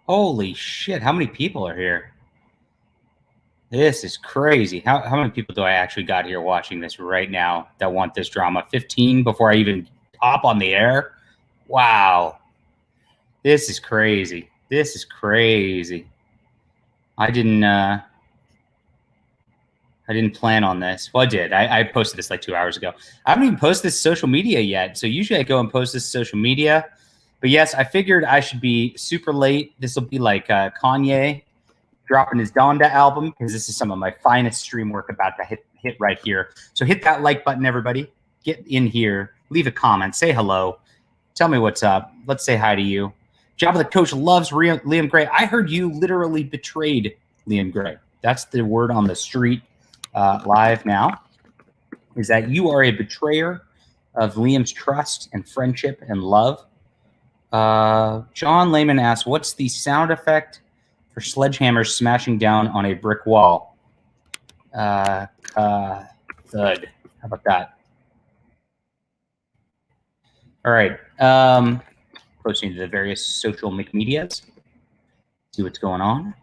Holy shit, how many people are here? This is crazy. How many people do I actually got here watching this right now that want this drama? 15 before I even hop on the air? Wow. This is crazy. This is crazy. I didn't plan on this. Well, I did. I posted this like 2 hours ago. I haven't even posted this social media yet. So usually I go and post this social media. But yes, I figured I should be super late. This will be like Kanye dropping his Donda album, because this is some of my finest stream work about to hit right here. So hit that like button, everybody. Get in here. Leave a comment. Say hello. Tell me what's up. Let's say hi to you. Jabba the Coach loves Liam Gray. I heard you literally betrayed Liam Gray. That's the word on the street live now, is that you are a betrayer of Liam's trust and friendship and love. John Lehman asks, what's the sound effect for sledgehammers smashing down on a brick wall? Thud. How about that? All right. Posting to the various social medias. See what's going on.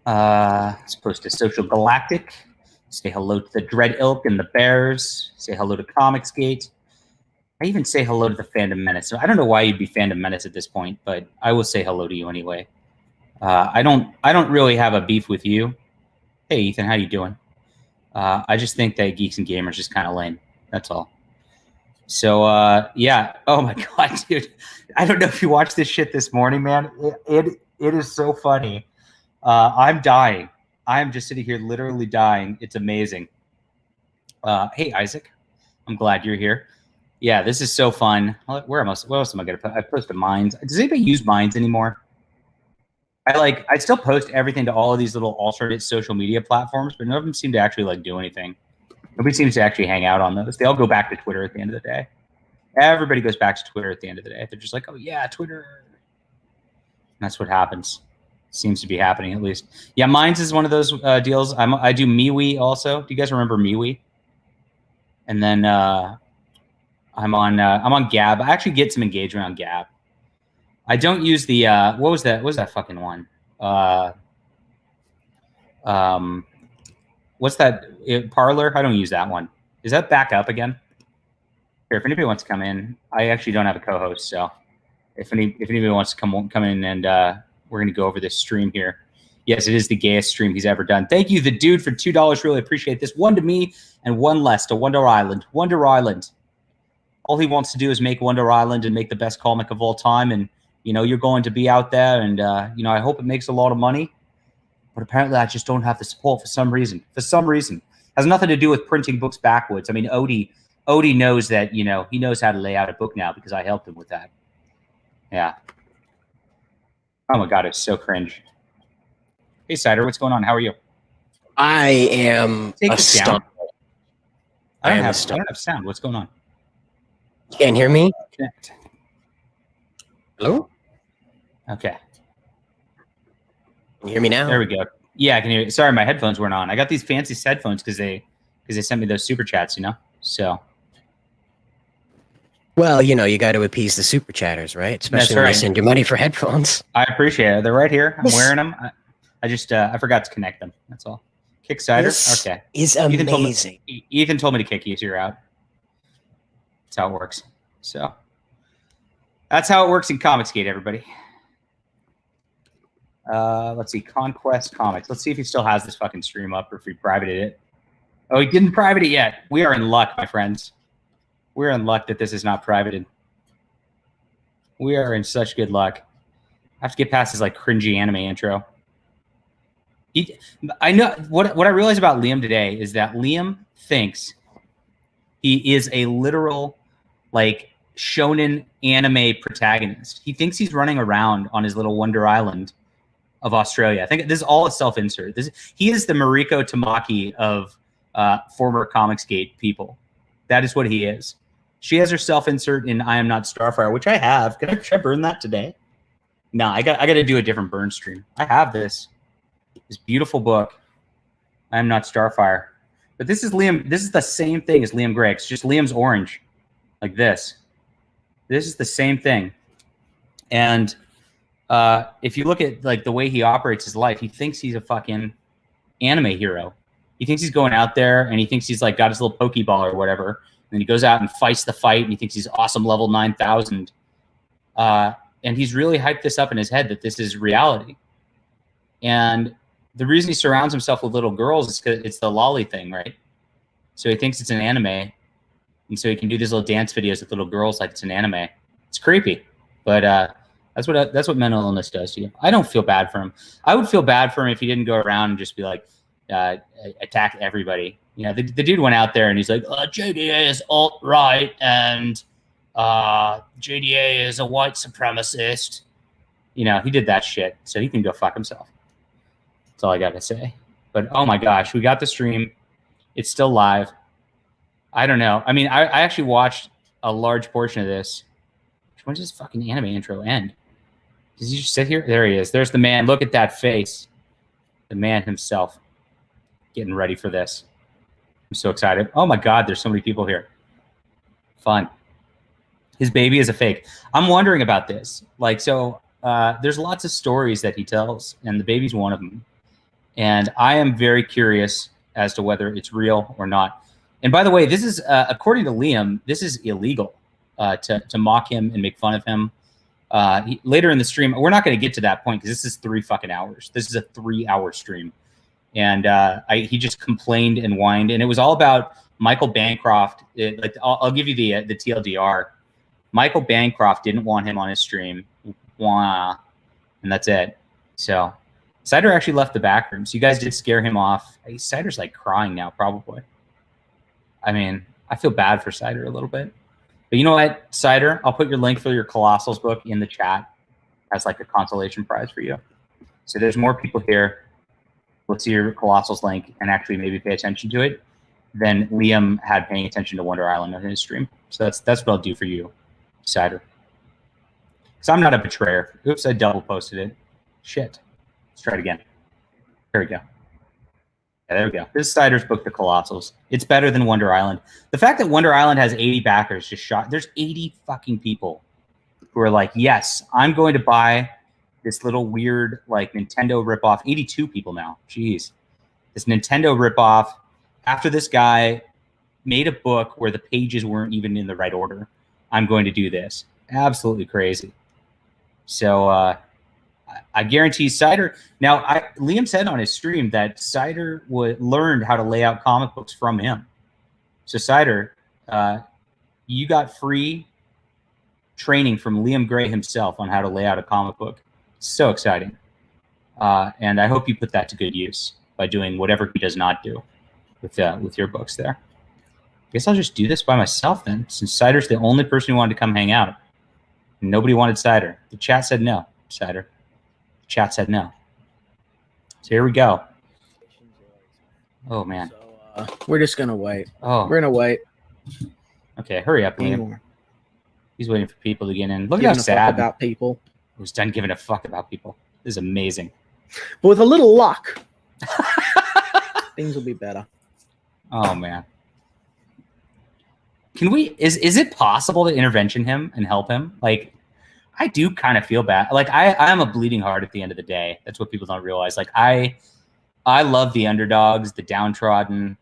Let's post to Social Galactic. Say hello to the Dread Ilk and the Bears. Say hello to Comicsgate. I even say hello to the Fandom Menace. So I don't know why you'd be Fandom Menace at this point, but I will say hello to you anyway. I don't really have a beef with you. Hey Ethan, how you doing? I just think that Geeks and Gamers is kind of lame. That's all. So yeah. Oh my god, dude. I don't know if you watched this shit this morning, man. It is so funny. I'm dying. I'm just sitting here literally dying. It's amazing. Hey Isaac, I'm glad you're here. Yeah, this is so fun. What else am I gonna put? I posted Minds. Does anybody use Minds anymore? I still post everything to all of these little alternate social media platforms, but none of them seem to actually like do anything. Nobody seems to actually hang out on those. They all go back to Twitter at the end of the day. Everybody goes back to Twitter at the end of the day. They're just like, oh yeah, Twitter. And that's what happens. Seems to be happening at least. Yeah, Minds is one of those deals. I do MeWe also. Do you guys remember MeWe? And then I'm on Gab. I actually get some engagement on Gab. I don't use the what was that fucking one? What's that? Parlor? I don't use that one. Is that back up again? Here, if anybody wants to come in, I actually don't have a co-host, so if anybody wants to come in and we're gonna go over this stream here. Yes, it is the gayest stream he's ever done. Thank you, the dude, for $2. Really appreciate this. One to me and one less to Wonder Island. Wonder Island. All he wants to do is make Wonder Island and make the best comic of all time. And, you know, you're going to be out there and, you know, I hope it makes a lot of money. But apparently I just don't have the support for some reason. For some reason. Has nothing to do with printing books backwards. I mean, Odie knows that, you know, he knows how to lay out a book now because I helped him with that. Yeah. Oh, my God, it's so cringe. Hey, Cider, what's going on? How are you? I am astounded. I don't have sound. What's going on? You can't hear me? Connect. Hello? Okay. Can you hear me now? There we go. Yeah, I can hear you. Sorry, my headphones weren't on. I got these fancy headphones because they sent me those super chats, you know? So. Well, you know, you got to appease the super chatters, right? Especially when they send you money for headphones. I appreciate it. They're right here. I'm wearing them. I just I forgot to connect them. That's all. Kick Cider? Okay. Is amazing. Ethan told me to kick you, so you're out. That's how it works. So that's how it works in Comicsgate, everybody. Let's see. Conquest Comics. Let's see if he still has this fucking stream up or if he privated it. Oh, he didn't private it yet. We are in luck, my friends. We're in luck that this is not privated. We are in such good luck. I have to get past his like cringy anime intro. I know what I realized about Liam today is that Liam thinks he is a literal like shonen anime protagonist. He thinks he's running around on his little Wonder Island of Australia. I think this is all a self-insert. He is the Mariko Tamaki of former Comicsgate people. That is what he is. She has her self-insert in I Am Not Starfire, which I have. Should I burn that today? No, I got to do a different burn stream. I have this beautiful book. I Am Not Starfire. But this is Liam. This is the same thing as Liam Gray. It's just Liam's orange, like this. This is the same thing. And if you look at like the way he operates his life, he thinks he's a fucking anime hero. He thinks he's going out there and he thinks he's like got his little Pokeball or whatever. And then he goes out and fights the fight and he thinks he's awesome level 9,000. And he's really hyped this up in his head that this is reality. And the reason he surrounds himself with little girls is because it's the lolly thing, right? So he thinks it's an anime. And so he can do these little dance videos with little girls like it's an anime. It's creepy. But that's what mental illness does to you. I don't feel bad for him. I would feel bad for him if he didn't go around and just be like, attack everybody. You know, the dude went out there and he's like, JDA is alt-right and JDA is a white supremacist. You know, he did that shit. So he can go fuck himself. That's all I got to say. But, oh my gosh, we got the stream. It's still live. I don't know. I mean, I actually watched a large portion of this. When does this fucking anime intro end? Does he just sit here? There he is. There's the man. Look at that face. The man himself getting ready for this. I'm so excited. Oh my God, there's so many people here. Fun. His baby is a fake. I'm wondering about this. Like, so there's lots of stories that he tells, and the baby's one of them. And I am very curious as to whether it's real or not. And by the way, this is, according to Liam, this is illegal to mock him and make fun of him. Later in the stream, we're not going to get to that point because this is 3 fucking hours. This is a 3-hour stream. And he just complained and whined. And it was all about Michael Bancroft. I'll give you the TLDR. Michael Bancroft didn't want him on his stream. Wah. And that's it. So Cider actually left the back room. So you guys did scare him off. Cider's like crying now, probably. I mean, I feel bad for Cider a little bit. But you know what, Cider? I'll put your link for your Colossals book in the chat as like a consolation prize for you. So there's more people here. Let's see your Colossals link and actually maybe pay attention to it than Liam had paying attention to Wonder Island on his stream. So that's what I'll do for you, Cider. Because I'm not a betrayer. Oops, I double posted it. Shit. Let's try it again. There we go. Yeah, there we go. This is Cider's book, The Colossals. It's better than Wonder Island. The fact that Wonder Island has 80 backers just shot. There's 80 fucking people who are like, yes, I'm going to buy this little weird like Nintendo ripoff. 82 people now. Jeez. This Nintendo ripoff. After this guy made a book where the pages weren't even in the right order, I'm going to do this. Absolutely crazy. So I guarantee Cider. Now, Liam said on his stream that Cider learned how to lay out comic books from him. So Cider, you got free training from Liam Gray himself on how to lay out a comic book. So exciting. And I hope you put that to good use by doing whatever he does not do with your books there. I guess I'll just do this by myself then, since Cider's the only person who wanted to come hang out. Nobody wanted Cider. The chat said no, Cider. The chat said no. So here we go. Oh, man. So, we're just going to wait. Oh. We're going to wait. Okay, hurry up, Liam. Anymore. He's waiting for people to get in. Look Giving at how a sad. fuck about people. Who's done giving a fuck about people. This is amazing. But with a little luck, things will be better. Oh, man. Can we, is it possible to intervention him and help him? Like, I do kind of feel bad. Like, I'm a bleeding heart at the end of the day. That's what people don't realize. Like, I love the underdogs, the downtrodden,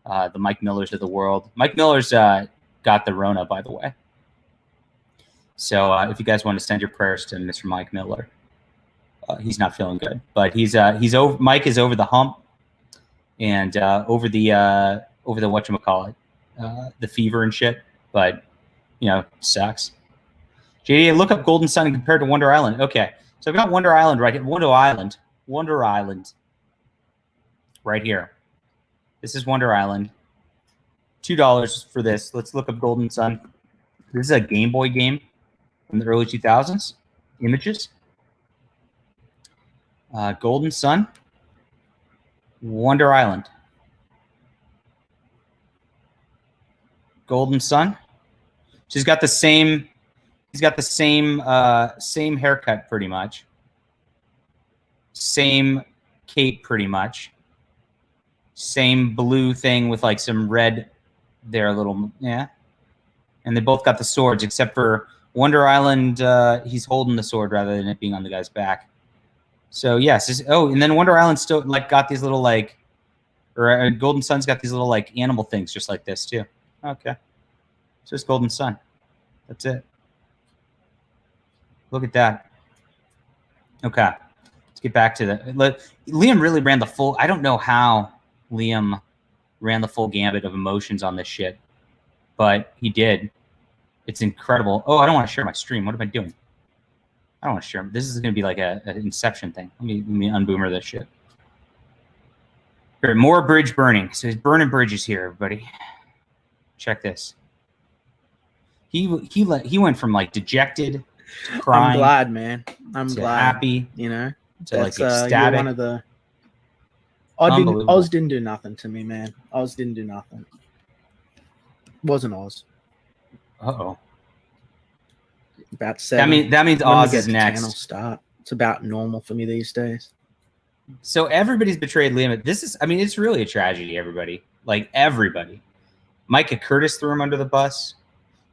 the Mike Millers of the world. Mike Miller's got the Rona, by the way. So if you guys want to send your prayers to Mr. Mike Miller, he's not feeling good. But he's over. Mike is over the hump, and over the whatchamacallit, the fever and shit. But you know, sucks. JD, look up Golden Sun compared to Wonder Island. Okay, so I've got Wonder Island right here. Wonder Island, right here. This is Wonder Island. $2 for this. Let's look up Golden Sun. This is a Game Boy game from the early 2000s. Images. Golden Sun. Wonder Island. Golden Sun. She's got the same. He's got the same haircut, pretty much. Same cape, pretty much. Same blue thing with like some red there, a little, yeah. And they both got the swords, except for Wonder Island, he's holding the sword rather than it being on the guy's back. So yes, and then Wonder Island still like got these little like, or Golden Sun's got these little like animal things just like this too. Okay, so it's Golden Sun. That's it. Look at that. Okay, let's get back to the. Liam really ran the full. I don't know how Liam ran the full gambit of emotions on this shit, but he did. It's incredible. Oh, I don't want to share my stream. What am I doing? I don't want to share. This is going to be like an Inception thing. Let me unboomer this shit. Here, more bridge burning. So he's burning bridges here, everybody. Check this. He went from like dejected to crying. I'm glad, man. I'm glad. Happy. You know, to like ecstatic. One of the. Oz didn't do nothing to me, man. Oz didn't do nothing. Wasn't Oz. Uh-oh. About 7. That means Oz is next. Start. It's about normal for me these days. So everybody's betrayed Liam. It's really a tragedy, everybody. Like, everybody. Micah Curtis threw him under the bus.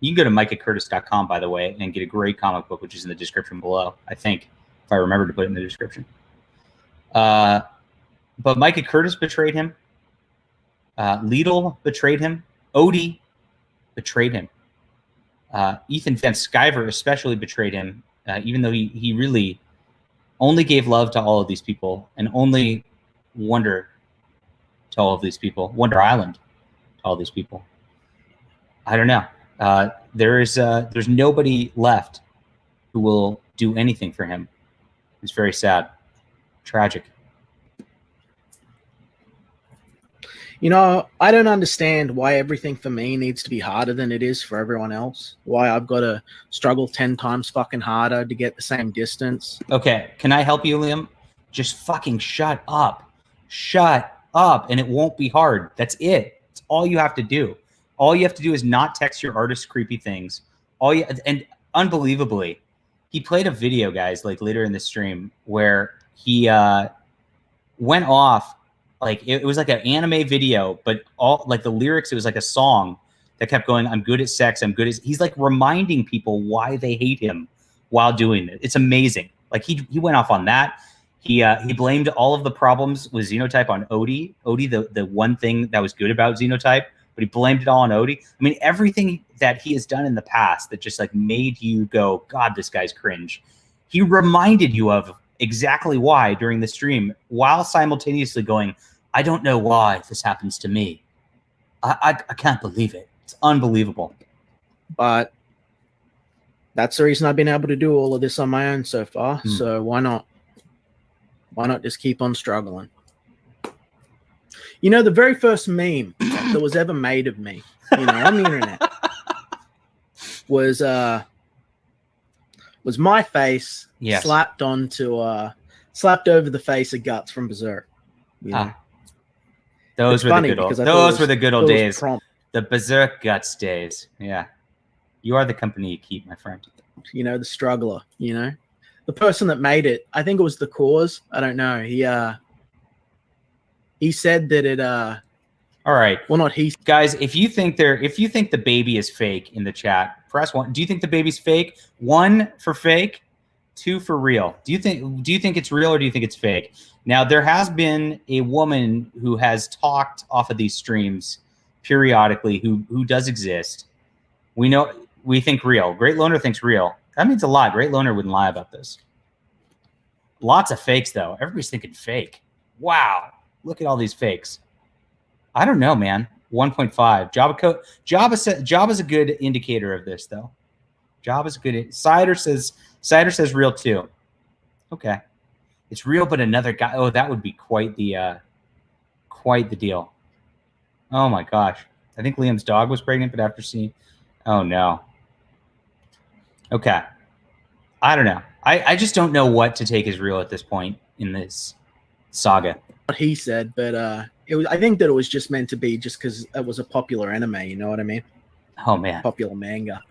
You can go to micahcurtis.com, by the way, and get a great comic book, which is in the description below, I think, if I remember to put it in the description. But Micah Curtis betrayed him. Lidl betrayed him. Odie betrayed him. Ethan Van Sciver especially betrayed him, even though he really only gave love to all of these people and only wonder to all of these people, Wonder Island to all these people. I don't know. There's nobody left who will do anything for him. It's very sad, tragic. You know, I don't understand why everything for me needs to be harder than it is for everyone else. Why I've got to struggle 10 times fucking harder to get the same distance. Okay, can I help you, Liam? Just fucking shut up. Shut up, and it won't be hard. That's it. It's all you have to do. All you have to do is not text your artist creepy things. And unbelievably, he played a video, guys, like later in the stream where he went off. Like it was like an anime video, but all like the lyrics, it was like a song that kept going, I'm good at sex, I'm good at. He's like reminding people why they hate him while doing it. It's amazing. Like he went off on that. He blamed all of the problems with Xenotype on Odie. Odie, the one thing that was good about Xenotype, but he blamed it all on Odie. I mean, everything that he has done in the past that just like made you go, God, this guy's cringe. He reminded you of exactly why during the stream, while simultaneously going, I don't know why this happens to me. I can't believe it. It's unbelievable. But that's the reason I've been able to do all of this on my own so far. So why not? Why not just keep on struggling? You know, the very first meme that was ever made of me, you know, on the internet was my face slapped over the face of Guts from Berserk. You know? Those were the good old days. The Berserk Guts days. Yeah. You are the company you keep, my friend. You know, the struggler, you know. The person that made it, I think it was the cause. I don't know. He said that it all right. Well, not he. Guys, if you think the baby is fake in the chat, press 1. Do you think the baby's fake? 1 for fake, 2 for real. Do you think it's real or do you think it's fake? Now, there has been a woman who has talked off of these streams periodically who does exist. We think real. Great Loner thinks real. That means a lot. Great Loner wouldn't lie about this. Lots of fakes, though. Everybody's thinking fake. Wow. Look at all these fakes. I don't know, man. 1.5. Java's a good indicator of this, though. Java's a good. Cider says real too. Okay, it's real, but another guy. Oh, that would be quite the deal. Oh my gosh, I think Liam's dog was pregnant, but after seeing, oh no. Okay, I don't know. I just don't know what to take as real at this point in this saga. What he said, but it was. I think that it was just meant to be just because it was a popular anime. You know what I mean? Oh man, popular manga.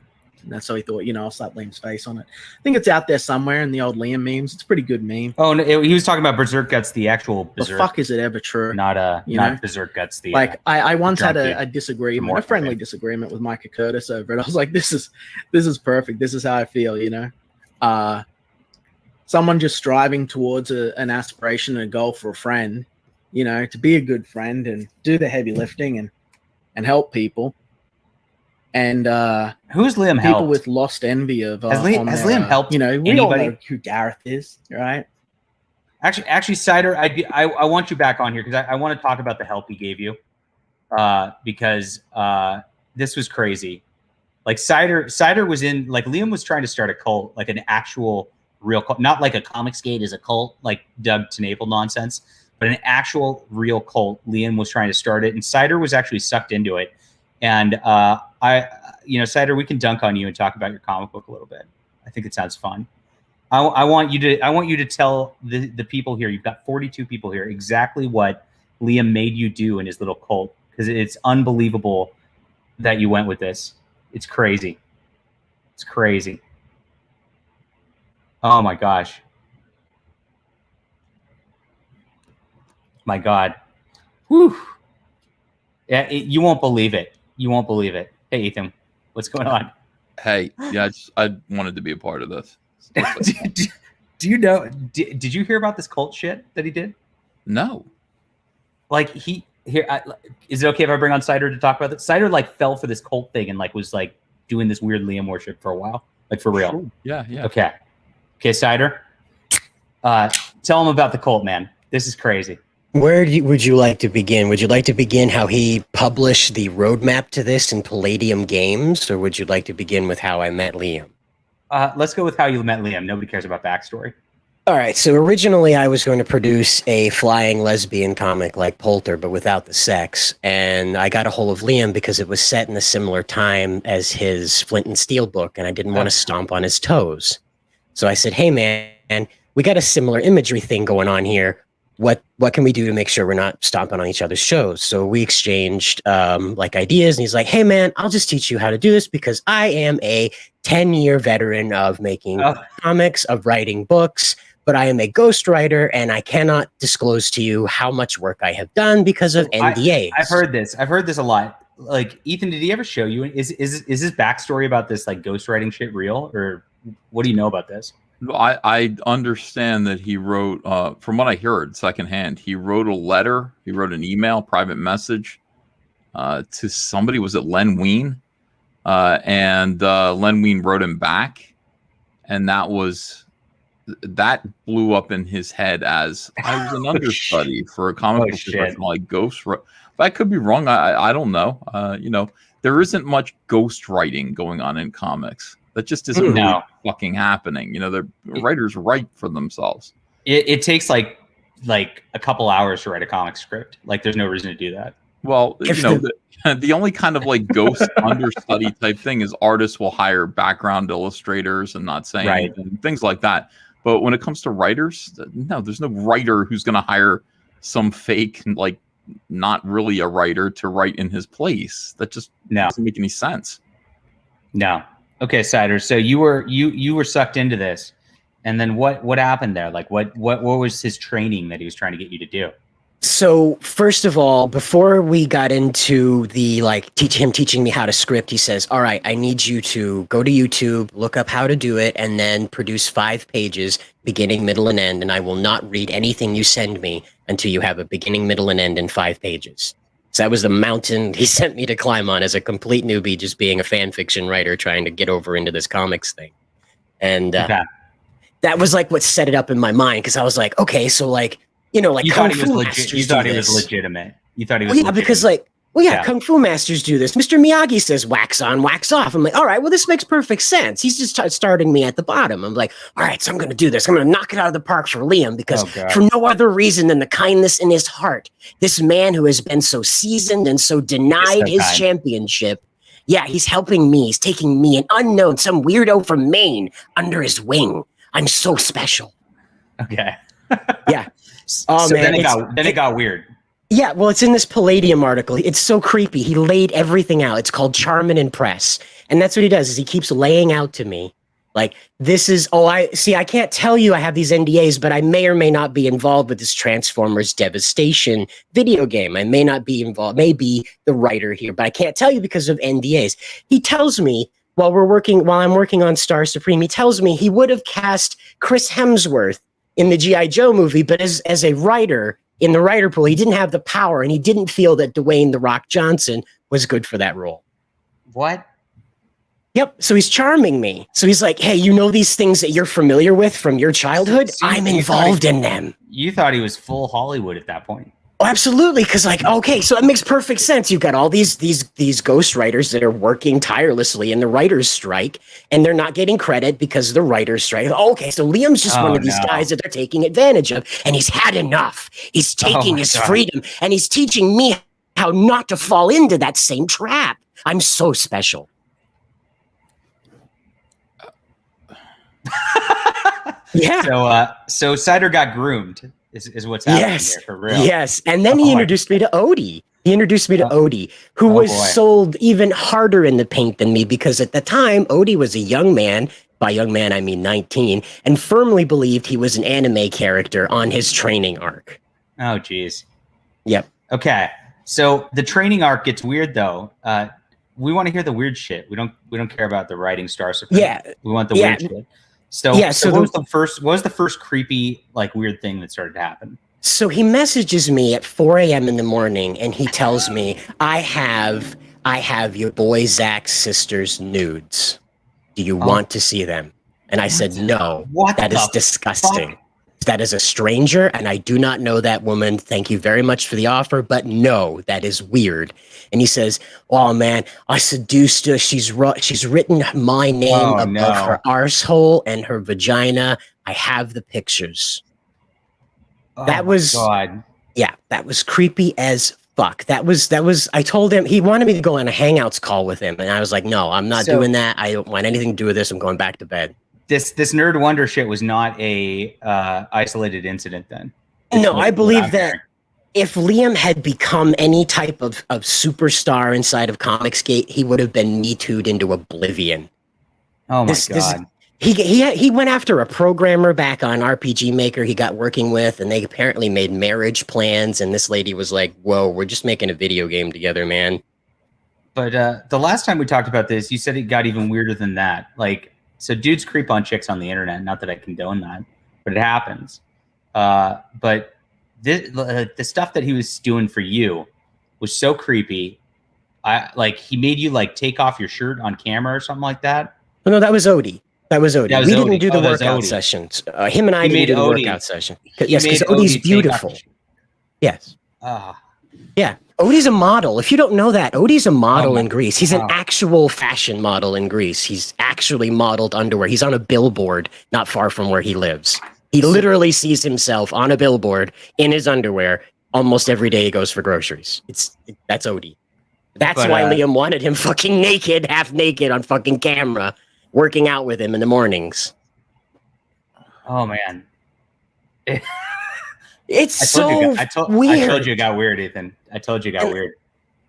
And that's how he thought, I'll slap Liam's face on it. I think it's out there somewhere in the old Liam memes. It's a pretty good meme. Oh, no, he was talking about Berserk Guts, the actual Berserk. The fuck is it ever true? Not Berserk Guts. The I once had a disagreement, a friendly disagreement with Micah Curtis over it. I was like, this is perfect. This is how I feel, Someone just striving towards an aspiration and a goal for a friend, to be a good friend and do the heavy lifting and help people. And who's Liam people helped? with lost envy of has Liam helped? We anybody? all know who Gareth is, right? Actually, Cider, I want you back on here because I want to talk about the help he gave you, because this was crazy. Like Cider was in, like, Liam was trying to start a cult, like an actual real cult, not like a Comicsgate is a cult, like Doug TenNapel nonsense, but an actual real cult. Liam was trying to start it, and Cider was actually sucked into it. And Cider, we can dunk on you and talk about your comic book a little bit. I think it sounds fun. I want you to tell the people here. You've got 42 people here exactly what Liam made you do in his little cult, because it's unbelievable that you went with this. It's crazy. It's crazy. Oh my gosh. My God. Whew. Yeah, you won't believe it. You won't believe it. Hey, Ethan, what's going on? Hey, yeah, I wanted to be a part of this. Do you know? Did you hear about this cult shit that he did? No. Like is it okay if I bring on Cider to talk about this? Cider fell for this cult thing and was doing this weird Liam worship for a while, for real. Sure. Yeah. Okay, Cider. Tell him about the cult, man. This is crazy. Where would you like to begin? Would you like to begin how he published the roadmap to this in Palladium Games, or would you like to begin with how I met Liam? Let's go with how you met Liam. Nobody cares about backstory. All right. So originally I was going to produce a flying lesbian comic like Poulter, but without the sex. And I got a hold of Liam because it was set in a similar time as his Flint and Steel book, and I didn't want to stomp on his toes. So I said, hey, man, we got a similar imagery thing going on here. What can we do to make sure we're not stomping on each other's shows? So we exchanged ideas, and he's like, hey, man, I'll just teach you how to do this because I am a 10-year veteran of making comics, of writing books, but I am a ghostwriter, and I cannot disclose to you how much work I have done because of NDAs. I've heard this. I've heard this a lot. Ethan, did he ever show you? Is his backstory about this ghostwriting shit real, or what do you know about this? I understand that he wrote, from what I heard secondhand, he wrote a letter, he wrote an email, private message to somebody. Was it Len Wein? And Len Wein wrote him back, and that blew up in his head as I was an understudy for a comic book professional like Ghost. I could be wrong. I don't know. There isn't much ghost writing going on in comics. That just isn't really fucking happening. The writers write for themselves. It takes like a couple hours to write a comic script. There's no reason to do that. Well, the only kind of ghost understudy type thing is artists will hire background illustrators and not saying anything, things like that. But when it comes to writers, no, there's no writer who's going to hire some fake, not really a writer to write in his place. That just doesn't make any sense. No. Okay, Cider. So you were sucked into this, and then what happened there? What was his training that he was trying to get you to do? So first of all, before we got into the teaching me how to script, he says, all right, I need you to go to YouTube, look up how to do it, and then produce 5 pages, beginning, middle, and end. And I will not read anything you send me until you have a beginning, middle, and end in 5 pages. So that was the mountain he sent me to climb on as a complete newbie, just being a fan fiction writer, trying to get over into this comics thing. And that was what set it up in my mind. Cause I was like, okay, so you thought he was legit. You thought he was legitimate. You thought he was legitimate. Because Kung Fu masters do this. Mr. Miyagi says wax on, wax off. I'm like, all right, well, this makes perfect sense. He's just starting me at the bottom. I'm like, all right, so I'm going to do this. I'm going to knock it out of the park for Liam because for no other reason than the kindness in his heart, this man who has been so seasoned and so denied his championship. Yeah, he's helping me. He's taking me, an unknown, some weirdo from Maine, under his wing. I'm so special. Okay. Yeah. Oh, so man, then it got weird. Yeah, well, it's in this Palladium article. It's so creepy. He laid everything out. It's called Charm and Impress. And that's what he does is he keeps laying out to me like this is I can't tell you I have these NDAs, but I may or may not be involved with this Transformers Devastation video game. I may not be involved, may be the writer here, but I can't tell you because of NDAs. He tells me while I'm working on Star Supreme, he tells me he would have cast Chris Hemsworth in the G.I. Joe movie, but as a writer in the writer pool, he didn't have the power and he didn't feel that Dwayne "The Rock" Johnson was good for that role. What? Yep. So he's charming me. So he's like, hey, you know these things that you're familiar with from your childhood? I'm involved in them. You thought he was full Hollywood at that point. Oh, absolutely. Because okay, so it makes perfect sense. You've got all these ghost writers that are working tirelessly in the writer's strike, and they're not getting credit because of the writer's strike. Okay, so Liam's just one of these guys that they're taking advantage of, and he's had enough. He's taking his freedom, and he's teaching me how not to fall into that same trap. I'm so special. Yeah. So Cider got groomed is what's happening here for real. Yes. And then he introduced me to Odie. Who was sold even harder in the paint than me because at the time, Odie was a young man. By young man, I mean 19, and firmly believed he was an anime character on his training arc. Oh, geez. Yep. Okay. So the training arc gets weird though. We want to hear the weird shit. We don't care about the writing Star Supreme. Yeah. We want the weird shit. So what was the first creepy, like, weird thing that started to happen? So he messages me at 4 a.m. in the morning and he tells me, I have your boy Zach's sister's nudes. Do you want to see them? And I said, no, that is disgusting. Fuck? That is a stranger, and I do not know that woman. Thank you very much for the offer, but no, that is weird. And he says, oh, man, I seduced her. She's written my name above her arsehole and her vagina. I have the pictures. That was creepy as fuck. That was, I told him, he wanted me to go on a Hangouts call with him, and I was like, no, I'm not doing that. I don't want anything to do with this. I'm going back to bed. This Nerd Wonder shit was not a isolated incident then. No, I believe that if Liam had become any type of superstar inside of Comicsgate, he would have been Me Too'd into oblivion. Oh my God. He went after a programmer back on RPG Maker he got working with, and they apparently made marriage plans, and this lady was like, whoa, we're just making a video game together, man. But the last time we talked about this, you said it got even weirder than that. Like, so dudes creep on chicks on the internet. Not that I condone that, but it happens. But the stuff that he was doing for you was so creepy. He made you like take off your shirt on camera or something like that. Oh, no, that was Odie. We didn't do the workout sessions. Him and I didn't do the workout session. Yes, because Odie's beautiful. Yes. Yeah. Odie's a model. If you don't know that, Odie's a model in Greece. He's an actual fashion model in Greece. He's actually modeled underwear. He's on a billboard not far from where he lives. He literally sees himself on a billboard in his underwear almost every day he goes for groceries. That's Odie. That's why Liam wanted him fucking naked, half naked on fucking camera, working out with him in the mornings. Oh, man. It's so weird. I told you it got weird, Ethan. I told you it got weird.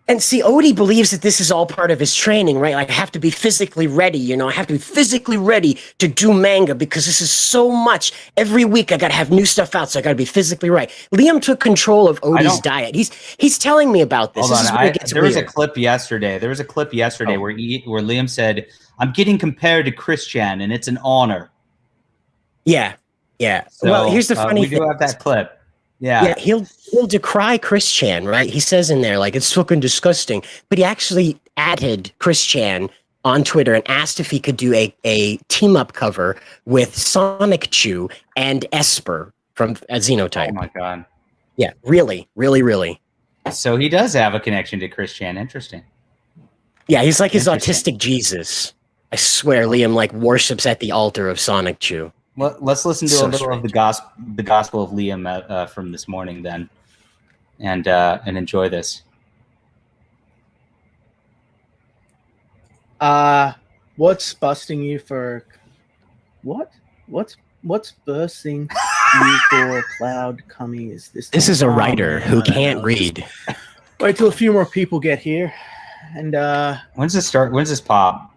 And see, Odie believes that this is all part of his training, right? Like, I have to be physically ready, I have to be physically ready to do manga because this is so much. Every week I got to have new stuff out, so I got to be physically right. Liam took control of Odie's diet. He's telling me about this. Hold on. There was a clip yesterday. Where Liam said, I'm getting compared to Christian, and it's an honor. Yeah. So, well, here's the funny thing. We do have that clip. Yeah, he'll decry Chris Chan, right? He says in there, like, it's fucking disgusting. But he actually added Chris Chan on Twitter and asked if he could do a team-up cover with Sonic Chew and Esper from Xenotype. Oh, my God. Yeah, really, really, really. So he does have a connection to Chris Chan. Interesting. Yeah, he's like his autistic Jesus. I swear, Liam, like, worships at the altar of Sonic Chew. Well, let's listen to a little of the gospel of Liam from this morning, then, and enjoy this. What's busting you for? What? What's bursting? You for cloud coming is this. This is a writer who can't read. Wait till a few more people get here, and When's this start? When's this pop?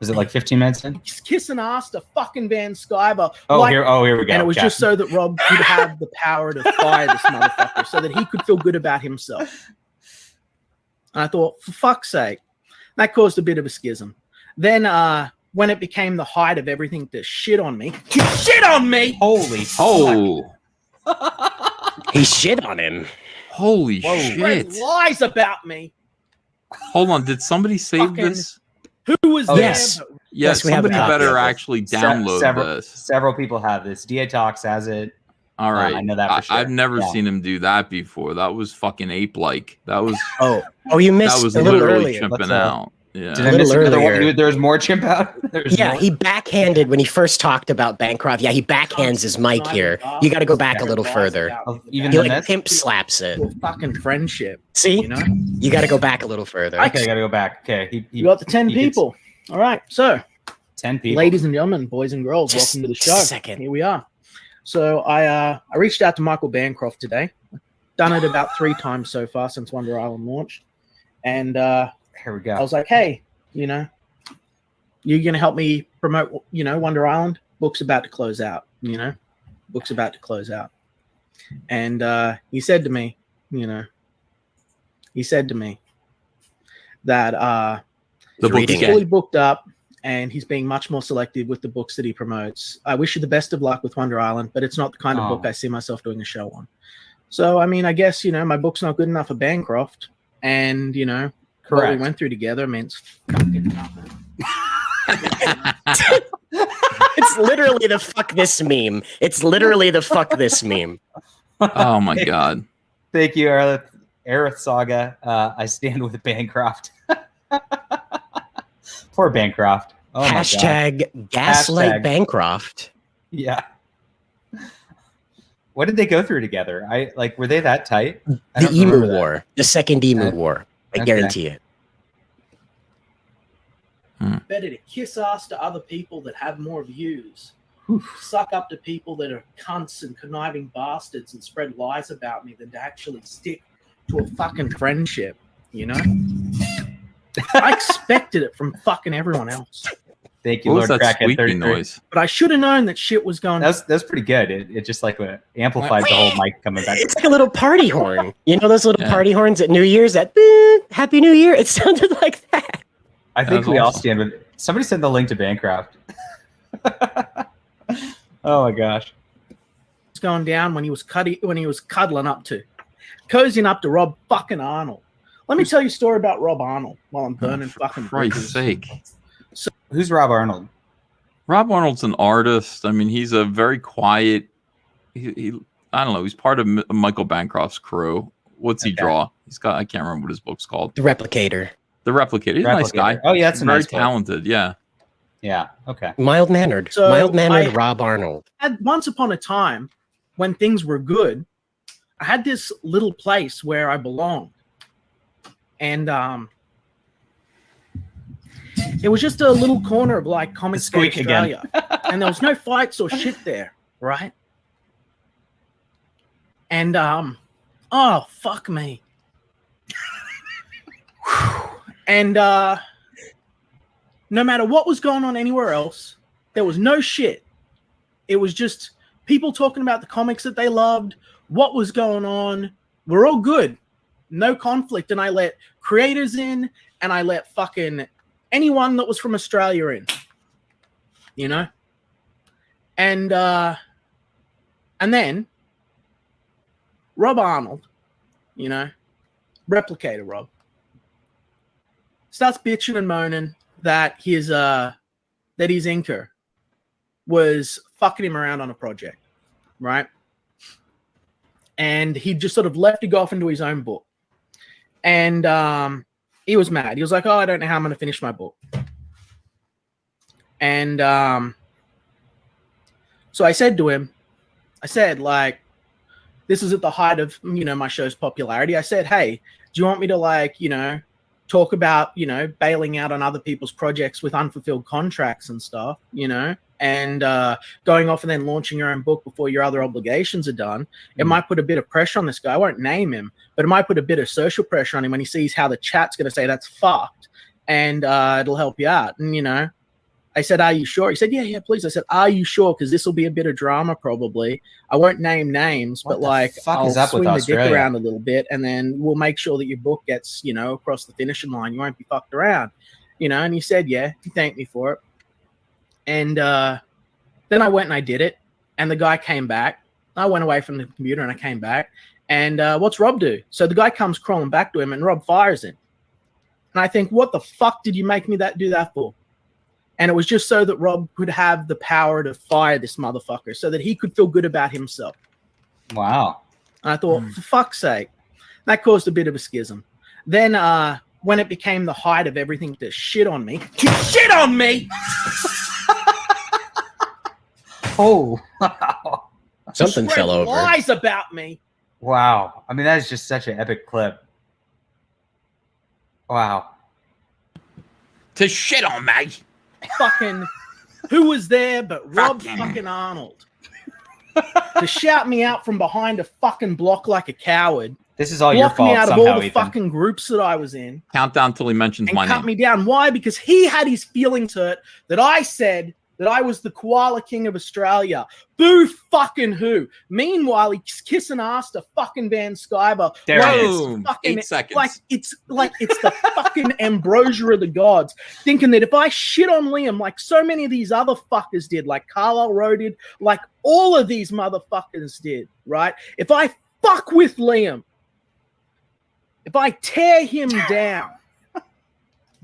Is it like 15 minutes in? he's kissing ass to fucking Van Skyber. Oh, here we go. And it was just so that Rob could have the power to fire this motherfucker, so that he could feel good about himself. And I thought, for fuck's sake, that caused a bit of a schism. Then when it became the height of everything to shit on me, he shit on me. Holy Oh, He shit on him. holy Spread shit! lies about me. Hold on, did somebody save Fucking- this? Who was Oh, there? yes. but- Yeah, Yes, we have a somebody copy better of it. actually download this. Several people have this. DA Talks has it. All right, I know that for sure. I've never Yeah. seen him do that before. That was fucking ape-like. That was Oh, you missed that was a little literally earlier. Let's, chimping out. Yeah. Did I little miss another earlier. one? There was more chimp out. There's Yeah, more? he backhanded when he first talked about Bancroft. Yeah, he backhands his mic here. You got to go back a little further. Even He than like this? pimp slaps it. Fucking friendship, See, you know. you got to go back a little further. Okay, I gotta go back. Okay, You got the 10 he gets people. All right, so 10 people. ladies and gentlemen, boys and girls, Just- welcome to the just a show. second. Here we are. So I reached out to Michael Bancroft today. Done it about 3 times so far since Wonder Island launched, and Here we go. I was like, hey, you know, you're gonna help me promote, you know, Wonder Island. Book's about to close out. You know, book's about to close out. And he said to me, you know, that The book reading he's it. fully booked up and he's being much more selective with the books that he promotes. I wish you the best of luck with Wonder Island, but it's not the kind of Oh. book I see myself doing a show on. So, I mean, I guess, you know, my book's not good enough for Bancroft, and, you know, what we Correct. went through together means fucking nothing. It's literally the fuck this meme. It's literally the fuck this meme. Oh my god. Thank you, Aerith Saga. I stand with Bancroft. Poor Bancroft. Oh my God. Hashtag gaslight Hashtag. Bancroft. Yeah. What did they go through together? Were they that tight? I The don't Emu remember that. War. The second Emu Okay. War. I Okay. guarantee it. Better to kiss ass to other people that have more views, suck up to people that are cunts and conniving bastards and spread lies about me than to actually stick to a fucking friendship, you know? I expected it from fucking everyone else, Thank you, What was Lord that Crackhead squeaky 33. noise? but I should have known that shit was going. That's pretty good. It just amplified the whole mic coming back. It's like a little party horn. You know those little Yeah. party horns at New Year's? That "Beep, Happy New Year. It sounded like that. I think That's we all awesome. stand with. Somebody send the link to Bancroft. Oh my gosh. was going down when he was cuddling up to, cozying up to Rob fucking Arnold. Let me tell you a story about Rob Arnold while I'm burning fucking Christ's bridges. sake. Who's Rob Arnold? Rob Arnold's an artist. I mean, he's a very quiet. He I don't know. He's part of Michael Bancroft's crew. What's he Okay. draw? He's got. I can't remember what his book's called. The Replicator. The Replicator. He's a nice guy. Replicator. Oh yeah, that's a Very nice book. talented. Yeah. Yeah. Okay. Mild mannered. So Mild mannered I- Rob Arnold. Had once upon a time when things were good, I had this little place where I belonged. And it was just a little corner of like Comics Day Squeak again. Australia. And there was no fights or shit there, right? And oh fuck me. And no matter what was going on anywhere else, there was no shit. It was just people talking about the comics that they loved, what was going on. We're all good. No conflict. And I let creators in, and I let fucking anyone that was from Australia in. You know? And then Rob Arnold, you know, Replicator Rob, starts bitching and moaning that his inker was fucking him around on a project, right? And he just sort of left to go off into his own book. And he was mad. He was like, oh, I don't know how I'm going to finish my book. And so I said to him, like, this is at the height of, you know, my show's popularity. I said, hey, do you want me to, like, you know, talk about, you know, bailing out on other people's projects with unfulfilled contracts and stuff, you know, and going off and then launching your own book before your other obligations are done, it might put a bit of pressure on this guy. I won't name him, but it might put a bit of social pressure on him when he sees how the chat's going to say that's fucked, and it'll help you out. And, you know, I said, are you sure? He said, yeah, please. I said, are you sure? Because this will be a bit of drama probably. I won't name names, but like I'll swing the dick around a little bit, and then we'll make sure that your book gets, you know, across the finishing line. You won't be fucked around, you know. And he said, yeah. He thanked me for it. And then I went and I did it, and the guy came back. I went away from the computer and I came back. And what's Rob do? So the guy comes crawling back to him, and Rob fires him. And I think, what the fuck did you make me do that for? And it was just so that Rob could have the power to fire this motherfucker, so that he could feel good about himself. Wow. And I thought, for fuck's sake, that caused a bit of a schism. Then when it became the height of everything to shit on me, Oh, wow. Something fell over. Lies about me. Wow. I mean, that is just such an epic clip. Wow. To shit on me. Fucking, who was there but Rob fucking Arnold to shout me out from behind a fucking block like a coward. This is all your fault. Me out somehow, of all the Ethan. fucking groups that I was in. Countdown till he mentions and my cut name. me down. Why? Because he had his feelings hurt that I said that I was the koala king of Australia. Boo fucking who? Meanwhile, he's kissing ass to fucking Van Skyber. There it is. Fucking, 8 seconds. like it's the fucking ambrosia of the gods. Thinking that if I shit on Liam, like so many of these other fuckers did, like Carlisle Rowe did, like all of these motherfuckers did, right? If I fuck with Liam, if I tear him down,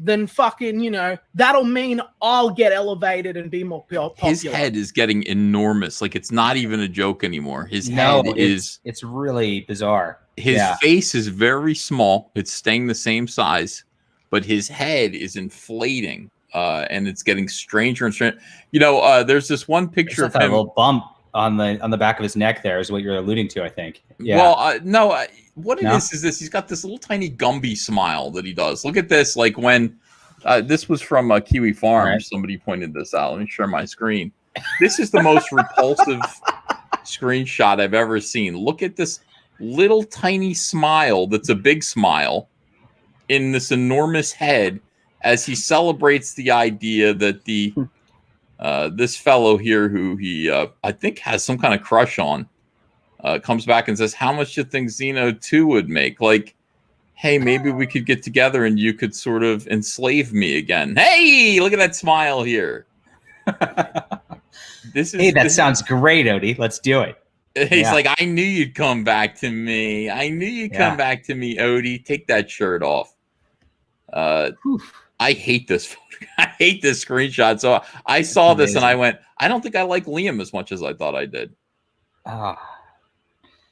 then fucking, you know, that'll mean I'll get elevated and be more popular. His head is getting enormous. Like, it's not even a joke anymore. His head is... It's really bizarre. His face is very small. It's staying the same size, but his head is inflating, and it's getting stranger and stranger. You know, there's this one picture of him. A little bump on the back of his neck there is what you're alluding to, I think. Yeah. Well, no, what it is this. He's got this little tiny Gumby smile that he does. Look at this. Like when this was from Kiwi Farm. Right. Somebody pointed this out. Let me share my screen. This is the most repulsive screenshot I've ever seen. Look at this little tiny smile that's a big smile in this enormous head as he celebrates the idea that the this fellow here who he I think has some kind of crush on comes back and says, how much do you think Xeno 2 would make? Like, hey, maybe we could get together and you could sort of enslave me again. Hey, look at that smile here. That sounds great, Odie. Let's do it. He's like, I knew you'd come back to me. I knew you'd come back to me, Odie. Take that shirt off. I hate this. I hate this screenshot. So I saw this and I went, I don't think I like Liam as much as I thought I did.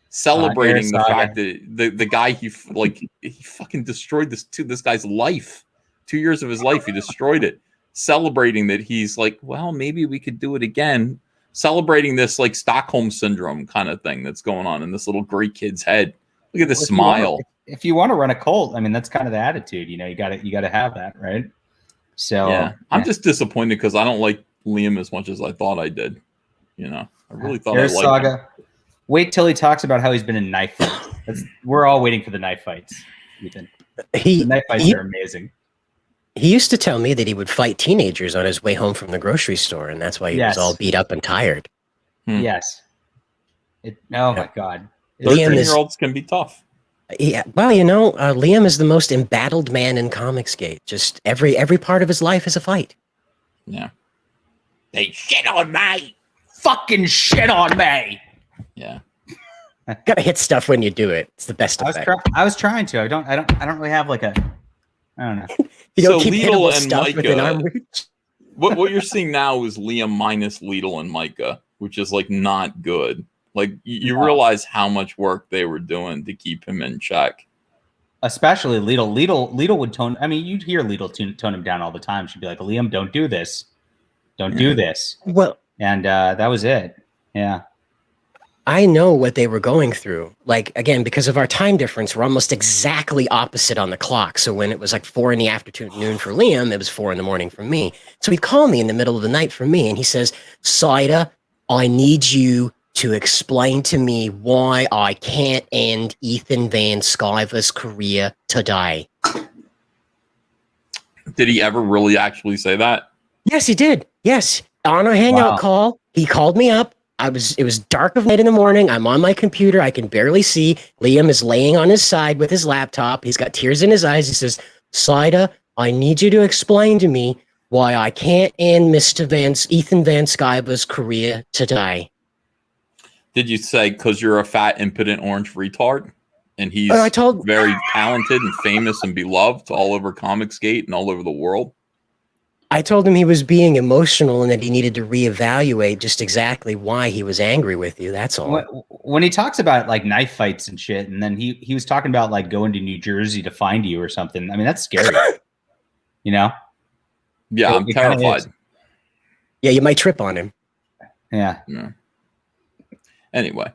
Celebrating the fact that the guy he fucking destroyed this guy's life. 2 years of his life, he destroyed it. Celebrating that he's like, well, maybe we could do it again. Celebrating this like Stockholm syndrome kind of thing that's going on in this little Greek kid's head. Look at this smile. If you want to run a cult, I mean, that's kind of the attitude. You know, you got to have that, right? So I'm just disappointed because I don't like Liam as much as I thought I did. You know, I really thought I liked him. Wait till he talks about how he's been in knife fights. We're all waiting for the knife fights, Ethan. The knife fights are amazing. He used to tell me that he would fight teenagers on his way home from the grocery store, and that's why he was all beat up and tired. Yes. Oh, my God. 13-year-olds can be tough. Yeah, well, you know, Liam is the most embattled man in Comicsgate. Just every part of his life is a fight. Yeah. They shit on me. Fucking shit on me. Yeah. Gotta hit stuff when you do it. It's the best effect. I was trying to. I don't really have like a. I don't know. You don't keep hittable stuff within arm reach. What you're seeing now is Liam minus Lidl and Micah, which is like not good. Like you realize how much work they were doing to keep him in check. Especially Lidl. Lidl would tone. I mean, you'd hear Lidl tone him down all the time. She'd be like, "Liam, don't do this. Don't do this." Well, and that was it. Yeah. I know what they were going through. Like, again, because of our time difference, we're almost exactly opposite on the clock. So when it was like 4 in the afternoon for Liam, it was 4 in the morning for me. So he'd call me in the middle of the night for me, and he says, Cider, I need you to explain to me why I can't end Ethan Van Sciver's career today. Did he ever really actually say that? Yes, he did. Yes. On a hangout call, he called me up. It was dark of night in the morning. I'm on my computer. I can barely see. Liam is laying on his side with his laptop. He's got tears in his eyes. He says, Cider, I need you to explain to me why I can't end Ethan Van Sciver's career today. Did you say because you're a fat, impotent orange retard? And he's very talented and famous and beloved all over Comicsgate and all over the world? I told him he was being emotional and that he needed to reevaluate just exactly why he was angry with you. That's all. When he talks about like knife fights and shit, and then he was talking about like going to New Jersey to find you or something. I mean, that's scary. You know? Yeah, I'm terrified. Yeah, you might trip on him. Yeah. Anyway.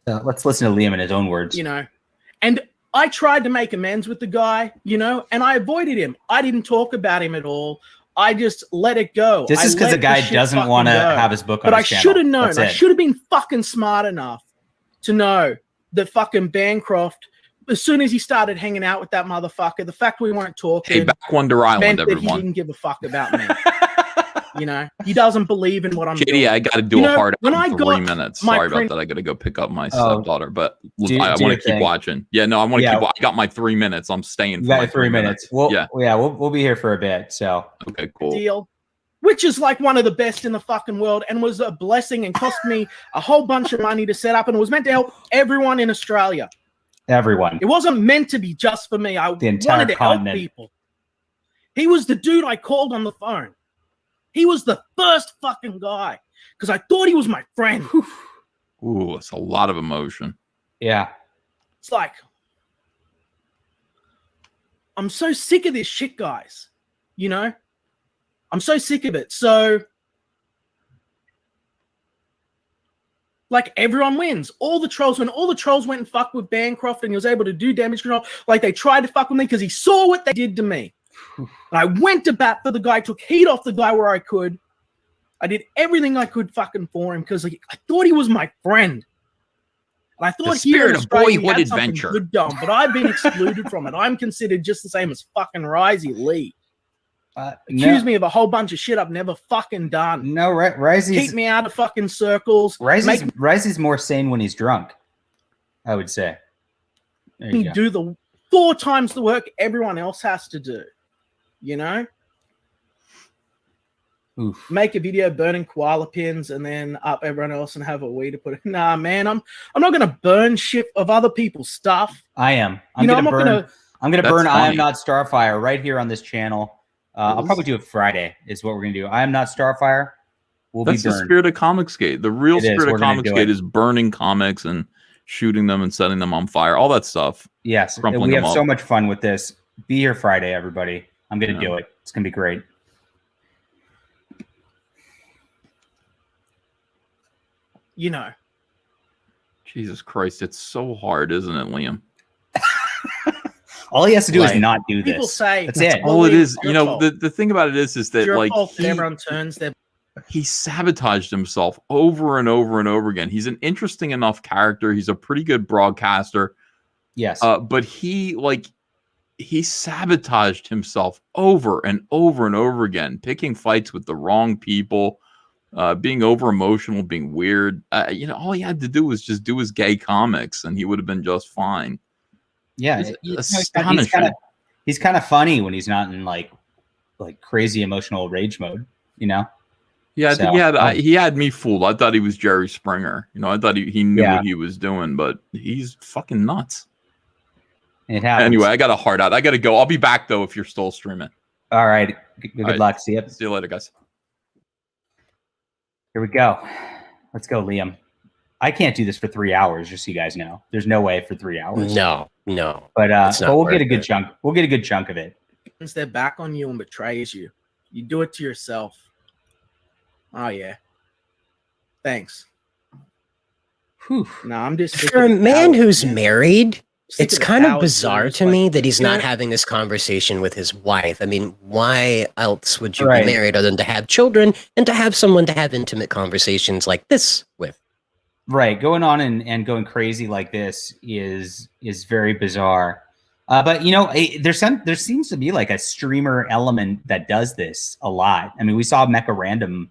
Let's listen to Liam in his own words. You know, and I tried to make amends with the guy, you know, and I avoided him. I didn't talk about him at all. I just let it go. This is because the guy doesn't want to have his book on his channel. But I should have known. I should have been fucking smart enough to know that fucking Bancroft, as soon as he started hanging out with that motherfucker, the fact we weren't talking, hey, back Wonder Island, meant everyone. that he didn't give a fuck about me. You know, he doesn't believe in what I'm doing. Yeah, I got to do a hard out in 3 minutes. Sorry about print- that. I got to go pick up my stepdaughter, but I want to keep thing. watching. Yeah, no, I want to keep. I got my 3 minutes. I'm staying. You got 3 minutes. We'll be here for a bit. So okay, cool. Deal, which is like one of the best in the fucking world, and was a blessing and cost me a whole bunch of money to set up, and it was meant to help everyone in Australia. Everyone. It wasn't meant to be just for me. I wanted to help people. He was the dude I called on the phone. He was the first fucking guy because I thought he was my friend. Ooh, it's a lot of emotion. Yeah. It's like, I'm so sick of this shit, guys. You know? I'm so sick of it. So, like, everyone wins. All the trolls, when all the trolls went and fucked with Bancroft and he was able to do damage control, like, they tried to fuck with me because he saw what they did to me. I went to bat for the guy, took heat off the guy where I could. I did everything I could fucking for him because I thought he was my friend. And I thought the spirit of boyhood adventure. Good done, but I've been excluded from it. I'm considered just the same as fucking Risey Lee. Accuse me of a whole bunch of shit I've never fucking done. No, Risey's keep me out of fucking circles. Risey's more sane when he's drunk, I would say. There you go. Do the 4 times the work everyone else has to do. You know? Oof. Make a video burning koala pins and then up everyone else and have a weed to put it. Nah, man, I'm not gonna burn shit of other people's stuff. I am. I'm gonna burn I Am Not Starfire right here on this channel. I'll probably do it Friday, is what we're gonna do. I Am Not Starfire will be burned. That's the spirit of Comicsgate. The real spirit of Comicsgate is burning comics and shooting them and setting them on fire. All that stuff. Yes. We have so much fun with this. Be here Friday, everybody. I'm gonna do it. It's gonna be great. You know. Jesus Christ, it's so hard, isn't it, Liam? All he has to do is not do this. People say that's it. All it is. You know, the thing about it is that like everyone turns their. He sabotaged himself over and over and over again. He's an interesting enough character. He's a pretty good broadcaster. Yes. But he sabotaged himself over and over and over again, picking fights with the wrong people, being over emotional, being weird. You know, all he had to do was just do his gay comics and he would have been just fine. Yeah. Astonishing. He's kind of funny when he's not in like crazy emotional rage mode, you know? Yeah, I think he had me fooled. I thought he was Jerry Springer. You know, I thought he knew what he was doing, but he's fucking nuts. It happens. Anyway, I got a heart out. I got to go. I'll be back, though, if you're still streaming. All right. Good luck. See you. See you later, guys. Here we go. Let's go, Liam. I can't do this for 3 hours, just so you guys know. There's no way for 3 hours. No. But we'll get a good chunk. We'll get a good chunk of it. Once they're back on you and betrays you, you do it to yourself. Oh, yeah. Thanks. Whew. No, I'm just sick For a of man cowards, who's man. married, Sick it's of the kind of cowards bizarre just, to like, me that he's you not know, having this conversation with his wife. I mean, why else would you Right. be married other than to have children and to have someone to have intimate conversations like this with? Right, going on and going crazy like this is very bizarre. But you know, there seems to be like a streamer element that does this a lot. I mean, we saw Mecha Random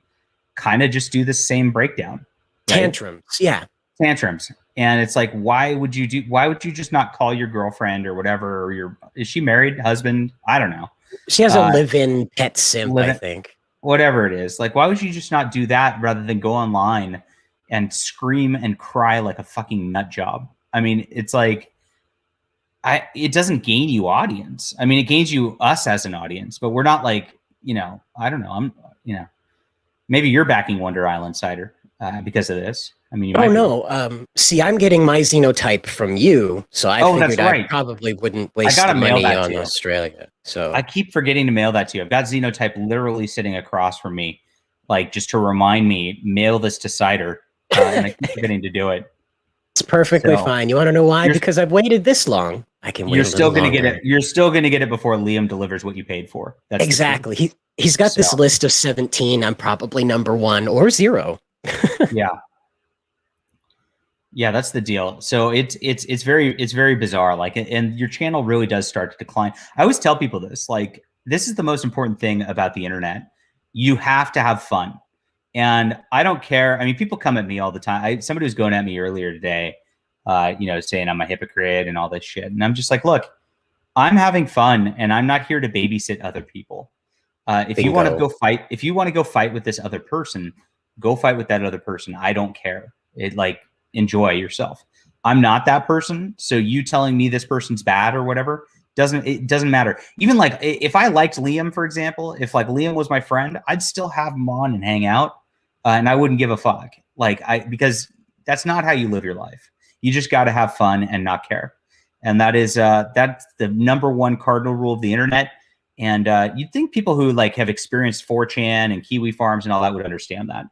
kind of just do the same breakdown, right? Tantrums, yeah. Tantrums, and it's like, why would you just not call your girlfriend or whatever, or is she married, husband? I don't know. She has a live-in pet simp, I live-in- think. Whatever it is, like, why would you just not do that rather than go online and scream and cry like a fucking nut job? I mean, it's like, it doesn't gain you audience. I mean, it gains you us as an audience, but we're not like, I don't know. Maybe you're backing Wonder Island Cider because of this. I mean, you might be. No. See, I'm getting my xenotype from you, so I figured that's right. I probably wouldn't waste gotta the mail money that on to you. Australia. So I keep forgetting to mail that to you. I've got Xenotype literally sitting across from me, like, just to remind me, mail this to Cider, and I keep forgetting to do it. it's perfectly So, fine. You want to know why? Because I've waited this long. I can wait. You're still going to get it. You're still going to get it before Liam delivers what you paid for. That's exactly. He's got this list of 17. I'm probably number 1 or 0. Yeah. Yeah, that's the deal. So it's very bizarre. Like, and your channel really does start to decline. I always tell people this. Like, this is the most important thing about the internet. You have to have fun, and I don't care. I mean, people come at me all the time. Somebody was going at me earlier today, saying I'm a hypocrite and all this shit. And I'm just like, look, I'm having fun, and I'm not here to babysit other people. If you want to go fight with this other person, go fight with that other person. I don't care. Enjoy yourself. I'm not that person. So you telling me this person's bad or whatever, it doesn't matter. Even like, if I liked Liam, for example, if like Liam was my friend, I'd still have him on and hang out, and I wouldn't give a fuck. Because that's not how you live your life. You just got to have fun and not care. And that's the number one cardinal rule of the internet. And you'd think people who like have experienced 4chan and Kiwi farms and all that would understand that.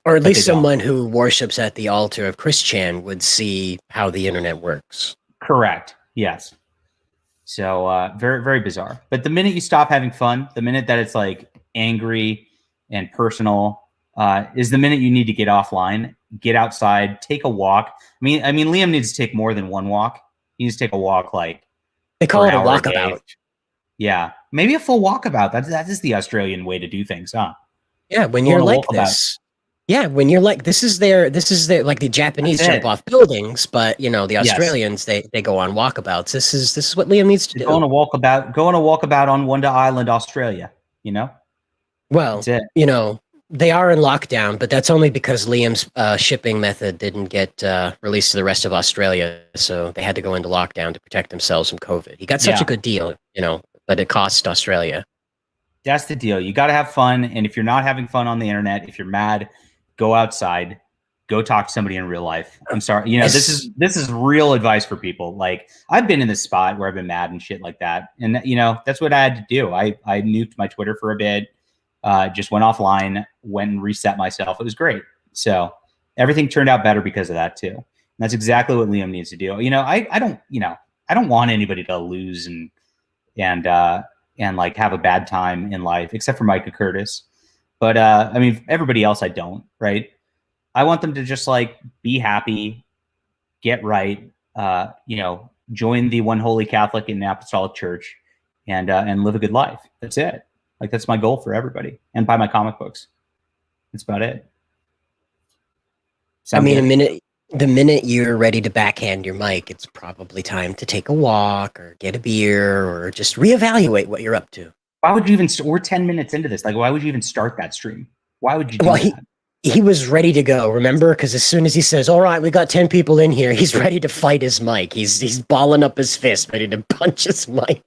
Or at least someone who worships at the altar of Chris Chan would see how the internet works. Correct. Yes. So very, very bizarre. But the minute you stop having fun, the minute that it's like angry and personal, is the minute you need to get offline, get outside, take a walk. I mean, Liam needs to take more than one walk. He needs to take a walk, like, they call it a walkabout. Yeah, maybe a full walkabout. That is the Australian way to do things, huh? Yeah, when you're like this. Yeah, when you're like, this is their like, the Japanese jump off buildings, but the Australians, they go on walkabouts. This is what Liam needs to do. Go on a walkabout on Wonder Island, Australia. Well, they are in lockdown, but that's only because Liam's shipping method didn't get released to the rest of Australia, so they had to go into lockdown to protect themselves from COVID. He got such a good deal, but it cost Australia. That's the deal. You got to have fun, and if you're not having fun on the internet, if you're mad, go outside, go talk to somebody in real life. I'm sorry. This is real advice for people. Like, I've been in this spot where I've been mad and shit like that. And, that's what I had to do. I nuked my Twitter for a bit, just went offline, went and reset myself. It was great. So everything turned out better because of that too. And that's exactly what Liam needs to do. I don't want anybody to lose and like have a bad time in life, except for Micah Curtis. But everybody else, I don't, right? I want them to just like be happy, get right, join the One Holy Catholic and Apostolic Church, and live a good life. That's it. Like, that's my goal for everybody. And buy my comic books. That's about it. The minute you're ready to backhand your mic, it's probably time to take a walk or get a beer or just reevaluate what you're up to. Why would you even? We're 10 minutes into this. Like, why would you even start that stream? Why would you do that? He was ready to go, remember? Because as soon as he says, all right, we got 10 people in here, he's ready to fight his mic. He's balling up his fist, ready to punch his mic.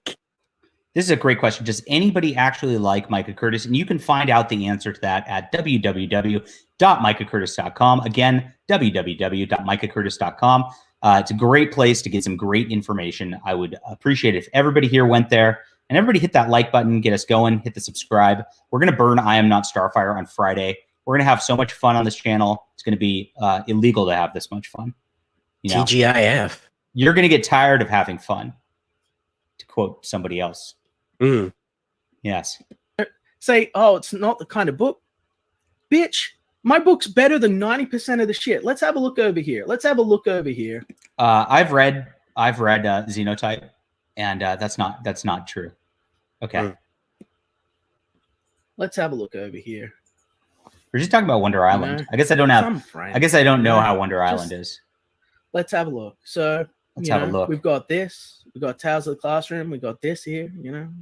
This is a great question. Does anybody actually like Micah Curtis? And you can find out the answer to that at www.micahcurtis.com. Again, www.micahcurtis.com. It's a great place to get some great information. I would appreciate it if everybody here went there. And everybody hit that like button, get us going, hit the subscribe. We're going to burn I Am Not Starfire on Friday. We're going to have so much fun on this channel. It's going to be illegal to have this much fun. You know? TGIF. You're going to get tired of having fun, to quote somebody else. Mm. Yes. Say, oh, it's not the kind of book. Bitch, my book's better than 90% of the shit. Let's have a look over here. I've read Xenotype, and that's not true. Okay. Mm. Let's have a look over here. We're just talking about Wonder Island. know, I guess I don't have. Friends, I guess I don't know you how Wonder Island just- is. Let's have a look. So Let's have a look. We've got this. We've got Tales of the Classroom. We've got this here.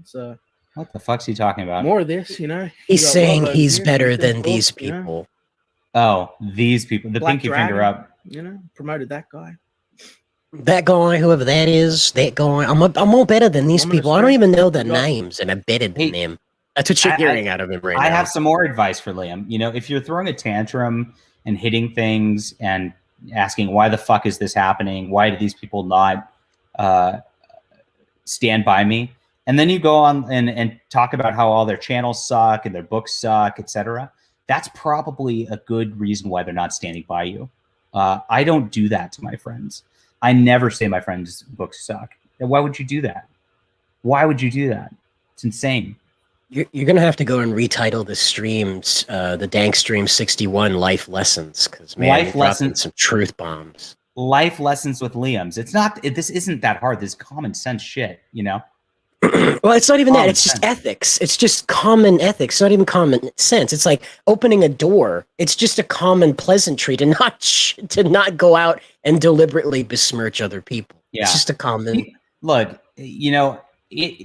So What the fuck's he talking about? more of this. He's got saying Love over he's here, better this than book, these you know. people. Oh, these people. The Black pinky Dragon. finger up. Promoted that guy. That guy, whoever that is, that guy. I'm more better than these I'm gonna people. I don't say- even know their Yeah. names, and I'm better than Hey, them. That's what you're I- hearing out of him right I now. have some more advice for Liam. You know, if you're throwing a tantrum and hitting things and asking why the fuck is this happening? Why do these people not stand by me? And then you go on and talk about how all their channels suck and their books suck, etc. That's probably a good reason why they're not standing by you. I don't do that to my friends. I never say my friends' books suck. Why would you do that? Why would you do that? It's insane. You're gonna have to go and retitle the streams, the Dankstream 61 Life Lessons, because man, Life you're dropping Lessons. some truth bombs. Life lessons with Liam's. It's not. This isn't that hard. This is common sense shit. You know. Well, it's not even that. Common It's just sense. ethics. It's just common ethics. It's not even common sense. It's like opening a door. It's just a common pleasantry to not go out and deliberately besmirch other people. Yeah. It's just a common. Look, you know,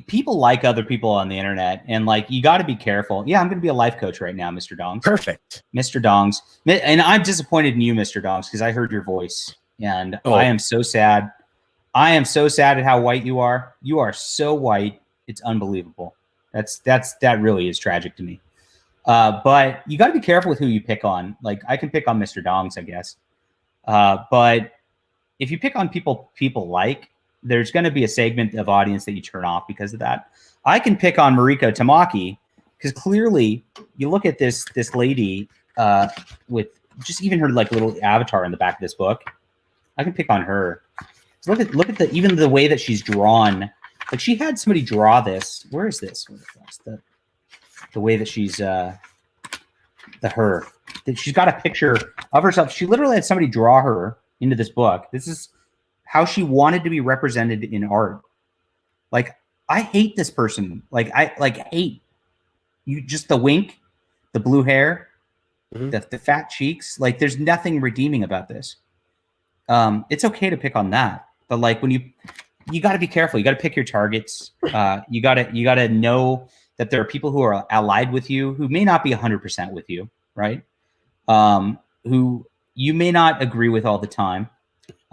people like other people on the internet, and like you got to be careful. Yeah, I'm going to be a life coach right now, Mr. Dongs. Perfect. Mr. Dongs, and I'm disappointed in you, Mr. Dongs, because I heard your voice, and Oh. I am so sad. I am so sad at how white you are. You are so white. It's unbelievable. That really is tragic to me. But you got to be careful with who you pick on. Like I can pick on Mr. Dongs, I guess. But if you pick on people like, there's going to be a segment of audience that you turn off because of that. I can pick on Mariko Tamaki because clearly you look at this lady with just even her like little avatar in the back of this book. I can pick on her. Look at even the way that she's drawn. Like she had somebody draw this. Where is this? The way that she's she's got a picture of herself. She literally had somebody draw her into this book. This is how she wanted to be represented in art. Like I hate this person. Like I hate you. Just the wink, the blue hair, the fat cheeks. Like there's nothing redeeming about this. It's okay to pick on that, but like when you got to be careful. You got to pick your targets. You got to know that there are people who are allied with you who may not be 100% with you, right? Who you may not agree with all the time.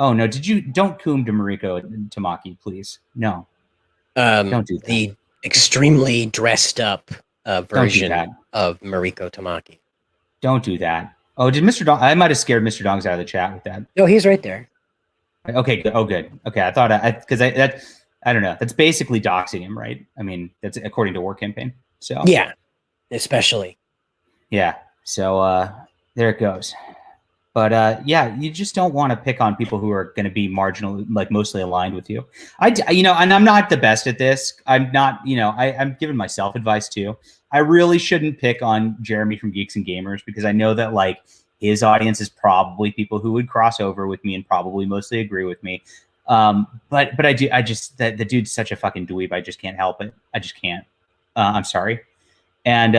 Oh no! Don't coom to Mariko Tamaki, please. No, don't do that. The extremely dressed up version that. of Mariko Tamaki. Don't do that. Oh, did Mr. Dong? I might have scared Mr. Dongs out of the chat with that. No, he's right there. Okay, good. Oh, good. Okay, I thought because I don't know. That's basically doxing him, right? I mean, that's according to War Campaign. So Yeah, especially. yeah. So there it goes. But yeah, you just don't want to pick on people who are going to be marginal, like mostly aligned with you. And I'm not the best at this. I'm not, I'm giving myself advice too. I really shouldn't pick on Jeremy from Geeks and Gamers because I know that like his audience is probably people who would cross over with me and probably mostly agree with me. But the dude's such a fucking dweeb. I just can't help it. I just can't. I'm sorry. And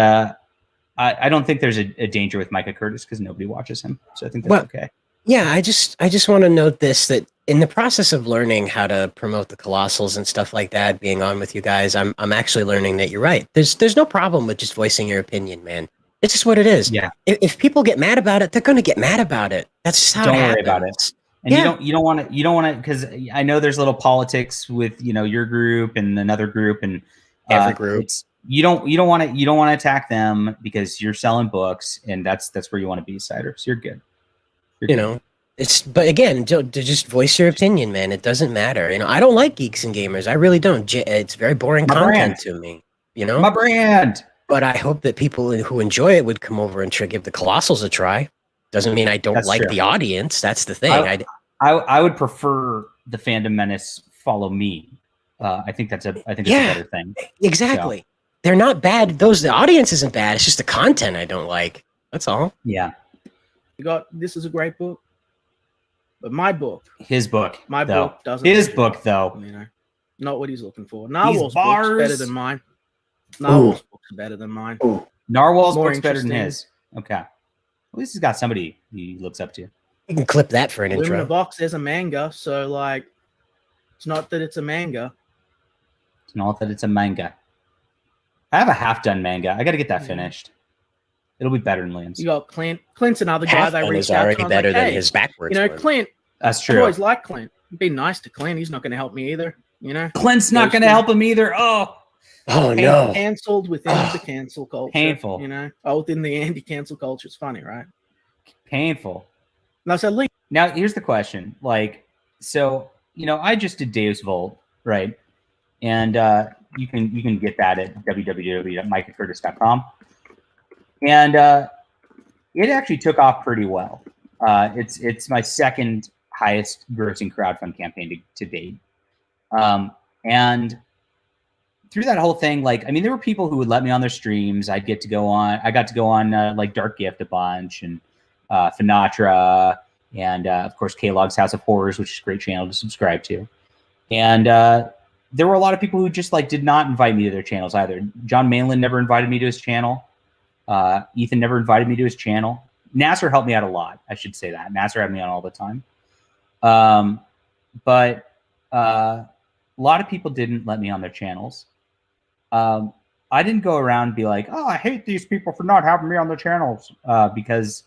I don't think there's a danger with Micah Curtis because nobody watches him. So I think that's okay. Yeah, I just want to note this, that in the process of learning how to promote the Colossals and stuff like that, being on with you guys, I'm actually learning that you're right. There's no problem with just voicing your opinion, man. It's just what it is. Yeah. If people get mad about it, they're going to get mad about it. That's just how Don't it worry about happens. And Yeah. you don't want to because I know there's little politics with your group and another group and Every group. You don't want to attack them because you're selling books and that's where you want to be, Cider. So you're good. But again, to just voice your opinion, man. It doesn't matter. I don't like Geeks and Gamers. I really don't. It's very boring content to me. My brand. But I hope that people who enjoy it would come over and give the Colossals a try. Doesn't mean I don't That's like true. the audience. That's the thing. I would prefer the Fandom Menace follow me. I think that's a better thing. Exactly. So. They're not bad. The audience isn't bad. It's just the content I don't like. That's all. Yeah. This is a great book. But my book. His book. My book doesn't. His book, though. You know, not what he's looking for. Narwhal's book's better than mine. Narwhal's book's better than mine. Ooh. Narwhal's book's better than his. Okay. At least he's got somebody he looks up to. You can clip that for an intro. In the box, there's a manga, so like, it's not that it's a manga. It's not that it's a manga. I have a half-done manga. I got to get that finished. It'll be better than Liam's. You got Clint. Clint's another guy that reached out. Already better than his backwards. You know, Clint. That's true. I always like Clint. Be nice to Clint. He's not going to help me either. You know, Clint's not going to help him either. Oh no! Cancelled within the cancel culture. Painful. You know, within the anti-cancel culture. It's funny, right? Painful. Now, so Lee. Now, here's the question. Like, so I just did Deus Volt, right? And you can get that at www.micahcurtis.com. And it actually took off pretty well. It's my second highest grossing crowdfund campaign to date. And through that whole thing, there were people who would let me on their streams. I got to go on like Dark Gift a bunch, and Finatra, and of course K-Log's House of Horrors, which is a great channel to subscribe to. And there were a lot of people who just did not invite me to their channels either. John Malin never invited me to his channel. Ethan never invited me to his channel. Nasser helped me out a lot. I should say that. Nasser had me on all the time. But a lot of people didn't let me on their channels. I didn't go around and be like, oh, I hate these people for not having me on their channels. Because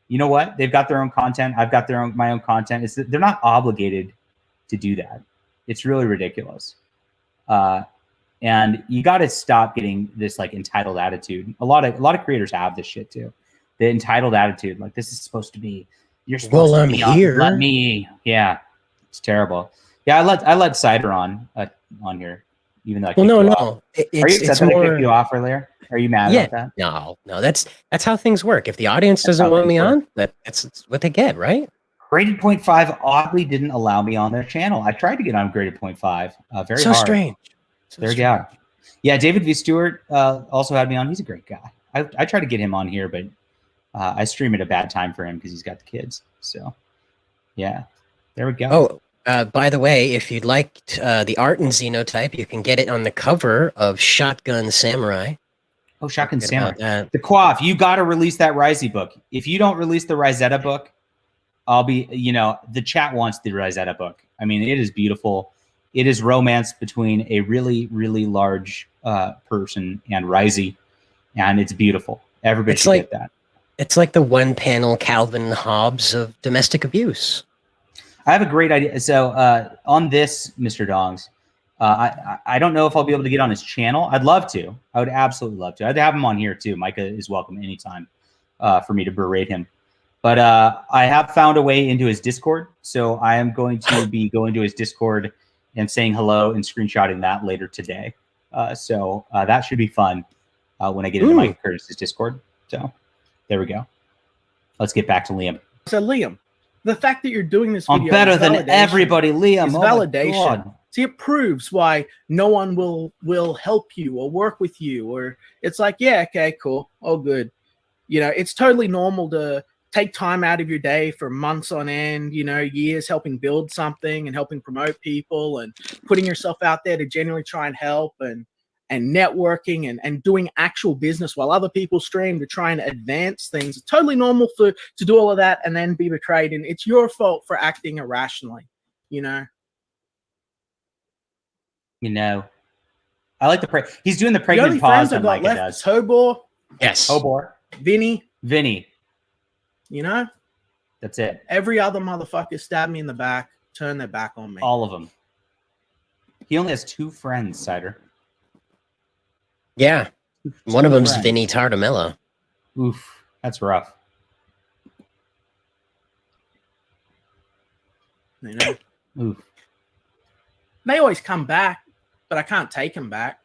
you know what? They've got their own content. I've got my own content. They're not obligated to do that. It's really ridiculous. And you got to stop getting this entitled attitude. A lot of creators have this shit too. The entitled attitude, this is supposed to be. You're supposed to be here. Let me. Yeah, it's terrible. Yeah, I let Cider on here, even though. No. Are you upset that I kicked you off earlier? Are you mad about that? No. That's how things work. If the audience doesn't want me on, that's what they get, right? Graded 0.5 oddly didn't allow me on their channel. I tried to get on Graded 0.5. Very hard. Strange. There you go. Yeah, David V. Stewart also had me on. He's a great guy. I tried to get him on here, but I stream at a bad time for him because he's got the kids. So, yeah, there we go. Oh, by the way, if you'd like the art and Xenotype, you can get it on the cover of Shotgun Samurai. Oh, Shotgun Samurai. The Quaff, you got to release that Risey book. If you don't release the Rosetta book, I'll be, the chat wants the Rosetta book. I mean, it is beautiful. It is romance between a really, really large person and Risey, and it's beautiful. Everybody should get that. It's like the one-panel Calvin Hobbes of domestic abuse. I have a great idea. So on this, Mr. Dongs, I don't know if I'll be able to get on his channel. I'd love to. I would absolutely love to. I'd have him on here too. Micah is welcome anytime for me to berate him. But I have found a way into his Discord. So I am going to be going to his Discord and saying hello and screenshotting that later today. So that should be fun when I get into Micah Curtis's Discord. So there we go. Let's get back to Liam. So Liam, the fact that you're doing this video I'm better than everybody, Liam. Is validation. See, it proves why no one will help you or work with you. Or it's like, yeah, okay, cool. Oh, good. It's totally normal to take time out of your day for months on end, years helping build something and helping promote people and putting yourself out there to genuinely try and help and networking and doing actual business while other people stream to try and advance things. It's totally normal to do all of that and then be betrayed. And it's your fault for acting irrationally, I like he's doing the pregnant pause that Micah does. Tobor. Yes. Tobor. Vinny. That's it. Every other motherfucker stabbed me in the back, turned their back on me. All of them. He only has 2 friends, Cider. Yeah. One of them's Vinny Tardamella. Oof. That's rough. Oof. They always come back, but I can't take them back.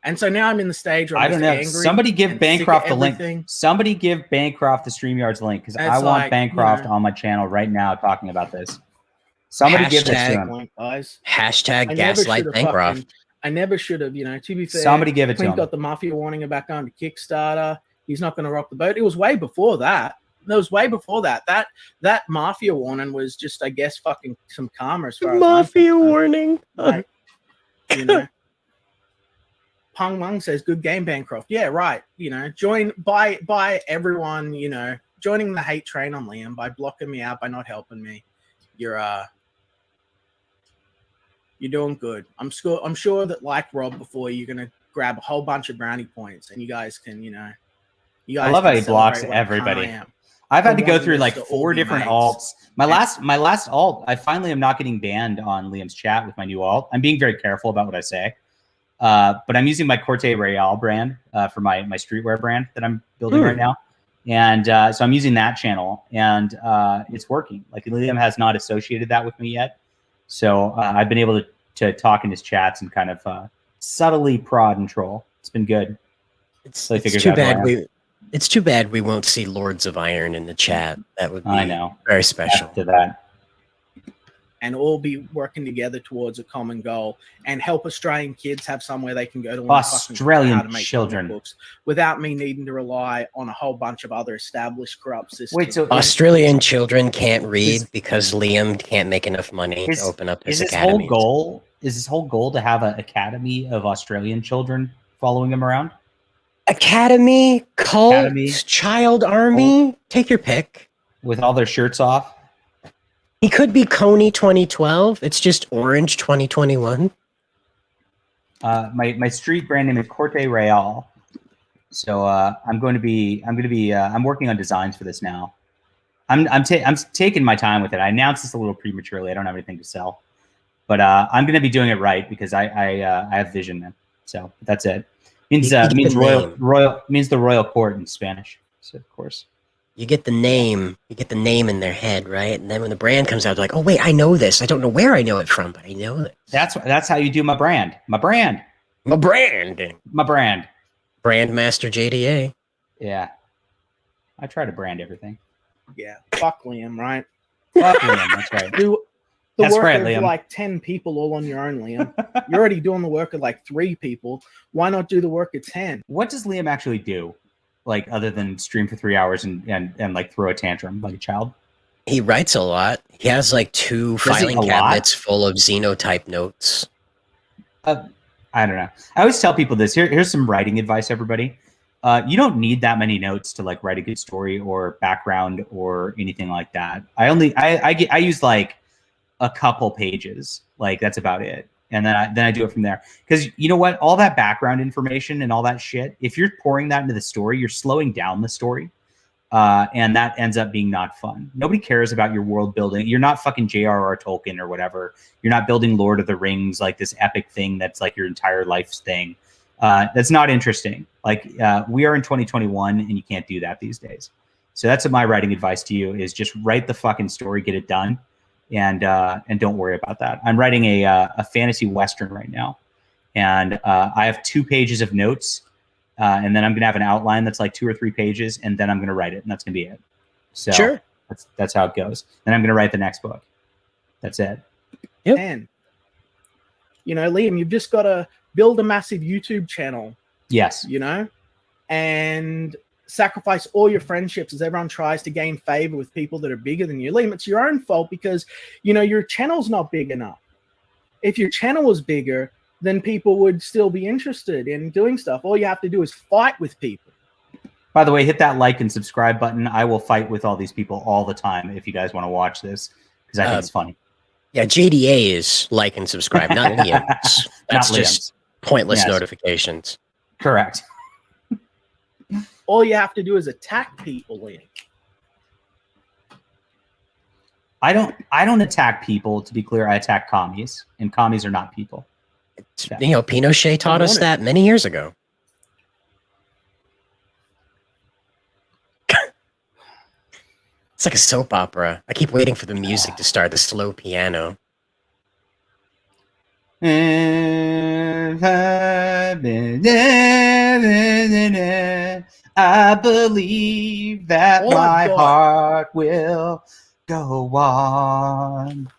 And so now I'm in the stage where I'm I don't just know. angry Somebody give and sick of Bancroft the everything. link. Somebody give Bancroft the StreamYards link because I It's want like, Bancroft you know, on my channel right now talking about this. Somebody give this to Hashtag- him. point, guys. Hashtag I never gaslight should have Bancroft. fucking. I never should have. You know, to be fair, Somebody give it to Clint him. got the Mafia warning back on to Kickstarter. He's not going to rock the boat. It was way before that. That was way before that. That Mafia warning was just, I guess, fucking some karma as far as I'm Mafia concerned. warning. Like, you know, Pung Mung says, "Good game, Bancroft." Yeah, right. You know, join by everyone. You know, joining the hate train on Liam by blocking me out, by not helping me. You're doing good. I'm sure that, like Rob before, you're gonna grab a whole bunch of brownie points, and you guys can, you guys. I love how can he blocks celebrate what a cunt everybody. I am. I've had For to go wanting through us like to all 4 be different mates. alts. My last alt, I finally am not getting banned on Liam's chat with my new alt. I'm being very careful about what I say. But I'm using my Corte Real brand for my streetwear brand that I'm building right now. And so I'm using that channel, and it's working. Like, Liam has not associated that with me yet. So I've been able to talk in his chats and kind of subtly prod and troll. It's been good. It's So he figures too out who I bad am. it's too bad we won't see Lords of Iron in the chat. That would be I know. very special. After that. And all be working together towards a common goal, and help Australian kids have somewhere they can go to learn fucking Australian how to make children. comic books without me needing to rely on a whole bunch of other established corrupt systems. Wait, so Australian children can't read because Liam can't make enough money to open up his academy. Is his whole goal to have an academy of Australian children following him around? Academy, cult, Academy, child army, take your pick. With all their shirts off? He could be Coney 2012. It's just Orange 2021. My street brand name is Corte Real. So I'm working on designs for this now. I'm taking my time with it. I announced this a little prematurely. I don't have anything to sell, but I'm going to be doing it right because I have vision, man. So that's it. Means means the royal court in Spanish. So of course. You get the name in their head, right? And then when the brand comes out, they're like, "Oh wait, I know this. I don't know where I know it from, but I know it." That's how you do my brand. My brand. Brandmaster JDA. Yeah, I try to brand everything. Yeah, fuck Liam, right? Fuck Liam, that's right. Do the That's work right, of Liam. like 10 people all on your own, Liam. You're already doing the work of like 3 people. Why not do the work of 10? What does Liam actually do? Like, other than stream for 3 hours and like throw a tantrum like a child? He writes a lot. He has like 2 filing cabinets full of Xenotype notes. I don't know. I always tell people this. Here's some writing advice, everybody. You don't need that many notes to like write a good story or background or anything like that. I use like a couple pages. Like, that's about it. And then I do it from there. Because you know what? All that background information and all that shit, if you're pouring that into the story, you're slowing down the story. And that ends up being not fun. Nobody cares about your world building. You're not fucking J.R.R. Tolkien or whatever. You're not building Lord of the Rings, like this epic thing that's like your entire life's thing. That's not interesting. Like, we are in 2021 and you can't do that these days. So that's my writing advice to you is just write the fucking story, get it done. And don't worry about that. I'm writing a fantasy Western right now. And I have 2 pages of notes. And then I'm going to have an outline that's like 2 or 3 pages. And then I'm going to write it. And that's going to be it. So sure. That's how it goes. Then I'm going to write the next book. That's it. Yep. And, Liam, you've just got to build a massive YouTube channel. Yes. And sacrifice all your friendships as everyone tries to gain favor with people that are bigger than you. Liam, it's your own fault because, your channel's not big enough. If your channel was bigger, then people would still be interested in doing stuff. All you have to do is fight with people. By the way, hit that like and subscribe button. I will fight with all these people all the time if you guys want to watch this because I think it's funny. Yeah, JDA is like and subscribe, not Liam's. That's Not just pointless notifications. Correct. All you have to do is attack people, Liam. I don't attack people. To be clear, I attack commies, and commies are not people. Pinochet taught us that many years ago. It's like a soap opera. I keep waiting for the music to start, the slow piano. If I I believe that my heart will go on.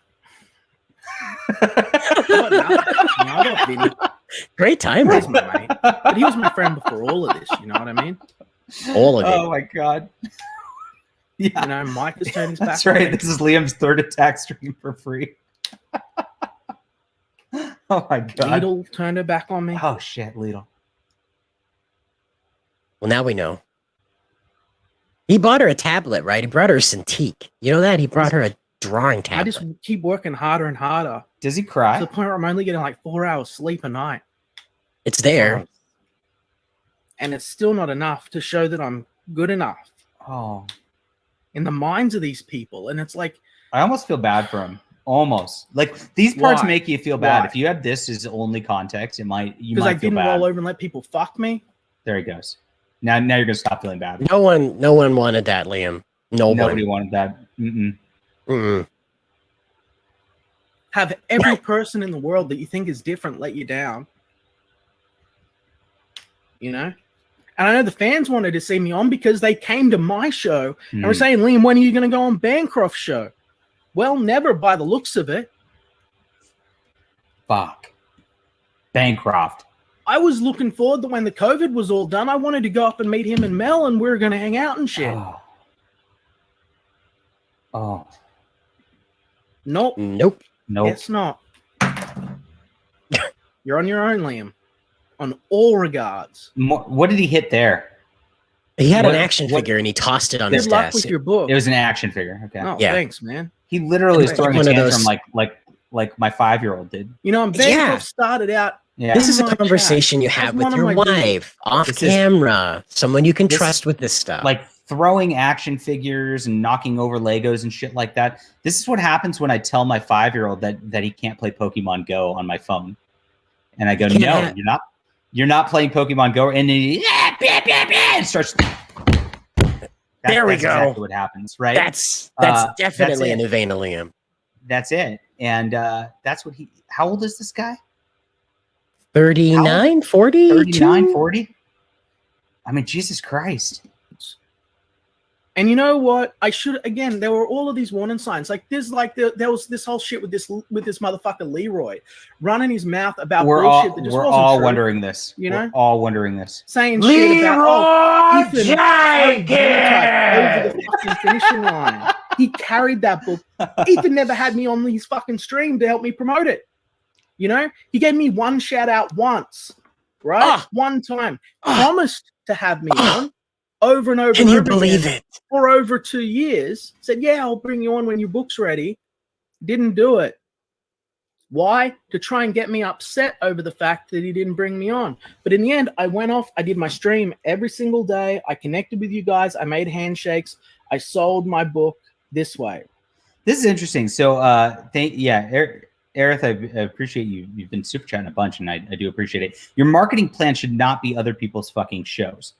Great timing. He's my mate. But he was my friend before all of this, you know what I mean? All of it. Oh my god. Yeah. You know, Mike has turned his back. That's right. This is Liam's third attack stream for free. Oh my god. Lidl turned her back on me. Oh shit, Lidl. Well, now we know. He bought her a tablet, right? He brought her a Cintiq. You know that? He brought her a drawing tablet. I just keep working harder and harder. Does he cry? To the point where I'm only getting like 4 hours sleep a night. It's there. And it's still not enough to show that I'm good enough. Oh. In the minds of these people. And it's like, I almost feel bad for him. Almost. Like these parts Why? make you feel bad. Why? If you have this as only context, you might because I feel didn't bad. roll over and let people fuck me. There he goes. Now you're gonna stop feeling bad. No one wanted that, Liam. Nobody wanted that. Mm-mm. Mm-mm. Have every person in the world that you think is different let you down. You know? And I know the fans wanted to see me on because they came to my show and were saying, Liam, when are you going to go on Bancroft's show? Well, never by the looks of it. Fuck. Bancroft. I was looking forward to when the COVID was all done. I wanted to go up and meet him and Mel, and we were going to hang out and shit. Oh. Nope. Nope. It's not. You're on your own, Liam. On all regards. What did he hit there? He had an action figure and he tossed it on his Good luck desk. with your book. It was an action figure. Okay. Oh, Yeah. thanks, man. He literally is throwing a One of tantrum those- like my 5-year-old did. You know, Bancroft started out. Yeah. This is a my conversation you chat. have That's with one your of my wife, off This is- camera, someone you can this trust is with this stuff. like throwing action figures and knocking over Legos and shit like that. This is what happens when I tell my 5-year-old that he can't play Pokemon Go on my phone. And I go, Can't no, have- you're not playing Pokemon Go. And then he and starts. There we that's go. Exactly what happens, right? That's definitely that's in it. the vein of Liam. That's it. And that's what he. How old is this guy? 39, 40? 39, 40? I mean, Jesus Christ. And you know what? I should again. There were all of these warning signs. Like there's like there was this whole shit with this motherfucker Leroy running his mouth about bullshit that just we're wasn't all true, wondering this. you know? We're all wondering this. saying shit about Ethan Jenkins! over the fucking finishing line. He carried that book. Ethan never had me on his fucking stream to help me promote it. You know, he gave me one shout out once, right? One time, promised to have me on. Over and over. Can and you over believe again it? For over 2 years. Said, yeah, I'll bring you on when your book's ready. Didn't do it. Why? To try and get me upset over the fact that he didn't bring me on. But in the end, I went off. I did my stream every single day. I connected with you guys. I made handshakes. I sold my book this way. This is interesting. So, Aerith, I appreciate you. You've been super chatting a bunch, and I do appreciate it. Your marketing plan should not be other people's fucking shows.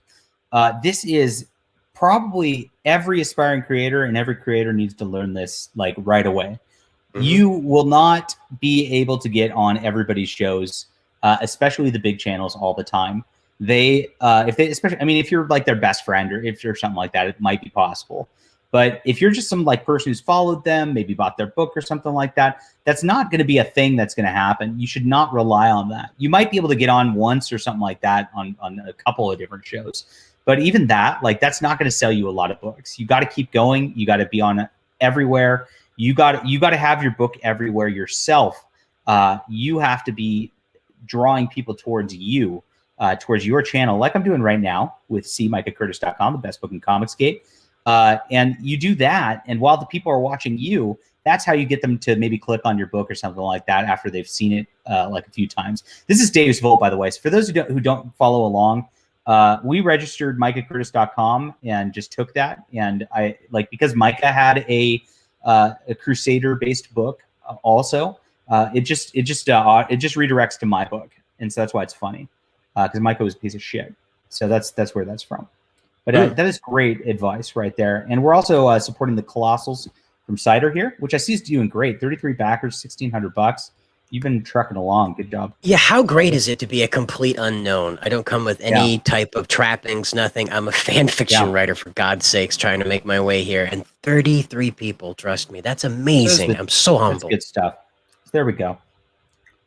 This is probably every aspiring creator, and every creator needs to learn this like right away. Mm-hmm. You will not be able to get on everybody's shows, especially the big channels all the time. If you're like their best friend or if you're something like that, it might be possible. But if you're just some like person who's followed them, maybe bought their book or something like that, that's not going to be a thing that's going to happen. You should not rely on that. You might be able to get on once or something like that on a couple of different shows. But even that, like, that's not going to sell you a lot of books. You got to keep going. You got to be on everywhere. You got to have your book everywhere yourself. You have to be drawing people towards you, towards your channel, like I'm doing right now with cmicahcurtis.com, the best book in Comicsgate. And you do that, and while the people are watching you, that's how you get them to maybe click on your book or something like that after they've seen it like a few times. This is Dave's Vote, by the way. So for those who don't follow along, we registered micahcurtis.com and just took that. And I because Micah had a Crusader-based book also. It just redirects to my book, and so that's why it's funny because Micah was a piece of shit. So that's where that's from. But that is great advice right there. And we're also supporting the Colossals from Cider here, which I see is doing great. 33 backers, $1,600. You've been trucking along. Good job. Yeah, how great is it to be a complete unknown? I don't come with any type of trappings, nothing. I'm a fan fiction writer, for God's sakes, trying to make my way here. And 33 people trust me. That's amazing. I'm so humble. That's good stuff. So there we go.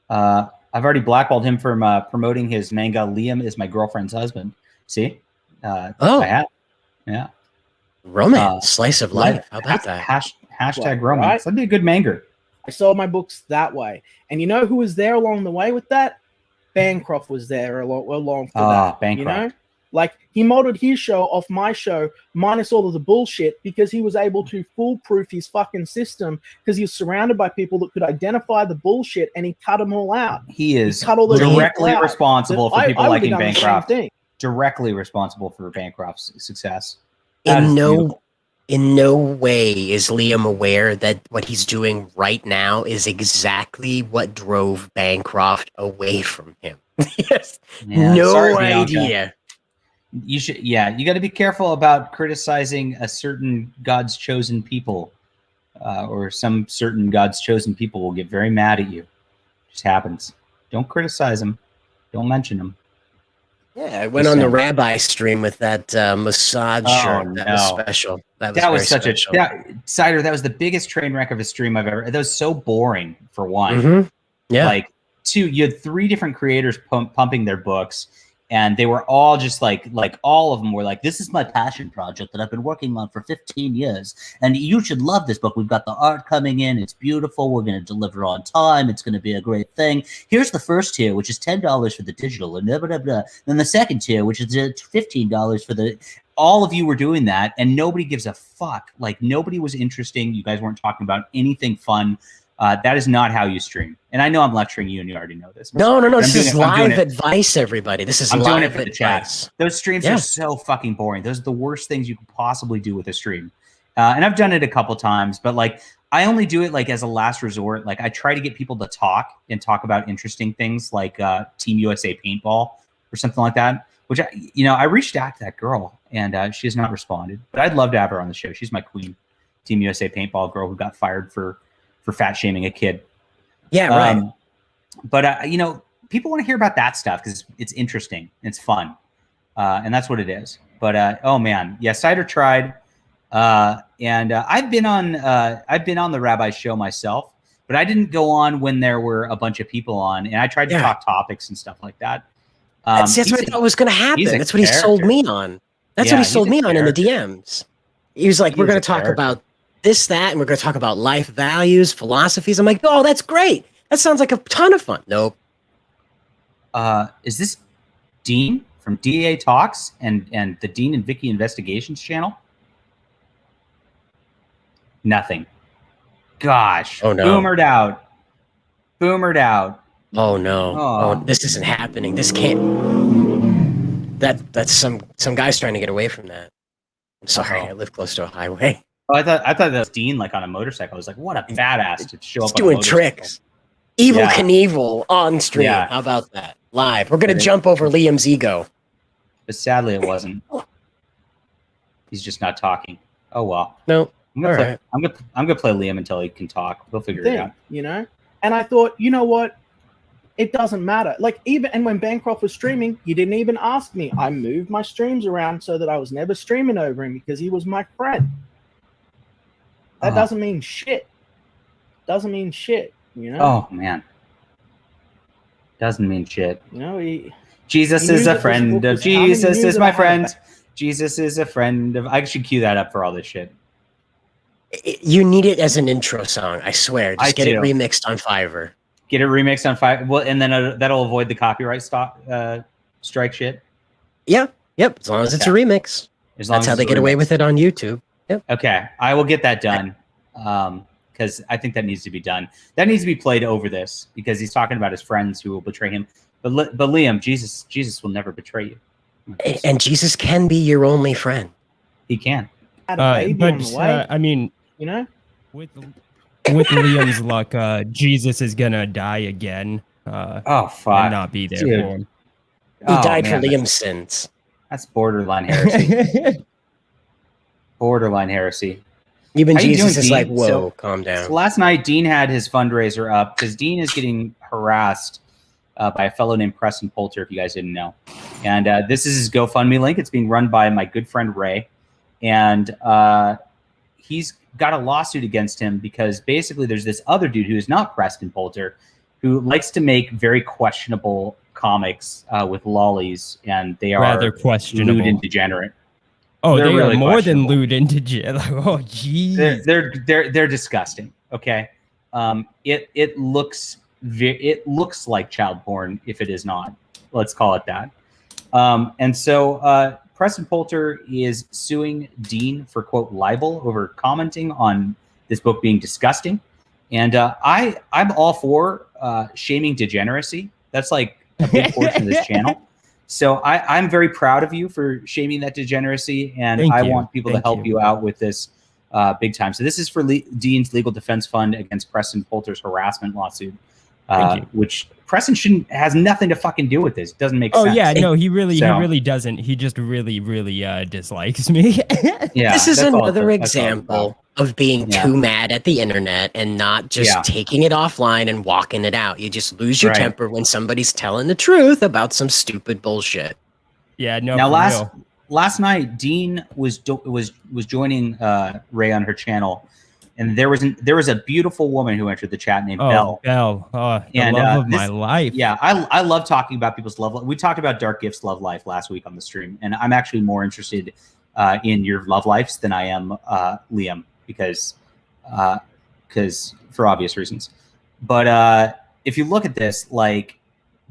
I've already blackballed him from promoting his manga. Liam is my girlfriend's husband. See? I have. Yeah. Romance, slice of life. How about that? Hashtag romance. Right? That'd be a good manga. I sold my books that way. And you know who was there along the way with that? Bancroft was there along for that. Bancroft. You know? Like, he modeled his show off my show, minus all of the bullshit, because he was able to foolproof his fucking system, because he was surrounded by people that could identify the bullshit, and he cut them all out. He is directly responsible for people liking Bancroft. Directly responsible for Bancroft's success. In no way is Liam aware that what he's doing right now is exactly what drove Bancroft away from him. Yes. Yeah, no idea. You should, you got to be careful about criticizing a certain God's chosen people, or some certain God's chosen people will get very mad at you. It just happens. Don't criticize them. Don't mention them. Yeah, I went on the rabbi stream with that massage shirt. That was special. That was such special. Cider, that was the biggest train wreck of a stream I've ever. That was so boring, for one. Mm-hmm. Yeah. Like, two, you had 3 different creators pumping their books, and they were all just like all of them were like, this is my passion project that I've been working on for 15 years. And you should love this book. We've got the art coming in. It's beautiful. We're going to deliver on time. It's going to be a great thing. Here's the first tier, which is $10 for the digital, and blah, blah, blah. Then the second tier, which is $15 for the, all of you were doing that, and nobody gives a fuck. Like, nobody was interesting. You guys weren't talking about anything fun. That is not how you stream. And I know I'm lecturing you, and you already know this. No. This is live advice, everybody. This is live advice. For the chat. Those streams are so fucking boring. Those are the worst things you could possibly do with a stream. And I've done it a couple times, but like, I only do it like as a last resort. Like, I try to get people to talk about interesting things like Team USA paintball or something like that. Which I reached out to that girl, and she has not responded. But I'd love to have her on the show. She's my queen. Team USA paintball girl who got fired for fat shaming a kid. Yeah, right. But people want to hear about that stuff because it's interesting, it's fun, and that's what it is. But oh man, yeah, Cider tried, and I've been on the Rabbi show myself, but I didn't go on when there were a bunch of people on, and I tried to talk topics and stuff like that. That's what I thought was going to happen. That's what he sold me on. That's what he sold me on in the DMs. He was like, "We're going to talk about this, that, and we're going to talk about life values, philosophies." I'm like, "Oh, that's great. That sounds like a ton of fun." Nope. Is this Dean from DA Talks and the Dean and Vicky Investigations channel? Nothing. Gosh. Oh no. Boomered out. Oh no. Oh, this isn't happening. This can't. That's some guy's trying to get away from that. I'm sorry. I live close to a highway. Oh, I thought that was Dean, like on a motorcycle. I was like, what a badass to show up. He's doing tricks. Evil Knievel on stream. Yeah. How about that? Live. We're gonna jump over Liam's ego. But sadly, it wasn't. He's just not talking. Oh well. No. I'm gonna play Liam until he can talk. We'll figure it out. And I thought, you know what? It doesn't matter. Like, and when Bancroft was streaming, he didn't even ask me. I moved my streams around so that I was never streaming over him because he was my friend. That doesn't mean shit. Doesn't mean shit, Oh man. Doesn't mean shit. Jesus he is a friend of Jesus is my friend. Jesus is a friend of. I should cue that up for all this shit. You need it as an intro song. I swear. Just get it remixed on Fiverr. Get it remixed on Fiverr. Well, and then that'll avoid the copyright strike shit. Yeah. Yep. As long as it's a remix. That's how they get away with it on YouTube. Yep. Okay. I will get that done. Because I think that needs to be done. That needs to be played over this because he's talking about his friends who will betray him. But Liam, Jesus will never betray you. And Jesus can be your only friend. He can. I mean, with Liam's luck, Jesus is gonna die again. Oh fuck! And not be there for him. He died for Liam's sins. That's borderline heresy. Borderline heresy. Even How you Jesus doing, is like, Dean? whoa, So- calm down. So last night, Dean had his fundraiser up because Dean is getting harassed by a fellow named Preston Poulter, if you guys didn't know. And this is his GoFundMe link. It's being run by my good friend Ray. And he's got a lawsuit against him because basically there's this other dude who is not Preston Poulter who likes to make very questionable comics with lollies, and they are Rather questionable. lewd and degenerate. Oh, They're they really are more than questionable. lewd and degenerate. Oh, geez. They're disgusting. Okay, it looks like child porn if it is not. Let's call it that. And so Preston Poulter is suing Dean for quote libel over commenting on this book being disgusting, and I'm all for shaming degeneracy. That's like a big portion of this channel. So I'm very proud of you for shaming that degeneracy, and Thank I you. want people to Thank help you out with this big time. So this is for Dean's Legal Defense Fund against Preston Poulter's harassment lawsuit, which Preston has nothing to fucking do with this. It doesn't make sense. Oh yeah, no, he really doesn't. He just really dislikes me. Yeah, This is that's all another that's all it's about. example of being too mad at the internet and not just taking it offline and walking it out. You just lose your temper when somebody's telling the truth about some stupid bullshit. Yeah, no. Now last night, Dean was joining Ray on her channel, and there was a beautiful woman who entered the chat named Belle. Belle, the love of my life. Yeah, I love talking about people's love life. We talked about Dark Gifts' love life last week on the stream, and I'm actually more interested in your love lives than I am Liam, because for obvious reasons. But if you look at this, like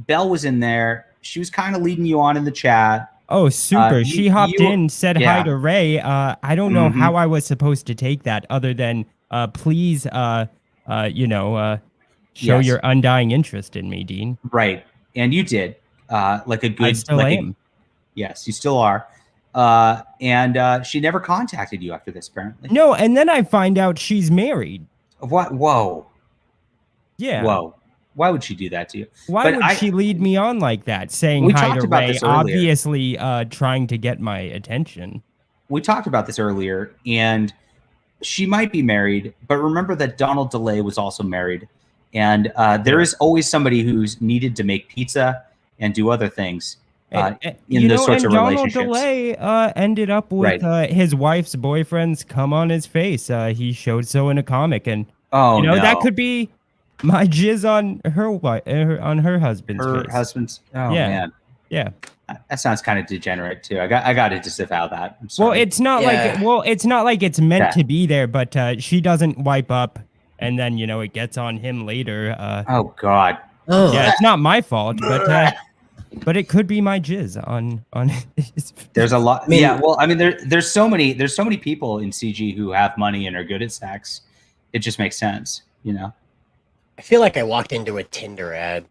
Belle was in there, she was kind of leading you on in the chat. Oh, super. She hopped in, said hi to Ray. I don't know how I was supposed to take that other than please, show your undying interest in me, Dean. Right. And you did. Like a good... I still am. Yes, you still are. And she never contacted you after this, apparently. No, and then I find out she's married. What? Whoa. Yeah. Whoa. Why would she do that to you? Why would she lead me on like that, saying hi to Ray, obviously trying to get my attention? We talked about this earlier, and she might be married, but remember that Donald DeLay was also married, and there is always somebody who's needed to make pizza and do other things in those sorts of relationships. Donald DeLay ended up with his wife's boyfriend's cum on his face. He showed so in a comic, and that could be my jizz on her husband's face. Husband's. Oh man. Yeah. That sounds kind of degenerate too. I got to disavow that. I'm sorry. Well, it's not like it's meant to be there, but she doesn't wipe up, and then it gets on him later. Oh God. Yeah, it's not my fault, but it could be my jizz on his face. There's a lot. Yeah. Well, I mean, there's so many people in CG who have money and are good at sex. It just makes sense, I feel like I walked into a Tinder ad.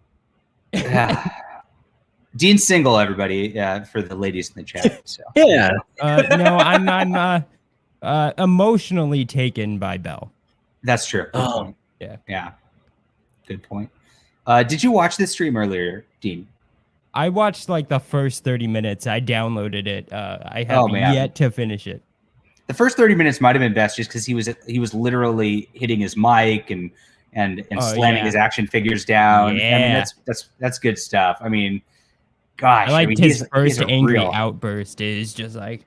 Dean's single, everybody, for the ladies in the chat. So. Yeah. No, I'm emotionally taken by Belle. That's true. Good point. Yeah. Yeah. Good point. Did you watch this stream earlier, Dean? I watched like the first 30 minutes. I downloaded it. I have yet to finish it. The first 30 minutes might have been best just because he was literally hitting his mic and slamming his action figures down. Yeah. I mean, that's good stuff. I mean, gosh. I liked his first angry real outburst is just like,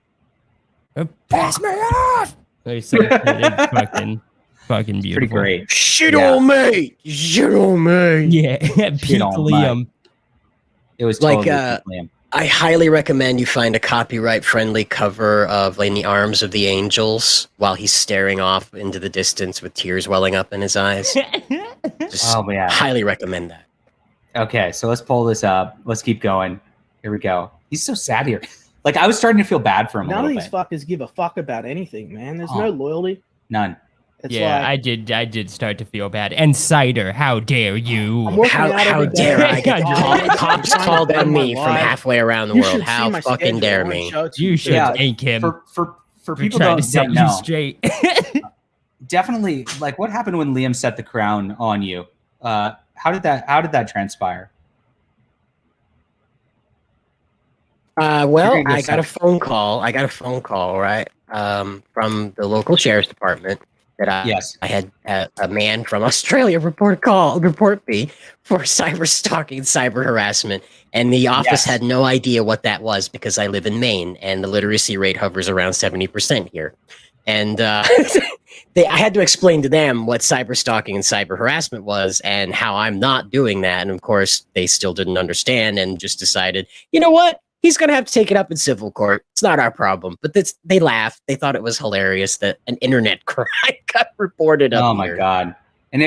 pass me off. It's fucking beautiful. Pretty great. Shit on me. Shit on me. Yeah. Peak Liam. It was totally Peak Liam. I highly recommend you find a copyright-friendly cover of In the Arms of the Angels while he's staring off into the distance with tears welling up in his eyes. Highly recommend that. Okay, so let's pull this up. Let's keep going. Here we go. He's so sad here. Like, I was starting to feel bad for him. None of these fuckers give a fuck about anything, man. There's no loyalty. None. It's I did start to feel bad. And Cider, how dare you? How dare I get cops called on me from halfway around the world? How fucking dare me? You should thank him for people trying don't to set know. you straight. Definitely, like, what happened when Liam set the crown on you? How did that transpire? Well, I got a phone call. Right? from the local sheriff's department that Yes. I had a man from Australia report me for cyber stalking and cyber harassment, and the office had no idea what that was because I live in Maine and the literacy rate hovers around 70% here, and I had to explain to them what cyber stalking and cyber harassment was and how I'm not doing that, and of course they still didn't understand and just decided, you know what? He's going to have to take it up in civil court. It's not our problem. But they laughed. They thought it was hilarious that an internet crime got reported up my here. God. And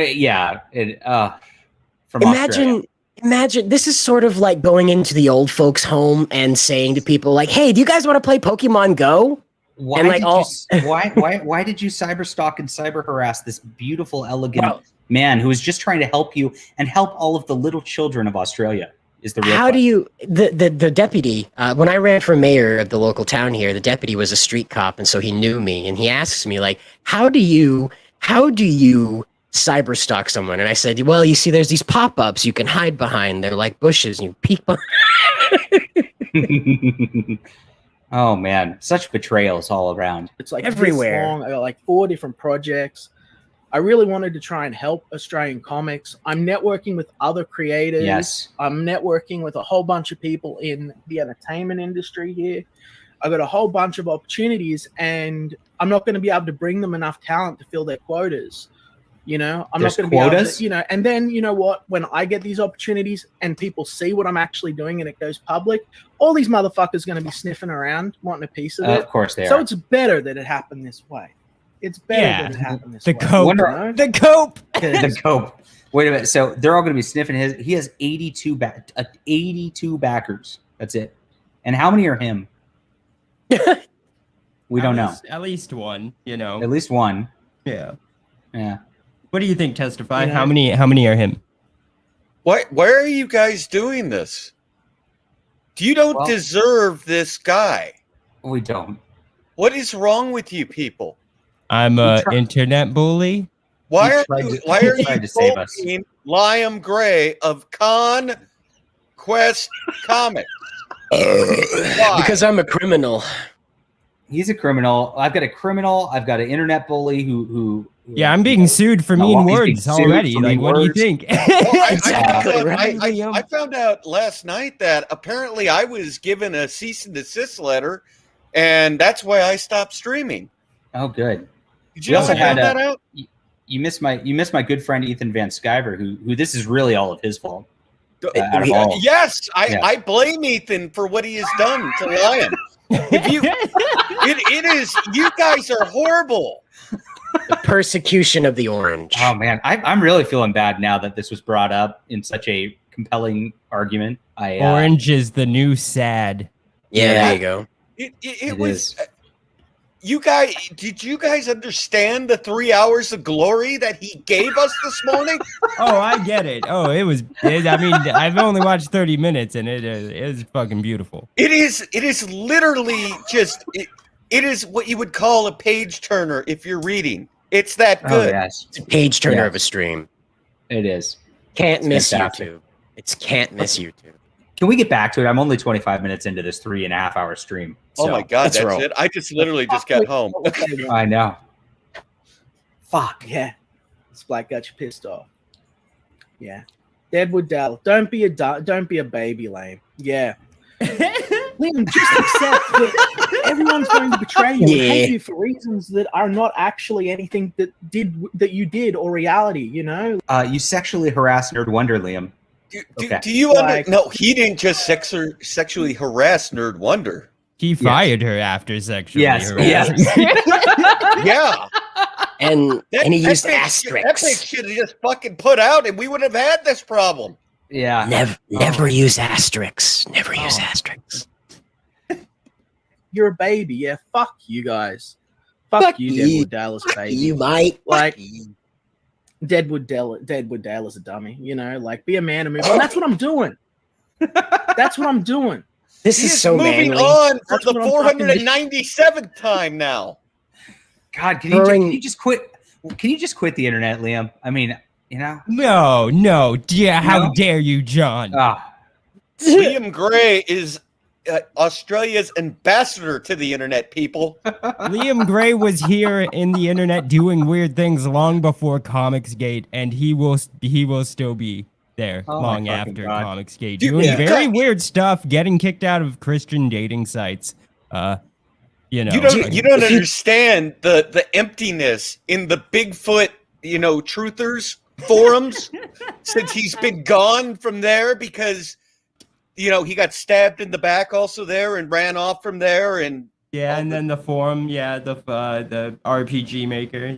from imagine this is sort of like going into the old folks' home and saying to people like, "Hey, do you guys want to play Pokemon Go?" Why did you cyber stalk and cyber harass this beautiful, elegant man who was just trying to help you and help all of the little children of Australia? Is the real How do you the deputy when I ran for mayor of the local town here, the deputy was a street cop, and so he knew me, and he asks me like, how do you cyber stalk someone? And I said, well, you see, there's these pop-ups you can hide behind. They're like bushes, and you peek behind. Oh man, such betrayals all around. It's like everywhere. I got like 4 different projects. I really wanted to try and help Australian comics. I'm networking with other creators. Yes. I'm networking with a whole bunch of people in the entertainment industry here. I got a whole bunch of opportunities, and I'm not going to be able to bring them enough talent to fill their quotas. I'm not going to be able to, and then you know what? When I get these opportunities and people see what I'm actually doing and it goes public, all these motherfuckers are going to be sniffing around wanting a piece of it. Of course they are. So it's better that it happened this way. It's better that it happened this way. The cope. The cope. Wait a minute. So they're all going to be sniffing his. He has 82 backers. That's it. And how many are him? We don't know. At least one. At least one. Yeah. Yeah. What do you think? Testify. How many are him? Why are you guys doing this? You don't deserve this guy. We don't. What is wrong with you people? I'm an internet bully. Why are you bullying Liam Gray of Conquest Comics? Because I'm a criminal. He's a criminal. I've got a criminal. I've got an internet bully who yeah, I'm being sued for mean words already. Like, what do you think? I found out last night that apparently I was given a cease and desist letter, and that's why I stopped streaming. Oh, good. Did you also find that out? You missed my good friend Ethan Van Sciver, who this is really all of his fault. Yes, I blame Ethan for what he has done to Lion. It is, you guys are horrible. The persecution of the orange. Oh man, I'm really feeling bad now that this was brought up in such a compelling argument. Orange is the new sad. Yeah, there you go. It was. You guys, did you guys understand the 3 hours of glory that he gave us this morning? Oh, I get it. Oh, I mean, I've only watched 30 minutes, and it is fucking beautiful. It is literally just. It is what you would call a page turner if you're reading. It's that good. Oh, yes. It's a page turner of a stream. It is. Can't miss YouTube. It's can't miss YouTube. Can we get back to it? I'm only 25 minutes into this 3.5 hour stream. So. Oh my God, that's it. I just literally just got home. I know. Fuck yeah. This black got you pissed off. Yeah. Deadwood Dell. Don't be a baby lame. Yeah. Liam, just accept that everyone's going to betray you and hate you for reasons that are not actually anything that you did or reality, You sexually harassed Nerd Wonder, Liam. Do you no, he didn't just sexually harass Nerd Wonder. He fired her after sexually harassing. Yes. Yeah. And he used asterisks. That bitch should have just fucking put out and we would have had this problem. Yeah. Never use asterisks. Never use asterisks. You're a baby. Yeah, fuck you guys. Fuck you, Deadwood Dallas baby. You might. Like, Deadwood Dale is a dummy, like be a man and move on. That's what I'm doing. That's what I'm doing. This is so moving manly. on for the 497th time now. God, can you just quit? Can you just quit the internet, Liam? I mean, No. Yeah, how dare you, John? Liam Gray is Australia's ambassador to the internet, people. Liam Gray was here in the internet doing weird things long before Comicsgate, and he will still be there long after Comicsgate, doing very weird stuff, getting kicked out of Christian dating sites. You don't understand the emptiness in the Bigfoot, truthers forums since he's been gone from there because he got stabbed in the back also there and ran off from there and then the forum, the RPG maker,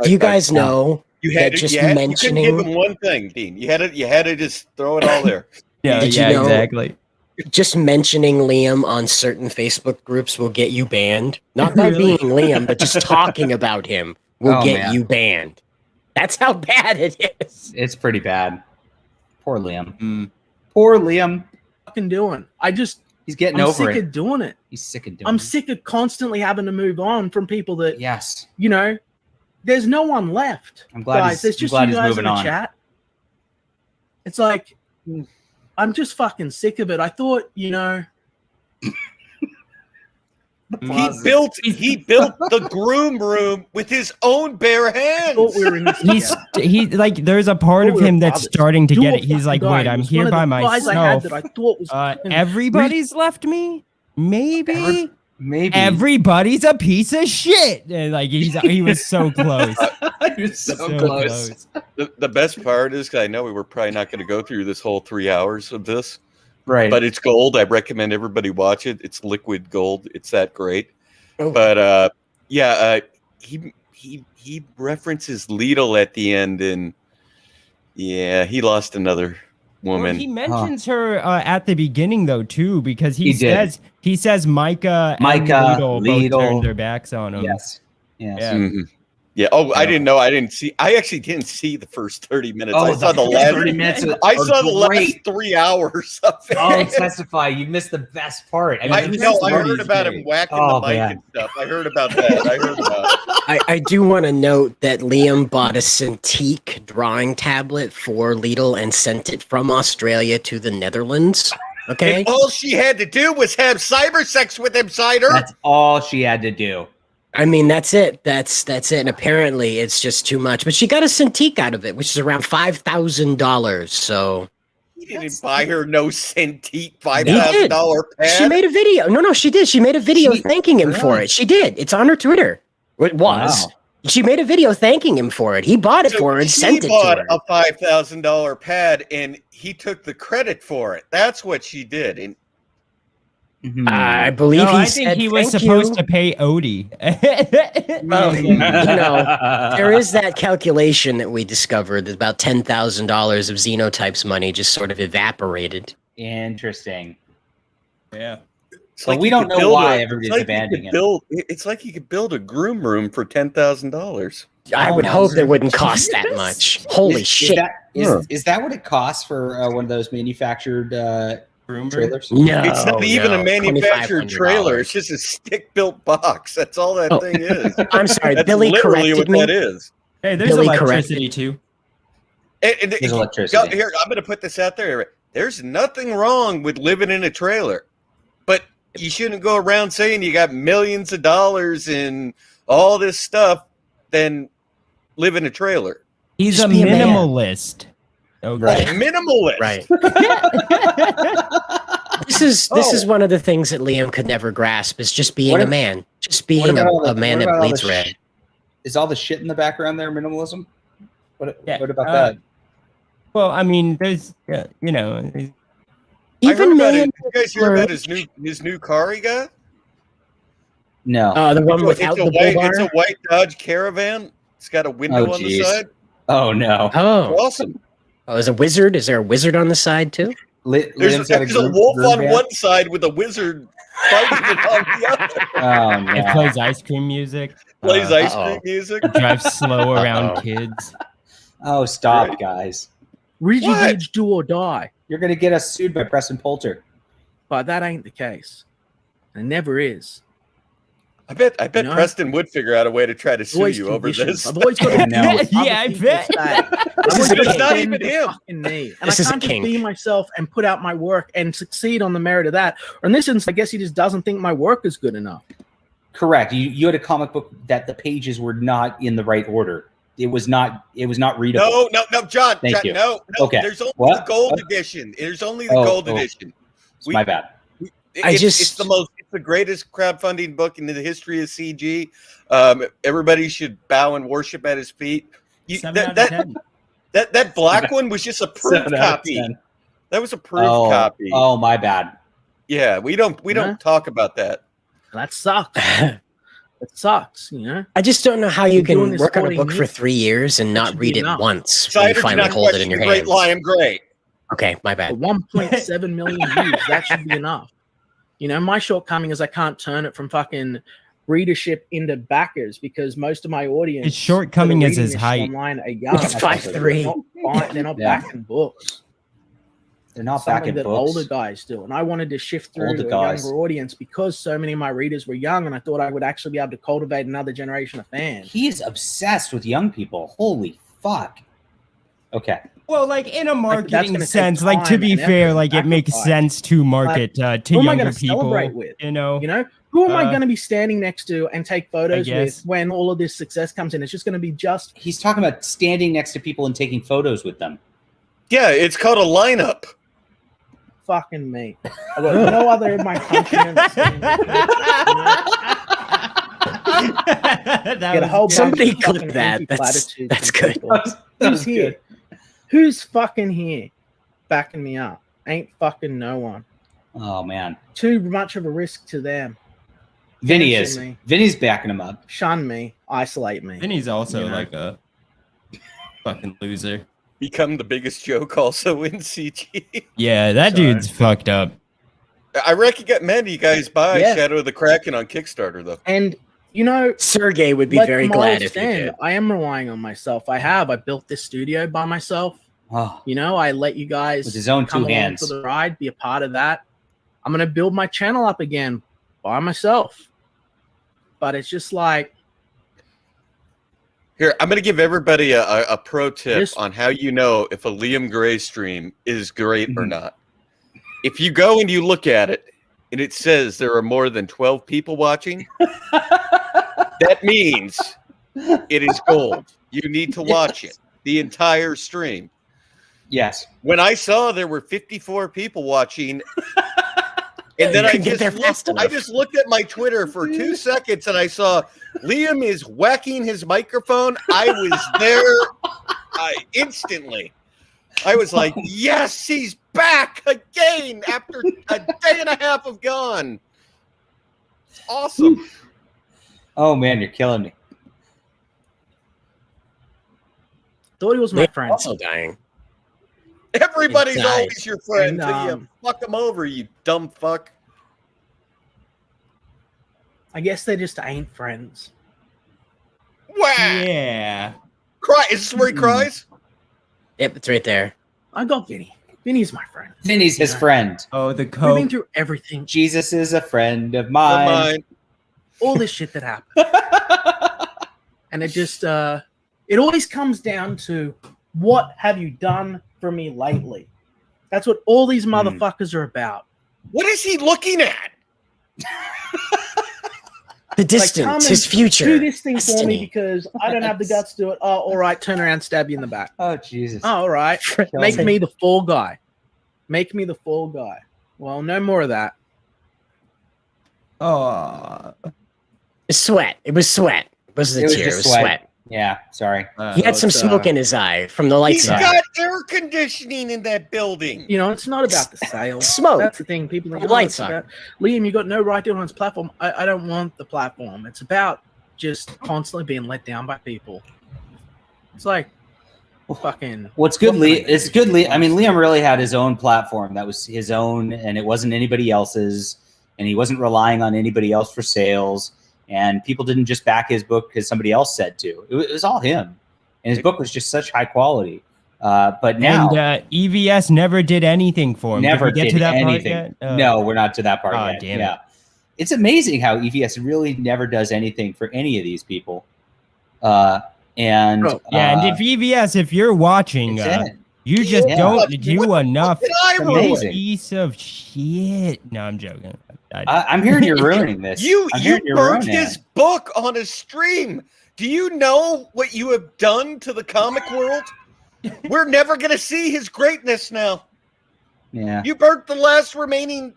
Do you guys know mentioning you couldn't give him one thing, Dean. You had to just throw it all there. Exactly. Just mentioning Liam on certain Facebook groups will get you banned. Not by being Liam, but just talking about him will get you banned. That's how bad it is. It's pretty bad. Poor Liam. Poor Liam. Fucking doing. He's getting I'm over sick it. of doing it. He's sick of doing I'm it. sick of constantly having to move on from people that Yes. There's no one left. I'm glad guys. There's just you guys in the chat. It's like I'm just fucking sick of it. I thought, He built the groom room with his own bare hands. I thought we were in this there's a part of him that's starting to get it. He's like, wait, I'm here by myself. I thought was everybody's left me? Maybe. Maybe Everybody's a piece of shit. And he was so close. He was so close. The best part is I know we were probably not going to go through this whole 3 hours of this, Right. but it's gold. I recommend everybody watch it. It's liquid gold. It's that great. Oh. But he references Lidl at the end, and he lost another woman. Well, he mentions her at the beginning though too, because he says Micah and Lidl both turned their backs on him. Yes. Yeah. Mm-hmm. Yeah. Oh, I didn't know. I actually didn't see the first 30 minutes. I saw the last 30 minutes. I saw the last 3 hours of it. Oh, testify! You missed the best part. I heard about him whacking the mic and stuff. I heard about that. I do want to note that Liam bought a Cintiq drawing tablet for Lidl and sent it from Australia to the Netherlands. Okay. And all she had to do was have cyber sex with him, Cider. That's all she had to do. I mean, that's it. That's it. And apparently, it's just too much. But she got a Cintiq out of it, which is around $5,000. So he didn't buy her no Cintiq $5,000 pad. She made a video. No, she did. She made a video thanking him for it. She did. It's on her Twitter. It was. Wow. She made a video thanking him for it. He bought it for her and sent it to her. She bought a $5,000 pad, and he took the credit for it. That's what she did. And I believe I think he was supposed to pay Odie. Well, there is that calculation that we discovered that about $10,000 of Xenotype's money just sort of evaporated. Interesting. Yeah. So we don't know why everybody's abandoning it. It's like you could build a groom room for $10,000. I would hope it wouldn't cost that much. Holy shit. Is that what it costs for one of those manufactured trailers? No, it's not even a manufactured trailer. It's just a stick-built box. That's all that thing is. I'm sorry, That's Billy literally corrected what me. that is. Hey, there's electricity too. There's electricity. Here, I'm going to put this out there. There's nothing wrong with living in a trailer, but you shouldn't go around saying you got millions of dollars and all this stuff, then live in a trailer. He's a minimalist. Okay. Right. Minimalist. Right. This is one of the things that Liam could never grasp is just being a man. Just being a man that bleeds red. Is all the shit in the background there minimalism? What about that? Well, I mean, there's even man. You guys hear about his new car he got? No. The one without the bull bar? It's a white Dodge Caravan. It's got a window on the side. Oh no. Oh, awesome. Oh, is a wizard? Is there a wizard on the side too? There's a wolf on one side with a wizard fighting it on the other. Oh no. It plays ice cream music. Plays ice cream music. Drives slow around kids. Oh, stop, guys. Rigid Age do or die. You're going to get us sued by Preston Poulter. But that ain't the case. It never is. I bet Preston would figure out a way to try to sue you over this. I've always got to yeah, I bet. It's not even him. Me. And I can't just be myself and put out my work and succeed on the merit of that. Or in this instance, I guess he just doesn't think my work is good enough. Correct. You had a comic book that the pages were not in the right order. It was not readable. No, John. Thank you. No. Okay. There's only the gold edition. There's only the gold edition. My bad. It's the greatest crowdfunding book in the history of CG. Everybody should bow and worship at his feet. That black one was just a proof copy. That was a proof copy. Oh, my bad. Yeah, we don't talk about that. That sucks. It sucks, you know. I just don't know how you can work on a book for 3 years and not read it once when you finally hold it in your hands. Great Lion Gray. Okay, my bad. 1.7 million views. That should be enough. You know, my shortcoming is I can't turn it from fucking readership into backers because most of my audience. His shortcoming is his height. Online are young. It's 5'3". They're not backing books. They're not backing books. Older guys do. And I wanted to shift through to a younger audience because so many of my readers were young, and I thought I would actually be able to cultivate another generation of fans. He is obsessed with young people. Holy fuck. Okay. Well, like in a marketing sense, like to be fair, like it makes sense to market to younger people. With? You know, who am I going to be standing next to and take photos with when all of this success comes in? It's just going to be just. He's talking about standing next to people and taking photos with them. Yeah, it's called a lineup. Fucking me. I've got no other in my countrymen. Somebody clip that. That's good. Who's here? Good. Who's fucking here backing me up? Ain't fucking no one. Oh, man. Too much of a risk to them. Vinny is. Vinny's backing him up. Shun me. Isolate me. Vinny's also like a fucking loser. Become the biggest joke also in CG. Yeah, that dude's fucked up. I recommend you guys buy Shadow of the Kraken on Kickstarter, though. And, you know, Sergey would be very glad if you did. I am relying on myself. I built this studio by myself. Oh. You know, I let you guys with his own come 2 hands for the ride, be a part of that. I'm going to build my channel up again by myself. But it's just like, here, I'm going to give everybody a pro tip on how you know if a Liam Gray stream is great or not. If you go and you look at it, and it says there are more than 12 people watching, that means it is gold. You need to watch it, the entire stream. Yes. When I saw there were 54 people watching, and then I just looked at my Twitter for 2 seconds and I saw Liam is whacking his microphone. I was there instantly. I was like, yes, he's back again after a day and a half of gone. It's awesome. Oh, man, you're killing me. Thought he was my friend. Also dying. Everybody's always your friend until you fuck them over, you dumb fuck. I guess they just ain't friends. Wow. Yeah. Cry. Is this where he cries? Yep, it's right there. I got Vinny. Vinny's my friend. Vinny's his friend. Oh, the We've coke. been through everything. Jesus is a friend of mine. All this shit that happened. And it just, it always comes down to what have you done for me lately? That's what all these motherfuckers are about. What is he looking at? The distance, his future. Do this thing for me because I don't have the guts to do it. Oh, all right. Turn around, stab you in the back. Oh, Jesus. Oh, all right. Make me the fall guy. Make me the fall guy. Well, no more of that. Oh. Sweat. It was sweat. It wasn't a tear. It was sweat. Yeah, sorry. He had some smoke in his eye from the lights. He's got air conditioning in that building. You know, it's not about the sales. Smoke. That's the thing. People think, lights on. Liam, you got no right to it on this platform. I don't want the platform. It's about just constantly being let down by people. It's like fucking. What's good, Lee? It's good, Lee. I mean, Liam really had his own platform that was his own, and it wasn't anybody else's, and he wasn't relying on anybody else for sales. And people didn't just back his book because somebody else said to. It was all him. And his book was just such high quality. But now... And EVS never did anything for him. Never did to that anything. Part yet? No, we're not to that part yet. Damn yeah. it's amazing how EVS really never does anything for any of these people. And if EVS, if you're watching, you just don't do enough. Amazing piece of shit. No, I'm joking. I'm hearing you're ruining this. You burnt his book on a stream. Do you know what you have done to the comic world? We're never going to see his greatness now. Yeah. You burnt the last remaining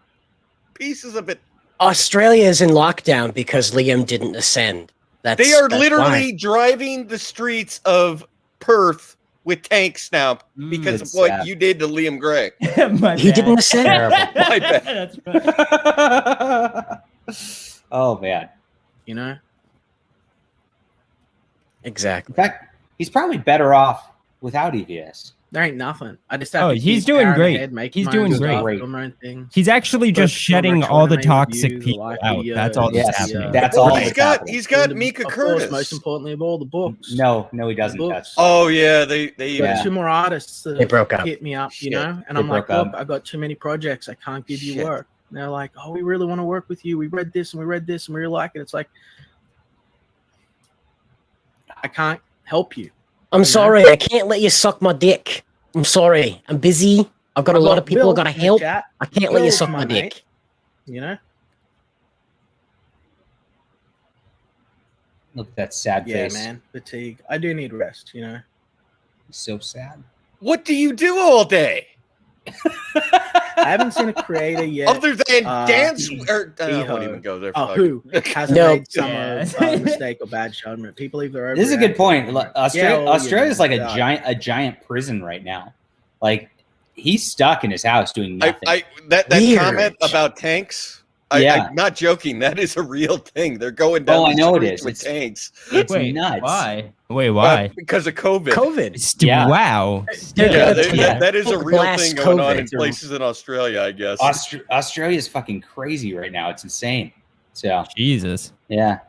pieces of it. Australia is in lockdown because Liam didn't ascend. They are literally driving the streets of Perth with tanks now because of what you did to Liam Gray. He didn't ascend. My bad. Oh, man. You know? Exactly. In fact, he's probably better off without EVS. There ain't nothing. I just have to he's doing great. He's doing great. He's actually just shedding all the toxic people out. That's all that's happening. That's all. He's got Mika Curtis. Most importantly of all, the books. No, he doesn't. Oh yeah, they two more artists that they broke up. Hit me up, you know, and I'm like, look, I've got too many projects. I can't give you work. And they're like, oh, we really want to work with you. We read this and we read this and we really like it. It's like, I can't help you. I'm sorry, I can't let you suck my dick. I'm sorry, I'm busy. I've got a lot of people I've got to help. I can't let you suck my dick. You know? Look at that sad face. Yeah, man. Fatigue. I do need rest, you know? So sad. What do you do all day? I haven't seen a creator yet. Other than dance, or I won't even go there. Who hasn't made some mistake or bad judgment? People either. This is a good point. Australia's like a giant prison right now. Like he's stuck in his house doing nothing. That comment about tanks. I'm not joking. That is a real thing. They're going down. I know it is. With tanks. It's nuts. Why? Wait, why? Because of COVID. Wow. That is a real thing going on in places in Australia, I guess. Australia is fucking crazy right now. It's insane. So Jesus. Yeah.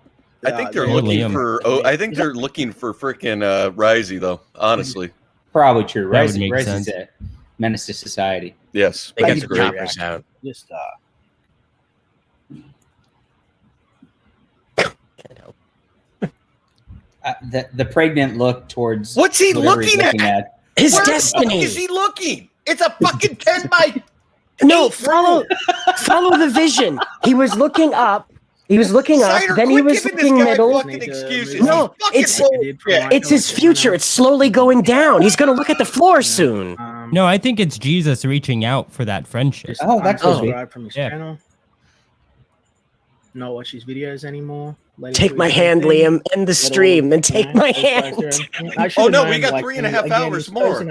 I think they're looking for. I think they're looking for freaking Risey though. Honestly, probably true. Risey's a menace to society. Yes, they got the choppers out. Just the pregnant look towards what's he looking at? His Where destiny. The fuck is he looking? It's a fucking 10 by. No, follow the vision. He was looking up. Then he was looking middle. No, it's his future. It's slowly going down. He's gonna look at the floor soon. No, I think it's Jesus reaching out for that friendship. That's subscribe from his channel. Not watch his videos anymore. Take my hand, Liam. End the stream and take my hand. Oh no, we got 3.5 hours more.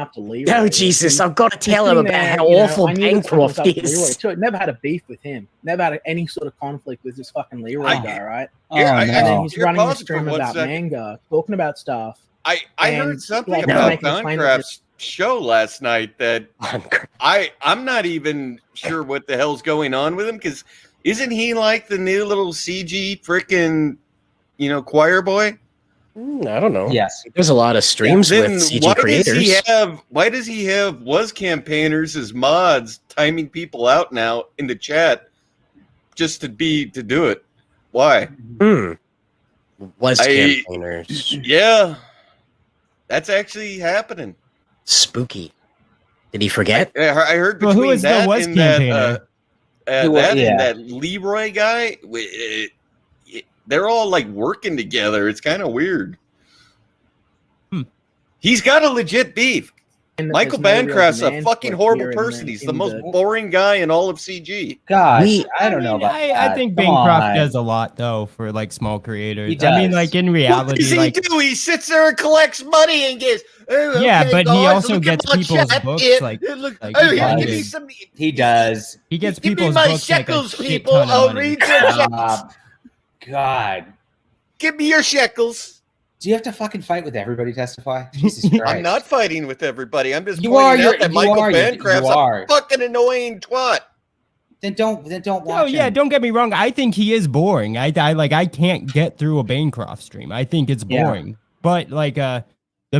Oh Jesus, I've got to tell him about how awful Bancroft is. Never had a beef with him. Never had any sort of conflict with this fucking Leroy guy, right? And then he's running a stream about manga, talking about stuff. I heard something about Dankstrream's show last night that I'm not even sure what the hell's going on with him because. Isn't he like the new little CG freaking, choir boy? I don't know. Yes. There's a lot of streams with CG creators. Why does he have was campaigners as mods timing people out now in the chat just to do it? Why? Was campaigners. Yeah. That's actually happening. Spooky. Did he forget? I heard between who is that the was and campaigner? And that Leroy guy, they're all like working together. It's kind of weird. He's got a legit beef. Michael Bancroft's a fucking horrible person. He's the most boring guy in all of CG. Gosh, I don't know about that. I think Bancroft does a lot though for like small creators. He does. I mean, like in reality, what does he do? He sits there and collects money and gets. Yeah, but he also gets people's books. He does. He gets Give people's me my books shekels, like a people. I'll read your shekels. God, give me your shekels. Do you have to fucking fight with everybody? Testify. Jesus Christ. I'm not fighting with everybody. I'm just pointing out that Michael Bancroft's a fucking annoying twat. Then don't watch. No, yeah, don't get me wrong. I think he is boring. I can't get through a Bancroft stream. I think it's boring. But like the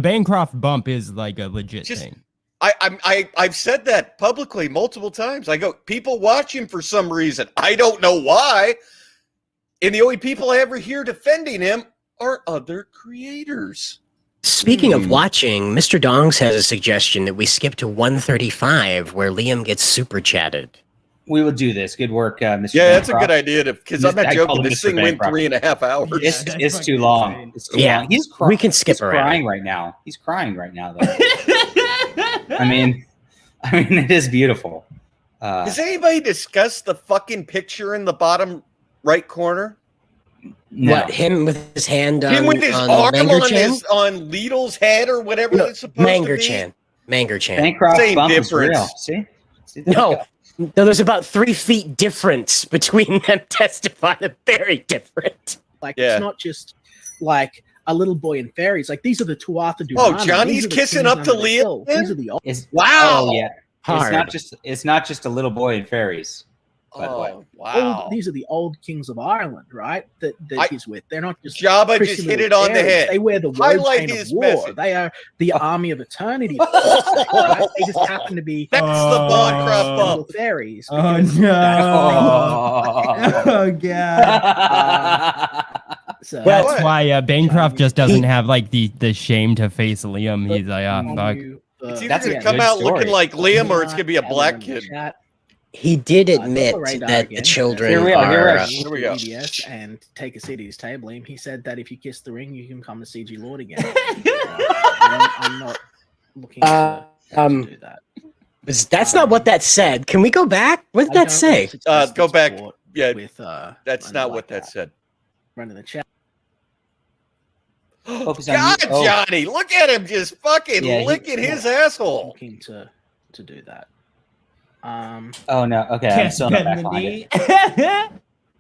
Bancroft bump is like a legit thing. I've said that publicly multiple times. I go, people watch him for some reason. I don't know why. And the only people I ever hear defending him are other creators. Speaking of watching, Mr. Dongs has a suggestion that we skip to 135 where Liam gets super chatted. We will do this. Good work, Mr. Yeah, that's a Bancroft. good idea. Because I'm not joking. This thing went 3.5 hours. It's too long. It's too long. He's we can skip he's around. crying right now. He's crying right now, though. I mean, it is beautiful. Has anybody discussed the fucking picture in the bottom right corner? No. What, him with his hand on, Him with his on arm Manger-chan? on Lidl's head or whatever No, it's supposed to be? Manger-chan. Manger-chan. Bancroft Same bump is difference. real. See? No, there's about 3 feet difference between them. Testify they're very different. Like Yeah. it's not just like a little boy and fairies. Like these are the Tuatha De Oh, Danann. Johnny's These are the kissing kings up to under the Liam hill. then? These are the old. Wow. Oh, yeah. Hard. It's not just a little boy and fairies. By the way. Oh, wow. These are the old kings of Ireland, right? That he's with. They're not just Jabba Christian just hit little it on the fairies. head. They wear the Highlight paint his of war. message. They are the army of eternity. Right? They just happen to be That's the Bancroft little bump. fairies. Oh because no! that's- Oh god! So Well, That's why Bancroft just doesn't have like the shame to face Liam. He's like, on oh fuck. you, It's either That's a going to come good out story. looking like Liam or it's going to be a Everyone black in the kid. chat, He did admit double radar that the again. children Here we are, here we are. are. Here we go. EBS and take a seat at his table. He said that if you kiss the ring, you can become the CG Lord again. I'm not looking to do that. That's not what that said. Can we go back? What did I that don't say? want success Go that's back. bought Yeah, with, that's running not like what that said. Running the chat. Focus on God, you. Oh. Johnny, look at him just fucking Yeah, licking his asshole. Looking to do that. Oh no. Okay, I'm Can't still not bend back the on knee. it.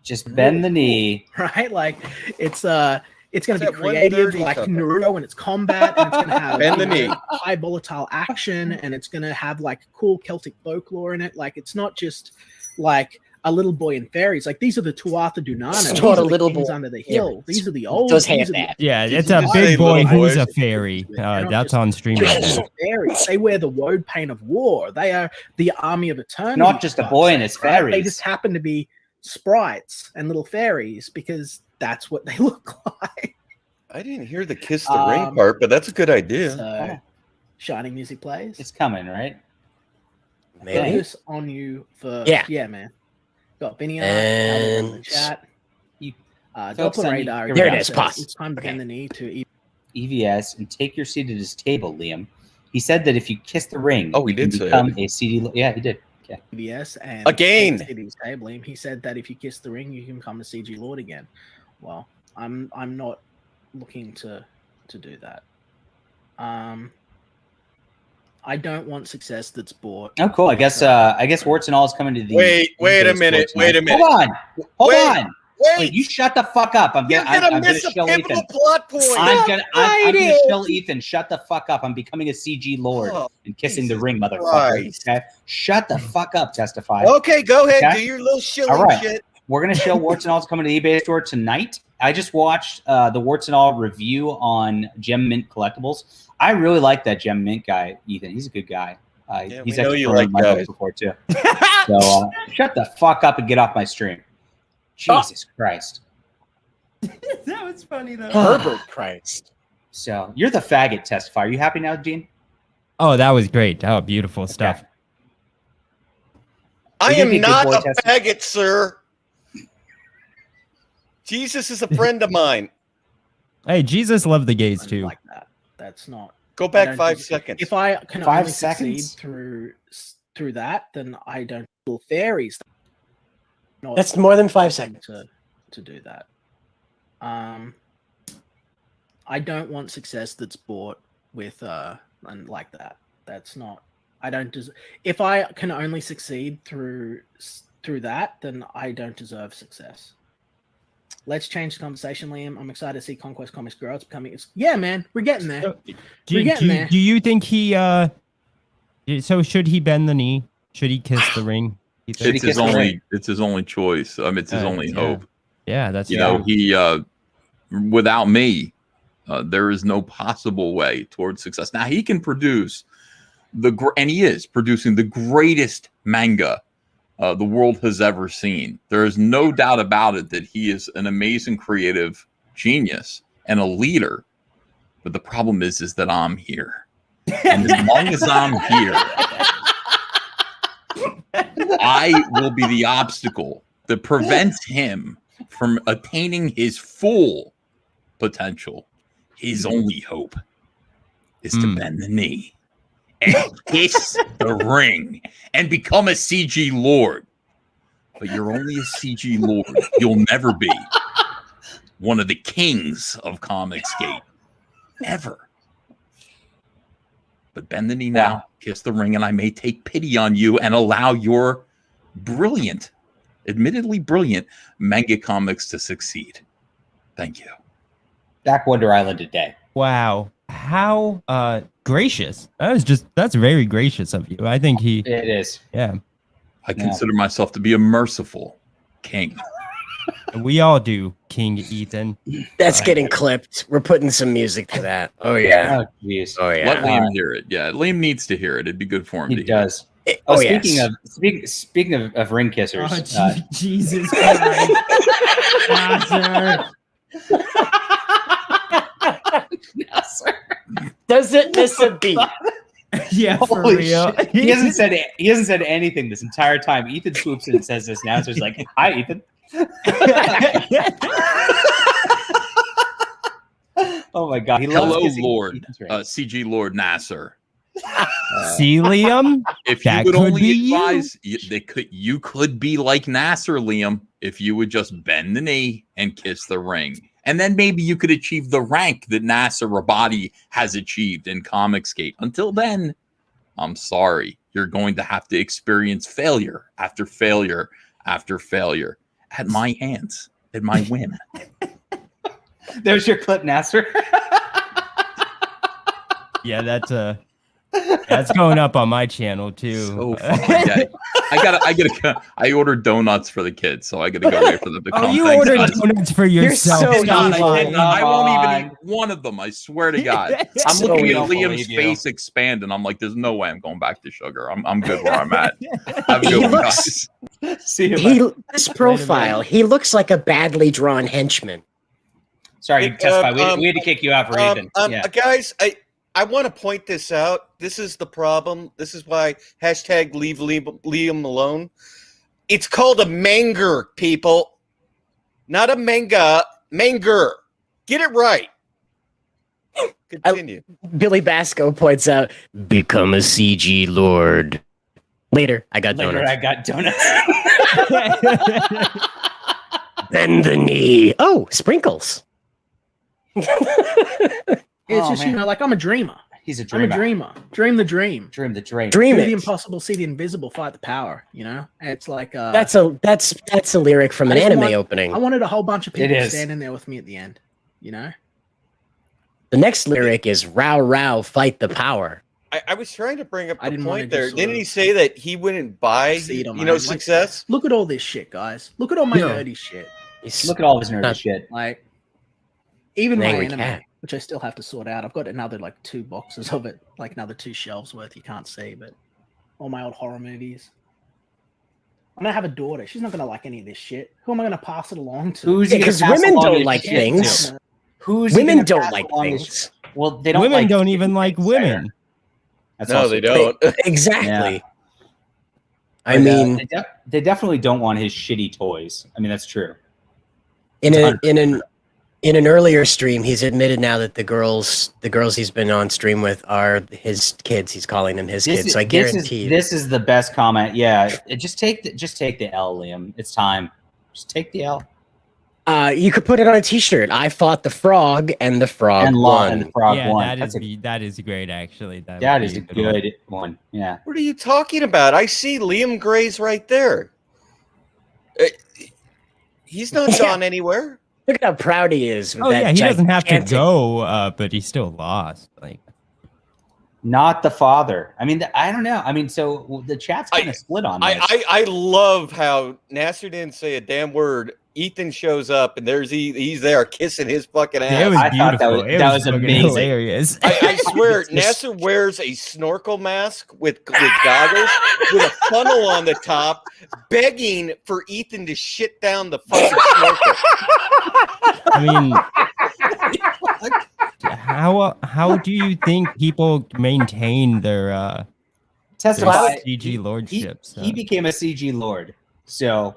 Just bend the knee. Right? Like it's going to It's be at creative 1:30 like something. Naruto and it's combat and it's going to have Bend the knee. high volatile action and it's going to have like cool Celtic folklore in it. Like it's not just like a little boy and fairies. Like these are the Tuatha De Danann. It's These not are a the little kings boy. under the hill. Yeah, These are the old. does these have are the that. Yeah, Did it's you a just big say boy little who's boys? a fairy. They're not That's just on stream right now. fairies. They wear the woad paint of war. They are the army of eternity. Not just a boy and his right? fairies. They just happen to be sprites and little fairies because that's what they look like. I didn't hear the kiss the ring part, but that's a good idea. So, shining music plays. It's coming, right? Maybe. Focus on you for Yeah. man. Got Vinny in And- the chat. You Doppler focus on you. radar. Here we again go. says Pause. It's time to bend the knee to EVS and take your seat at his table, Liam. He said that if you kiss the ring, Oh, he you can did say become it. a CD. Yeah, he did. Okay. EBS and Again. City's table. He said that if you kiss the ring, you can become the CG Lord again. Well, I'm not looking to do that. I don't want success that's bought. Oh, cool. I guess Warts and All is coming to the. Wait a East minute. Sports Wait a tonight. minute. Hold on. Hold Wait. on. Wait, you shut the fuck up. I'm You're gonna. gonna I'm gonna miss a show pivotal Ethan. plot point. I'm gonna fighting. show Ethan. Shut the fuck up. I'm becoming a CG Lord Oh, and kissing the Jesus ring, motherfucker. Christ. Okay? Shut the fuck up. Testify. Okay, go ahead. Okay. Do your little shilling All right. shit. We're gonna show Warts and All's coming to the eBay store tonight. I just watched the Warts and All review on Gem Mint Collectibles. I really like that Gem Mint guy, Ethan. He's a good guy. Yeah, He's we know actually you thrown like my books guys. before too. So shut the fuck up and get off my stream. Jesus Christ. That was funny though. Herbert Christ. So you're the faggot testifier. Are you happy now, Gene? Oh, that was great. Oh, beautiful stuff. I You're gonna be am a good not boy, a Tessa. faggot, sir. Jesus is a friend of mine. Hey, Jesus loved the gays too. Like that. That's not. Go I back don't 5 think- seconds. If I can 5 only seconds? succeed through that, then I don't feel fairies. Not That's more than 5 seconds. to do that. I don't want success that's bought with and like that. That's not. I don't. If I can only succeed through that, then I don't deserve success. Let's change the conversation, Liam. I'm excited to see Conquest Comics grow. It's becoming. Yeah, man, we're getting there. We're getting there. Do you think he? So should he bend the knee? Should he kiss the ring? You think? Should he kiss the ring? It's his only choice. It's his only yeah. hope. Yeah, that's You know, he without me, there is no possible way towards success. Now he can produce and he is producing the greatest manga the world has ever seen. There is no doubt about it that he is an amazing creative genius and a leader. But the problem is that I'm here. And as long as I'm here, I will be the obstacle that prevents him from attaining his full potential. His only hope is to bend the knee and kiss the ring and become a CG Lord. But you're only a CG Lord. You'll never be one of the kings of Comicsgate. Ever. But bend the knee now, kiss the ring, and I may take pity on you and allow your brilliant, admittedly brilliant, manga comics to succeed. Thank you. Back Wonder Island today. Wow. How gracious. That's very gracious of you. I think it is. Yeah. I consider myself to be a merciful king. We all do, King Ethan. That's getting clipped. We're putting some music to that. Oh yeah. Oh jeez. Oh yeah. Let Liam hear it. Yeah, Liam needs to hear it. It'd be good for him. He does. Speaking of ring kissers. Oh, Jesus Christ. Nasser. Doesn't miss a beat. Yeah, for real. He hasn't said anything this entire time. Ethan swoops in and says this now. So he's like, "Hi, Ethan." Oh my God! Hello, Lord, CG Lord Nasser. See, Liam, if you would only advise, you could be like Nasser, Liam, if you would just bend the knee and kiss the ring. And then maybe you could achieve the rank that Nasser Rabadi has achieved in Comicsgate. Until then, I'm sorry. You're going to have to experience failure after failure after failure at my hands, at my whim. There's your clip, Nasser. Yeah, that's going up on my channel too. So funny. I ordered donuts for the kids, so I gotta go wait for them to come. Oh, you ordered donuts for yourself. You're so I won't even eat one of them. I swear to God. I'm looking at Liam's face expand, and I'm like, "There's no way I'm going back to sugar. I'm good where I'm at." Have a good one, guys. See you. This profile, he looks like a badly drawn henchman. Sorry, testify. We had to kick you out for Ethan. Guys, I want to point this out. This is the problem. This is why hashtag leave Liam alone. It's called a manger, people. Not a manga. Manger. Get it right. Continue. Billy Basco points out, become a CG Lord. Later, I got donuts. Bend the knee. Oh, sprinkles. It's just, you know, like I'm a dreamer. He's a dreamer. I'm a dreamer. Dream the dream. Dream the dream. Dream Do it. the impossible, see the invisible, fight the power. You know, it's like that's a lyric from an anime opening. I wanted a whole bunch of people standing there with me at the end. You know, the next lyric is "Row row, fight the power." I was trying to bring up the point there. Didn't he say that he wouldn't buy, success? Look at all this shit, guys. Look at all my nerdy shit. Look at all his nerdy shit. Like, even my anime, cat. which I still have to sort out. I've got another like 2 boxes of it, like another 2 shelves worth. You can't see, but all my old horror movies. I'm gonna have a daughter. She's not gonna like any of this shit. Who am I gonna pass it along to? Because women don't like things. Women don't like things. Well, they don't. Women don't even like women. No, they don't. Exactly. Yeah. I mean, they definitely don't want his shitty toys. I mean, that's true. In an earlier stream, he's admitted now that the girls he's been on stream with are his kids. He's calling them his kids. So I guarantee this is the best comment. Yeah, just take the L, Liam. It's time. Just take the L. You could put it on a T-shirt. I fought the frog, and the frog won. And the frog yeah, won. that is great. Actually, that is a good one. Yeah. What are you talking about? I see Liam Gray's right there. He's not gone anywhere. Look at how proud he is. With he doesn't have to go, but he still lost. Like, not the father. I mean, I don't know. I mean, so the chat's kind of split on this. I love how Nasser didn't say a damn word. Ethan shows up and he's there kissing his fucking ass. It was I thought beautiful. that was fucking amazing. hilarious. I swear, Nasser wears a snorkel mask with goggles with a funnel on the top, begging for Ethan to shit down the fucking snorkel. I mean, how do you think people maintain their Testify. CG lordships? He became a CG lord. So,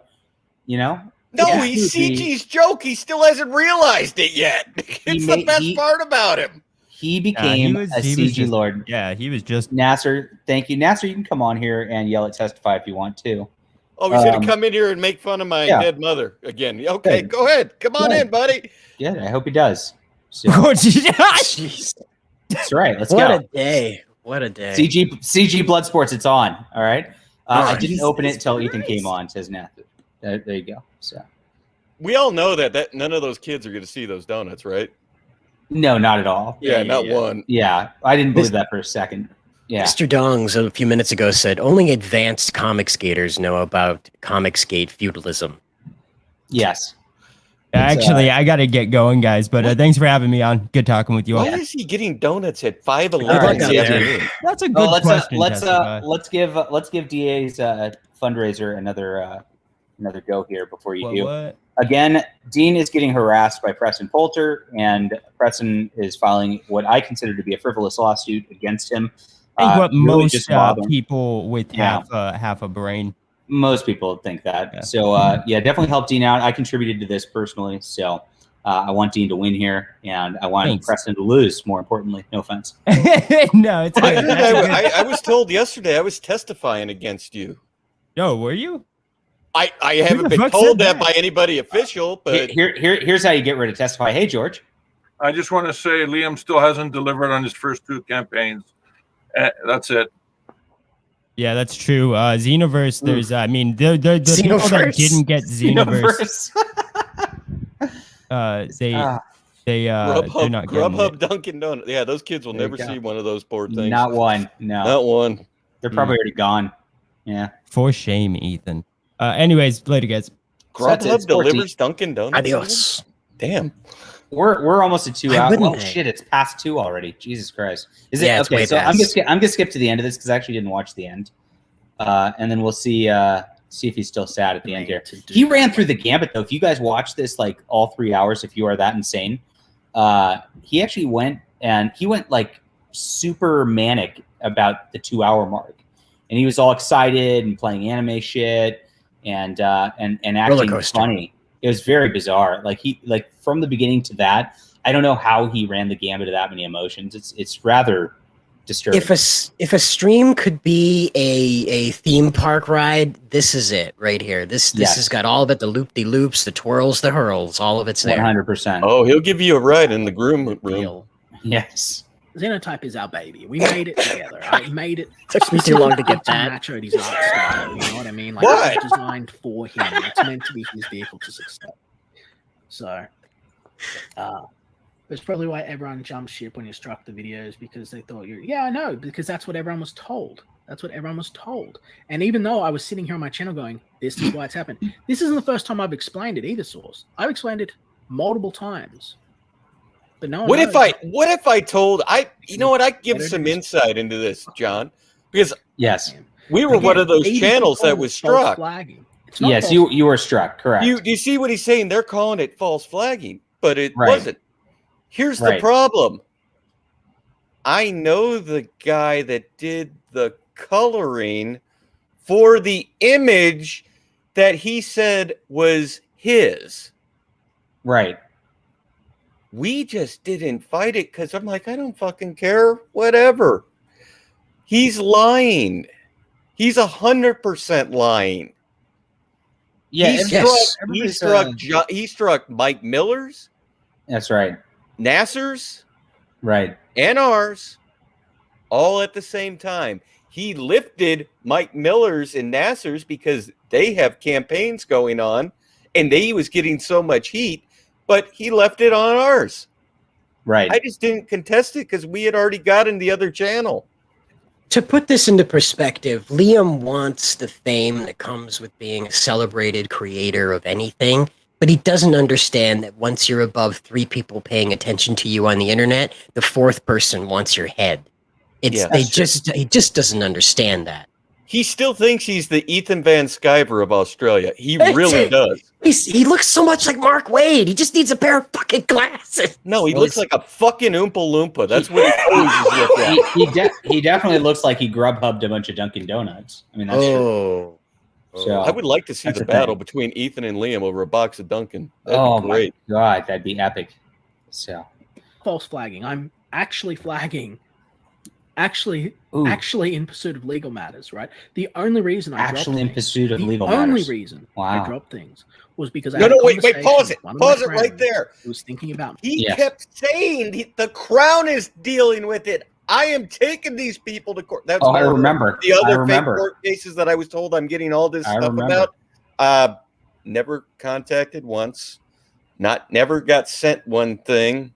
No, Yeah, he's he would be- CG's joke. He still hasn't realized it yet. It's the best part about him. he became a CG just, lord. Yeah, he was just. Nasser, thank you. Nasser, you can come on here and yell at Testify if you want to. Oh, he's gonna come in here and make fun of my dead mother again. Okay, Good. go ahead. Come on Good. in, buddy. Yeah, I hope he does. So, Oh, jeez. that's right. Let's What go. a day. What a day. CG Blood Sports, it's on. All right. I Alright. didn't open it Jesus until Ethan Christ. came on, says Nasser. There you go. So We all know that none of those kids are gonna see those donuts, right? no, not at all. Yeah, not one. Yeah, I didn't believe that for a second. Yeah. Mr. Dongs a few minutes ago said only advanced comic skaters know about comic skate feudalism. Yes. Actually, I got to get going, guys. But thanks for having me on. Good talking with you all. Why is he getting donuts at 5:11 All right, in the see ya. afternoon? That's a good Well, question. let's Testify. give DA's fundraiser another go here before you do. What? Again, Dean is getting harassed by Preston Poulter, and Preston is filing what I consider to be a frivolous lawsuit against him. I think what really most just bother him. people with Yeah. half a brain. Most people think that. Yeah. So, definitely help Dean out. I contributed to this personally, so I want Dean to win here, and I want Thanks. Preston to lose. More importantly, no offense. No, it's good. That's a good- I was told yesterday I was testifying against you. Yo, were you? I the haven't been fuck told said that that? by anybody official, but Here's how you get rid of Testify. Hey, George. I just want to say Liam still hasn't delivered on his first two campaigns. That's it. Yeah, that's true. Xenoverse, there's, I mean, the people that Xenoverse. didn't get Xenoverse, Universe. they're not getting Grubhub it. Dunkin' Donuts. Yeah, those kids will There you never go. see one of those poor things. Not one. No, Not one. they're probably already gone. Yeah. For shame, Ethan. Anyways, later, guys. So that's it. Grubhub It's 14. delivers Dunkin' Donuts. Adios. Damn. We're almost at 2 Why hours. wouldn't Oh they? shit! It's past 2 already. Jesus Christ! Is it Yeah, it's okay? way So past. I'm gonna skip to the end of this because I actually didn't watch the end, and then we'll see if he's still sad at the end here. He ran through the gambit though. If you guys watch this like all 3 hours, if you are that insane, he actually went like super manic about the 2 hour mark, and he was all excited and playing anime shit and acting Rollercoaster. funny. It was very bizarre. Like from the beginning to that, I don't know how he ran the gambit of that many emotions. It's rather disturbing. If a stream could be a theme park ride, this is it right here. This Yes. has got all of it, the loop-de-loops, the twirls, the hurls, all of it's there. 100%. Oh, he'll give you a ride in the groom room. Real. Yes. Xenotype is our baby. We made it together. Right? We made it. Took me too long to get to that. match Odie's art style. You know what I mean? Like What? it was designed for him. It's meant to be his vehicle to success. So, that's probably why everyone jumped ship when you struck the videos because they thought you're. Yeah, I know because that's what everyone was told. That's what everyone was told. And even though I was sitting here on my channel going, "This is why it's happened." This isn't the first time I've explained it either. Source. I've explained it multiple times. But no one What knows. if I told you know what, I give some insight into this, John, because Yes. we were one of those 80% channels that was false struck. flagging. It's not Yes, false you were struck. Correct. Do you see what he's saying? They're calling it false flagging, but it Right. wasn't. Here's the Right. problem. I know the guy that did the coloring for the image that he said was his. Right. We just didn't fight it because I'm like, I don't fucking care. Whatever. He's lying. He's 100% lying. Yeah. He struck Mike Miller's, That's right. Nasser's, Right. and ours all at the same time. He lifted Mike Miller's and Nasser's because they have campaigns going on and he was getting so much heat, but he left it on ours. Right. I just didn't contest it because we had already gotten the other channel. To put this into perspective, Liam wants the fame that comes with being a celebrated creator of anything. But he doesn't understand that once you're above 3 people paying attention to you on the internet, the 4th person wants your head. He just doesn't understand that. He still thinks he's the Ethan Van Sciver of Australia. He really does. He looks so much like Mark Wade. He just needs a pair of fucking glasses. No, he looks like a fucking Oompa Loompa. That's what he always looks like. He definitely looks like he Grubhubbed a bunch of Dunkin' Donuts. I mean, that's true. So, I would like to see the battle between Ethan and Liam over a box of Dunkin'. That'd be great. My God, that'd be epic. So, false flagging. I'm actually flagging. Actually in pursuit of legal matters, right? The only reason I in pursuit of legal matters. The only reason I dropped things was because wait, pause it right there. Who was thinking about me. He kept saying the Crown is dealing with it. I am taking these people to court. That's I remember. The other fake court cases that I was told I'm getting all this stuff about. Never contacted once. Never got sent one thing.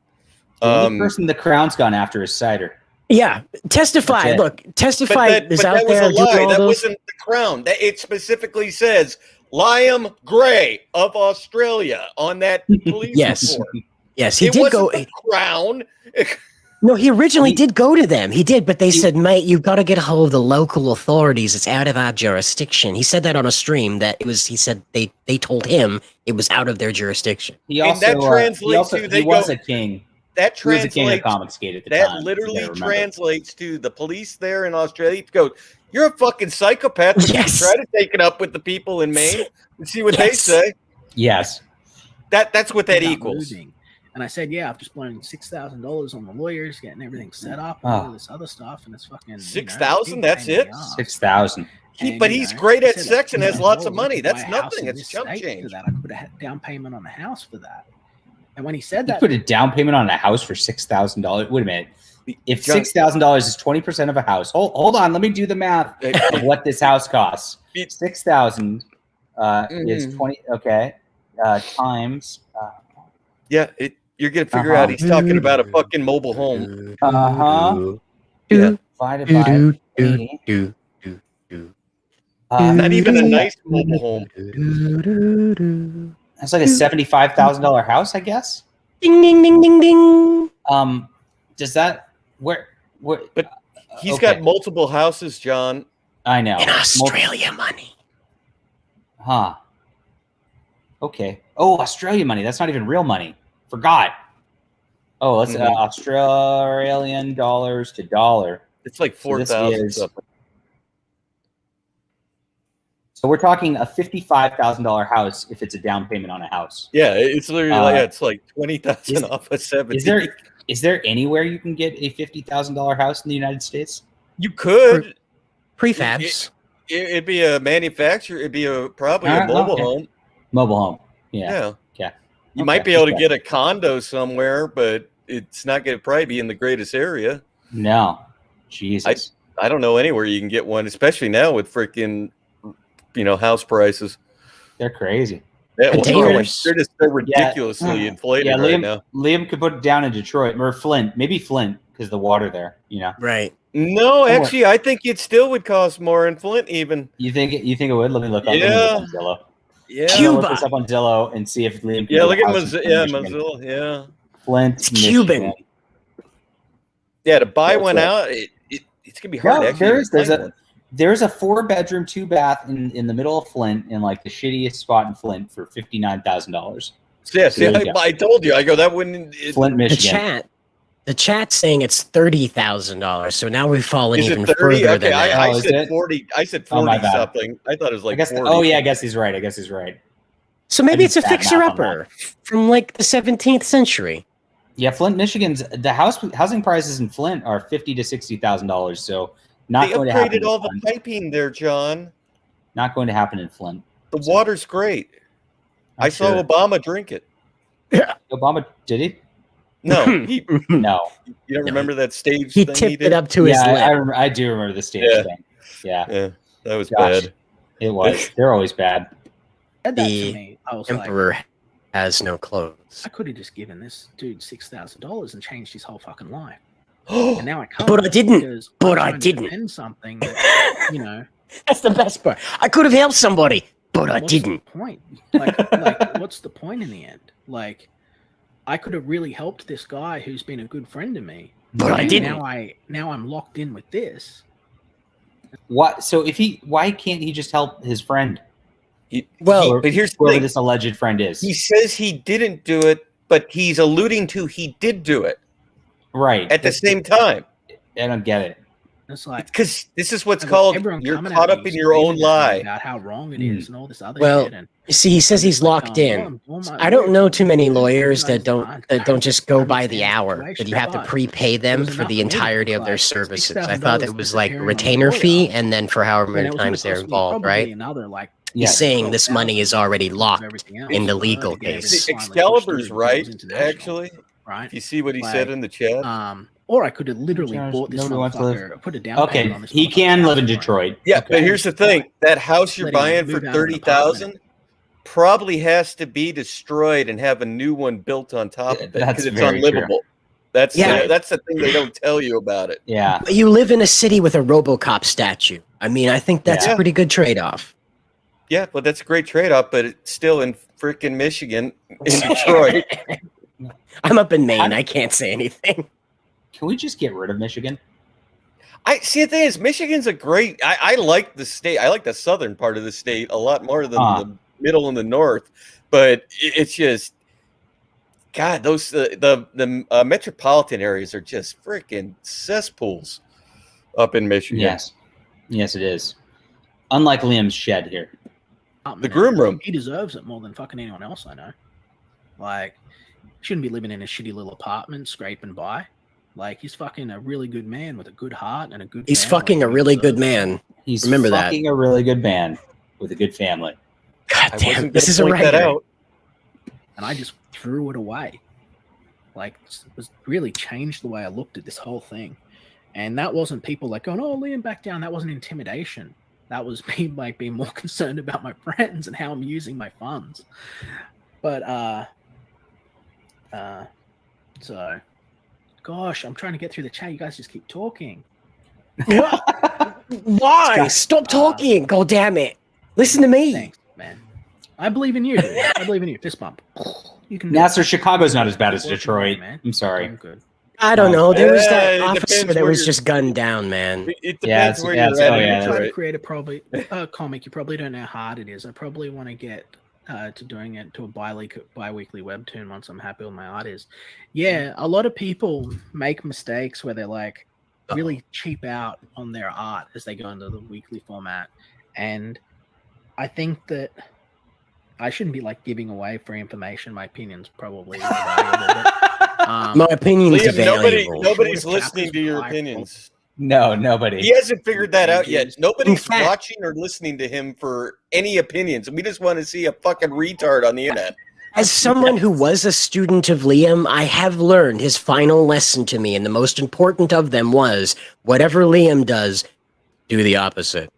The only person the Crown's gone after is Cider. Yeah, testify. Look, testify is out that there. Was a lie. That wasn't the Crown. It specifically says Liam Gray of Australia on that police report. Yes, he did go. The Crown. No, he originally did go to them. He did, but they said, "Mate, you've got to get a hold of the local authorities. It's out of our jurisdiction." He said that on a stream. That it was. He said they told him it was out of their jurisdiction. He was a king. That translates. That literally translates to the police there in Australia. Go, you're a fucking psychopath. Yes. Try to take it up with the people in Maine and see what they say. Yes. That's what that equals. Losing. And I said, I've just blown $6,000 on the lawyers, getting everything set up, and all this other stuff, and it's fucking 6,000. That's it. 6,000. But he's great at sex and has lots of money. That's nothing. It's chump change. I could put a down payment on the house for that. And when he said that, put a down payment on a house for $6,000. Wait a minute. If $6,000 is 20% of a house, hold on. Let me do the math of what this house costs. 6,000 is 20. Okay, times. You're gonna figure out he's talking about a fucking mobile home. Divided by 80. Not even a nice mobile home. It's like a $75,000 house, I guess. Ding ding ding ding ding. Does that where? But he's got multiple houses, John. I know. In Australia money. Huh. Okay. Oh, Australia money. That's not even real money. Forgot. Oh, let's Australian dollars to dollar. It's like 4,000 something. So we're talking a $55,000 house if it's a down payment on a house. Yeah, it's literally it's like 20,000 off of 70. Is there anywhere you can get a $50,000 house in the United States? You could. Prefabs. It'd be a manufacturer. It'd be probably a mobile home. Mobile home. Yeah. You might be able to get a condo somewhere, but it's not going to probably be in the greatest area. No. Jesus. I don't know anywhere you can get one, especially now with freaking house prices. They're crazy. Yeah, they're just so ridiculously inflated right now. Liam could put it down in Detroit or Flint, maybe Flint because the water there, Right. No, actually, I think it still would cost more in Flint. Even you think it would? Let me look up. Yeah. On Zillow. Yeah. Cuba. Look this up on Zillow and see if Liam. Yeah, look at Missoula. Yeah. Flint, it's Cuban. Yeah, to buy one out, it's gonna be hard. No, there's a 4-bedroom, 2-bath in the middle of Flint in like the shittiest spot in Flint for $59,000. Yes, I told you. I go that wouldn't. Flint, Michigan. The chat's saying it's $30,000. So now we've fallen even 30? further Okay, than that. I said 40. I said 40 something. I thought it was like 40. I guess he's right. So maybe it's a fixer-upper from like the 17th century. Yeah, Flint, Michigan's the housing prices in Flint are $50,000 to $60,000. So not going to happen. They upgraded all the piping there, John. Not going to happen in Flint. The water's great. I saw Obama drink it. Obama did he? No, no. You don't remember that stage? He tipped it up to his lip. I do remember the stage thing. Yeah, that was bad. It was. They're always bad. The emperor has no clothes. I could have just given this dude $6,000 and changed his whole fucking life. And now I can't. But I didn't. But I didn't. Defend something that, That's the best part. I could have helped somebody, But I what's didn't. The point? Like, what's the point in the end? Like, I could have really helped this guy who's been a good friend to me. But I didn't. Now I'm locked in with this. What? So why can't he just help his friend? But here's the whoever thing. this alleged friend is. He says he didn't do it, but he's alluding to he did do it. Right. At the same time. I don't get it. It's like, because this is what's called you're caught up in your own lie about how wrong it is and all this other well, shit. And see, he says he's locked in. I don't know too many lawyers that don't just go by the hour, that you have to prepay them for the entirety of their services. I thought it was like a retainer fee and then for however many times they're involved, right? He's saying this money is already locked in the legal case. Excalibur's right, actually. Right. You see what he said in the chat? Or I could have literally bought this motherfucker, put it down. Okay, on this he can live in Detroit. Yeah, okay. But here's the thing: that house you're buying for $30,000 probably has to be destroyed and have a new one built on top of it because it's unlivable. True. That's the thing they don't tell you about it. Yeah, but you live in a city with a RoboCop statue. I mean, I think that's a pretty good trade-off. Yeah, well, that's a great trade-off, but it's still in freaking Michigan, in Detroit. I'm up in Maine. I can't say anything. Can we just get rid of Michigan? I see. The thing is, Michigan's a great. I like the state. I like the southern part of the state a lot more than the middle and the north. But it's just, God, those the metropolitan areas are just freaking cesspools up in Michigan. Yes, it is. Unlike Liam's shed here, the groom room. He deserves it more than fucking anyone else I know. Like, shouldn't be living in a shitty little apartment, scraping by. Like, he's fucking a really good man with a good heart and a good. He's fucking a really good man. He's remember fucking a really good man with a good family. God damn, this is a writer. And I just threw it away. Like, it was really changed the way I looked at this whole thing. And that wasn't people like going, "Oh, Liam, back down." That wasn't intimidation. That was me like being more concerned about my friends and how I'm using my funds. But so. Gosh, I'm trying to get through the chat. You guys just keep talking. Why? Stop talking. God damn it. Listen to me. Thanks, man. I believe in you, dude. I believe in you. Fist bump. You can. Now, so Chicago's not as bad as Detroit. I'm sorry. I'm good. I don't know. There was that officer that was just gunned down, man. It depends where you're at. Trying to create a comic. You probably don't know how hard it is. I probably want to get to doing it to a bi-weekly webtoon once I'm happy with my art is. Yeah, a lot of people make mistakes where they're like really cheap out on their art as they go into the weekly format. And I think that I shouldn't be like giving away free information. My opinion's probably valuable, but, my opinion's valuable. Nobody's listening to your opinions. No, nobody. He hasn't figured that out yet. Nobody's watching or listening to him for any opinions. We just want to see a fucking retard on the internet. As someone who was a student of Liam, I have learned his final lesson to me, and the most important of them was, whatever Liam does, do the opposite.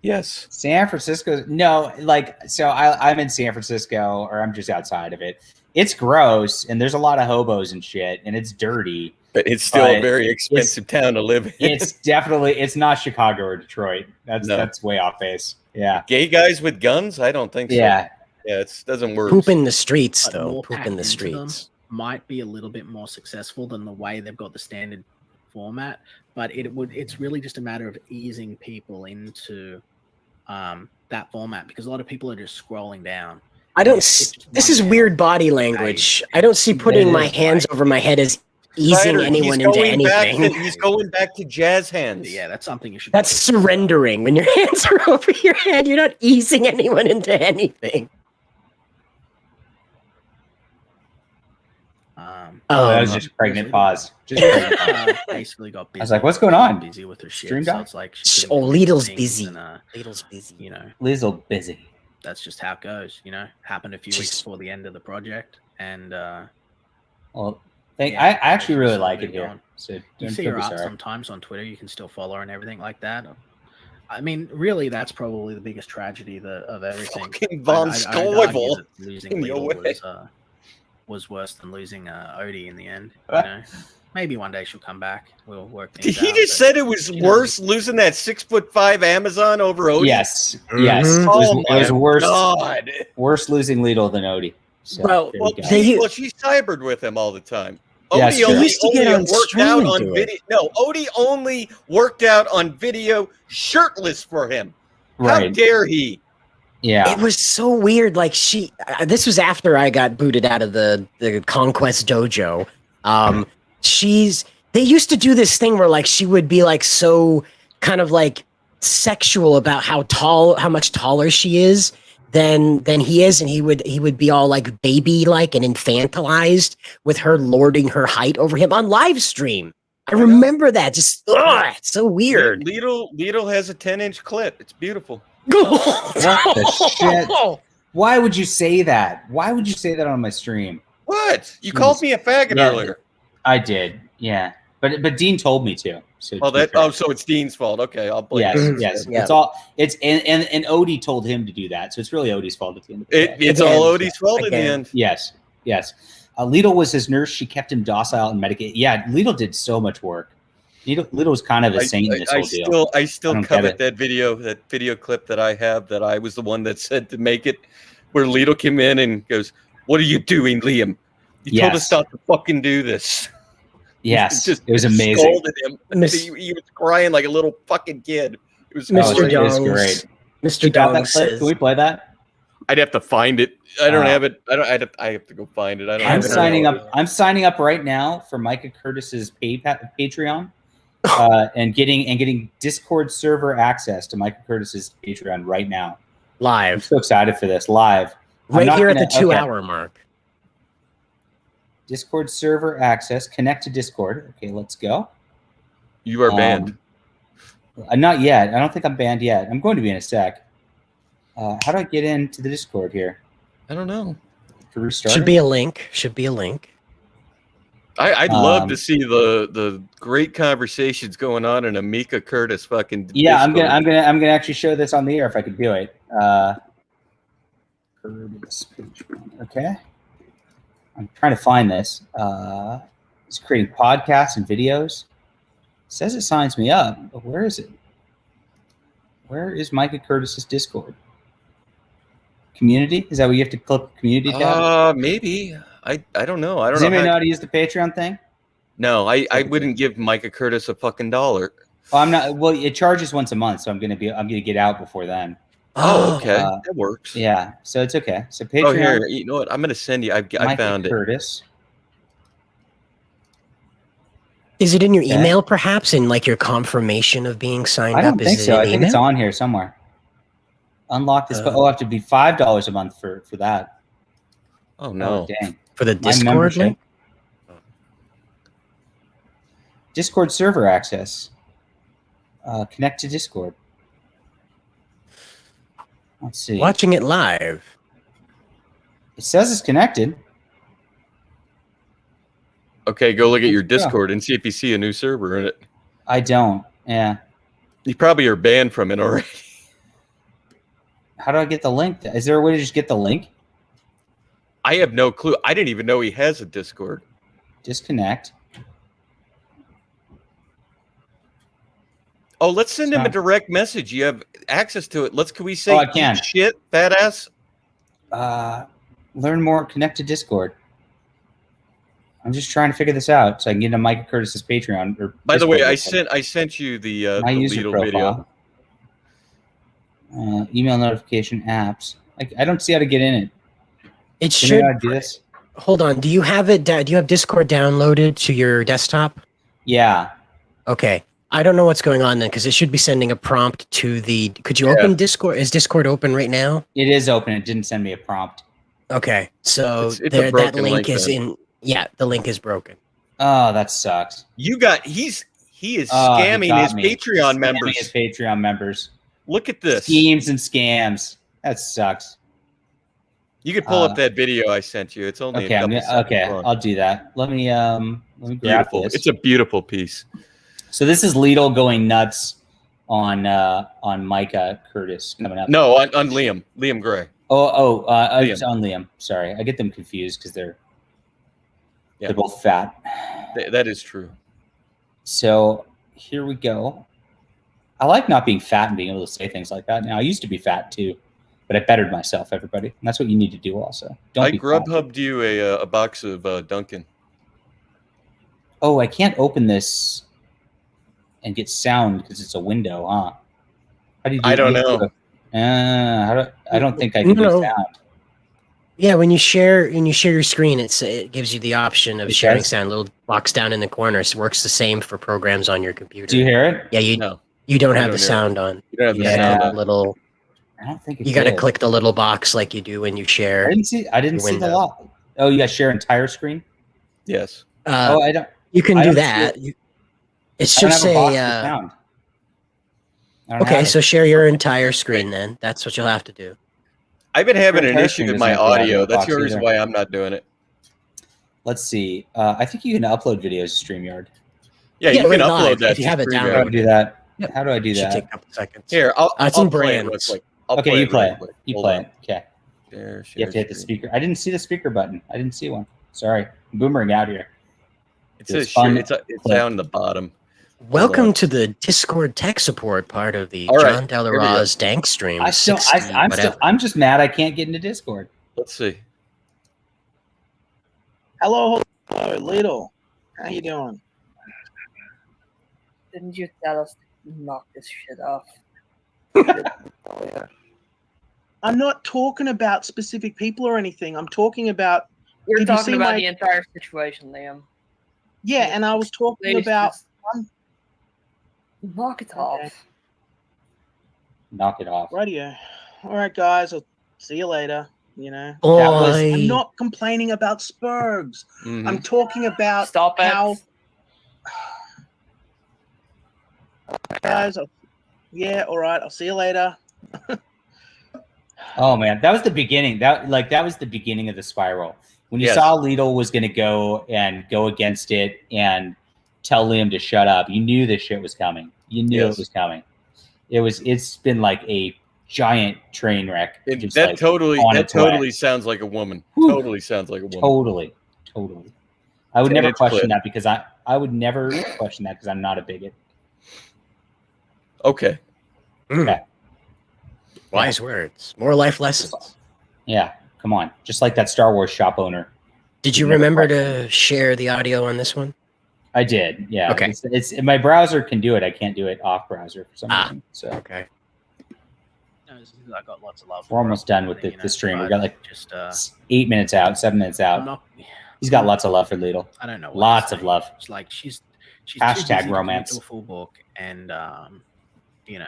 Yes. San Francisco, no, like, so I'm in San Francisco, or I'm just outside of it. It's gross, and there's a lot of hobos and shit, and it's dirty. But it's still a very expensive town to live in. It's not Chicago or Detroit. That's way off base. Yeah. Gay guys with guns? I don't think so. Yeah. Yeah, it doesn't work. Poop in the streets, though. Poop in the streets. Might be a little bit more successful than the way they've got the standard format, but it's really just a matter of easing people into that format, because a lot of people are just scrolling down. I don't. This is weird body language. I don't see putting my hands over my head as easing anyone into anything. He's going back to jazz hands. Yeah, that's something you should. That's surrendering. When your hands are over your head, you're not easing anyone into anything. That was just pregnant pause. Basically got busy. I was like, "What's going on?" Busy with her shit. Stream So it's like, Lidl's busy. Lidl's busy. You know, Lidl's busy. That's just how it goes. You know, happened a few weeks before the end of the project, and well, I actually really like it here. So you see her art sometimes on Twitter. You can still follow her and everything like that. I mean, really, that's probably the biggest tragedy of everything. Fucking Von Scoivel. Losing Lidl was was worse than losing Odie in the end. You know, maybe one day she'll come back. We'll work things He out, just said it was worse losing that 6'5" Amazon over Odie. Yes, yes. Mhm. It was worse. God. Worse losing Lidl than Odie. So, Well, there we go. She cybered with him all the time. Yeah, Odie sure. only, used to get only on worked stream out and on do it. video. No, Odie only worked out on video shirtless for him. How Right. dare he? Yeah. It was so weird. Like this was after I got booted out of the Conquest Dojo. They used to do this thing where like she would be like so kind of like sexual about how much taller she is than he is, and he would be all like baby like and infantilized with her lording her height over him on live stream. I remember that. Just it's so weird. Lidl has a 10-inch clip. It's beautiful. What the shit? Why would you say that? Why would you say that on my stream? What? You called me a faggot earlier. I did. Yeah. But Dean told me to. So so it's Dean's fault. Okay, I'll blame yes, him. yes. Yeah. It's all and Odie told him to do that. So it's really Odie's fault at the end of the day. It's Again, all Odie's fault in the end. Yes. Lidl was his nurse. She kept him docile and medicated. Yeah, Lidl did so much work. Lidl was kind of a saint in this whole deal. I still covet that video clip that I have that I was the one that said to make it, where Lidl came in and goes, "What are you doing, Liam? You told us not to fucking do this." Yes, Just it was amazing. Scolded him. He was crying like a little fucking kid. It was Mr. It was Dongs. great. Mr. You got that Dongs clip? says, Can we play that? I'd have to find it. I don't have it. I have to go find it. I'm signing up. I'm signing up right now for Micah Curtis's Patreon, and getting Discord server access to Micah Curtis's Patreon right now. I'm live. so excited for this live. Right here at the 2-hour mark. Discord server access. Connect to Discord. Okay, let's go. You are banned. Not yet. I don't think I'm banned yet. I'm going to be in a sec. How do I get into the Discord here? I don't know. To restart. Should be a link. I'd love to see the great conversations going on in a Mika Curtis fucking. Yeah, Discord. I'm gonna actually show this on the air if I could do it. Okay. I'm trying to find this. It's creating podcasts and videos. It says it signs me up, but where is it? Where is Micah Curtis's Discord? Community? Is that where you have to click community tab? Maybe. I don't know. I don't Does know. anybody know how to use the Patreon thing? No, I wouldn't give Micah Curtis a fucking dollar. Well, I'm not. Well, it charges once a month, so I'm gonna get out before then. Oh, okay, that works. Yeah, so it's okay. So Patreon. Oh, here, you know what? I'm gonna send you. I found Curtis. Is it in your email, perhaps, in like your confirmation of being signed up? I don't think so. I think email? it's on here somewhere. Unlock this. I'll have to be $5 a month for that. Oh no! Oh, dang. For the My Discord membership. link? Discord server access. Connect to Discord. Let's see. Watching it live. It says it's connected. Okay, go look at your Discord and see if you see a new server in it. I don't. Yeah. You probably are banned from it already. How do I get the link? Is there a way to just get the link? I have no clue. I didn't even know he has a Discord. Disconnect. Oh, let's send him a direct message. You have access to it. Can we say I can. "Eat shit, badass"? Learn more. Connect to Discord. I'm just trying to figure this out so I can get into Micah Curtis's Patreon. By the way, I sent you the my user Lidl profile. video. Email notification apps. I don't see how to get in it. It Can should. I do this? Hold on. Do you have it? Do you have Discord downloaded to your desktop? Yeah. Okay. I don't know what's going on then, because it should be sending a prompt to the. Could you open Discord? Is Discord open right now? It is open. It didn't send me a prompt. Okay, so It's a that broken link is then. in. Yeah, the link is broken. Oh, that sucks. He is He scamming got his me. Patreon Scamming members. His Patreon members. Look at this. Schemes and scams. That sucks. You could pull up that video I sent you. It's only Okay. a couple seconds long. I'll do that. Let me grab Beautiful. this. It's a beautiful piece. So this is Lidl going nuts on Micah Curtis coming up. No, on Liam Gray. It's on Liam. Sorry, I get them confused because they're Yeah. They're both fat. That is true. So here we go. I like not being fat and being able to say things like that. Now, I used to be fat too, but I bettered myself, everybody. And that's what you need to do also. Don't I be fat. Grubhubbed you a box of Dunkin'. Oh, I can't open this and get sound because it's a window, huh? How do you do I don't know. I don't think I can do sound. Yeah, when you share your screen, it gives you the option of sharing does? sound. Little box down in the corner. It works the same for programs on your computer. Do you hear it? Yeah, you don't have the sound on. You don't have the Yeah, sound on. little. I don't think it You got to did. click the little box like you do when you share. I didn't see the lock. Oh, you got share entire screen? Yes. I don't. You can I do don't that. see It I should don't have a box say. for sound. I don't Okay, have so it. share your entire screen then. That's what you'll have to do. I've been having an entire issue screen with doesn't my have the audio audio. That's box the reason either. why I'm not doing it. Let's see. I think you can upload videos to StreamYard. Yeah, Yeah, you can right upload live, that if you to have it StreamYard. How do I downloaded. do that? Yep. How do I do Should that? take a couple seconds. Here, I'll It's in play it real brands. quick. Okay, you play it. quick. You Hold play on. it. Okay. Share You have to hit the screen. speaker. I didn't see the speaker button. I didn't see one. Sorry. I'm boomering out here. It says It's fun. share. It's down the bottom. Welcome on. to the Discord tech support part of the All right, John here we go. Delaro's Dankstream. I'm just mad I can't get into Discord. Let's see. Hello, Lidl. How you doing? Didn't you tell us to knock this shit off? I'm not talking about specific people or anything. I'm talking about. We're Did you talking see about my- the entire situation, Liam. Yeah, and I was talking Please about. just knock it off. Knock it off. Radio. All right, guys. I'll see you later. You know. Oi. I'm not complaining about Spurgs. Mhm. I'm talking about Stop it. how. Guys, yeah, all right. I'll see you later. Oh man, that was the beginning. That was the beginning of the spiral. When you Yes. saw Lidl was going to go against it and tell Liam to shut up, you knew this shit was coming. You knew Yes. it was coming. It's been like a giant train wreck. Just That like totally on its way. totally sounds like a woman. Whew. Totally sounds like a woman. Totally. I would And never it's question clear. that because I would never question that because I'm not a bigot. Okay. Okay. Wise words. More life lessons. Yeah, come on. Just like that Star Wars shop owner. Did you remember to share the audio on this one? I did. Yeah. Okay. It's my browser can do it. I can't do it off browser for some reason. So Okay. I got lots of love. we're almost done with the stream. We got like 8 minutes out, 7 minutes out. He's got lots of love for Lidl. I don't know. what Lots to of say. love. It's like she's Hashtag too busy to commit romance. to a full book, and you know,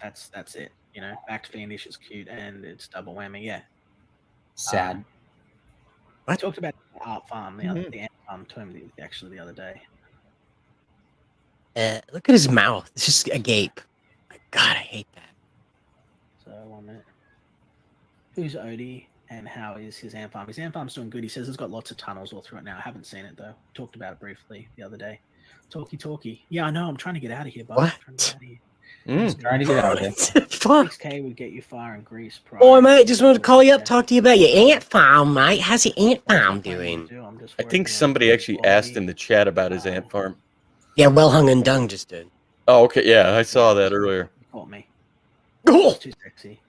that's it. You know, back to Fiendish is cute, and it's double whammy. Yeah. Sad. I talked about the art farm, the ant farm to him actually the other day. Look at his mouth. It's just agape. God, I hate that. So 1 minute. Who's Odie and how is his ant farm? His ant farm's doing good. He says it's got lots of tunnels all through it now. I haven't seen it though. Talked about it briefly the other day. Talkie. Yeah, I know. I'm trying to get out of here, bud. What? I'm trying to get out of here. Trying to get out of here. Fuck. 6K would get you far in Greece. Oh, mate, just wanted to call you up, talk to you about your ant farm, mate. How's your ant farm doing? I think somebody actually asked in the chat about his ant farm. Yeah, Well Hung and Dung just did. Oh, okay. Yeah, I saw that earlier. Caught me. Oh! Too sexy.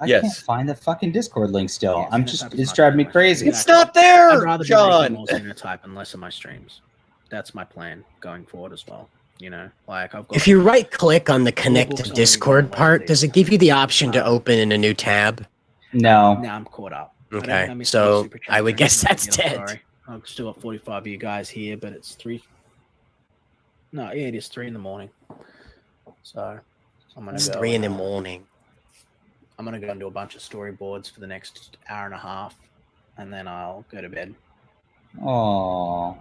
I Yes. can't find the fucking Discord link still. Yeah, I'm so just that's it's not driving me much. crazy. It's not there, I'd rather John. be making more xenotype and less of my streams. That's my plan going forward as well. You know, like I've got. If you right click on the connect books to on Discord the part, website. does it give you the option to open in a new tab? No. Now I'm caught up. I don't Okay, know how so many super chats I would are guess in that's here, I'm dead. sorry. I've still got 45 of you guys here, but it's 3. No, yeah, it is 3 in the morning. So I'm gonna It's go 3 in the and, morning. I'm gonna go and do a bunch of storyboards for the next hour and a half, and then I'll go to bed. Oh.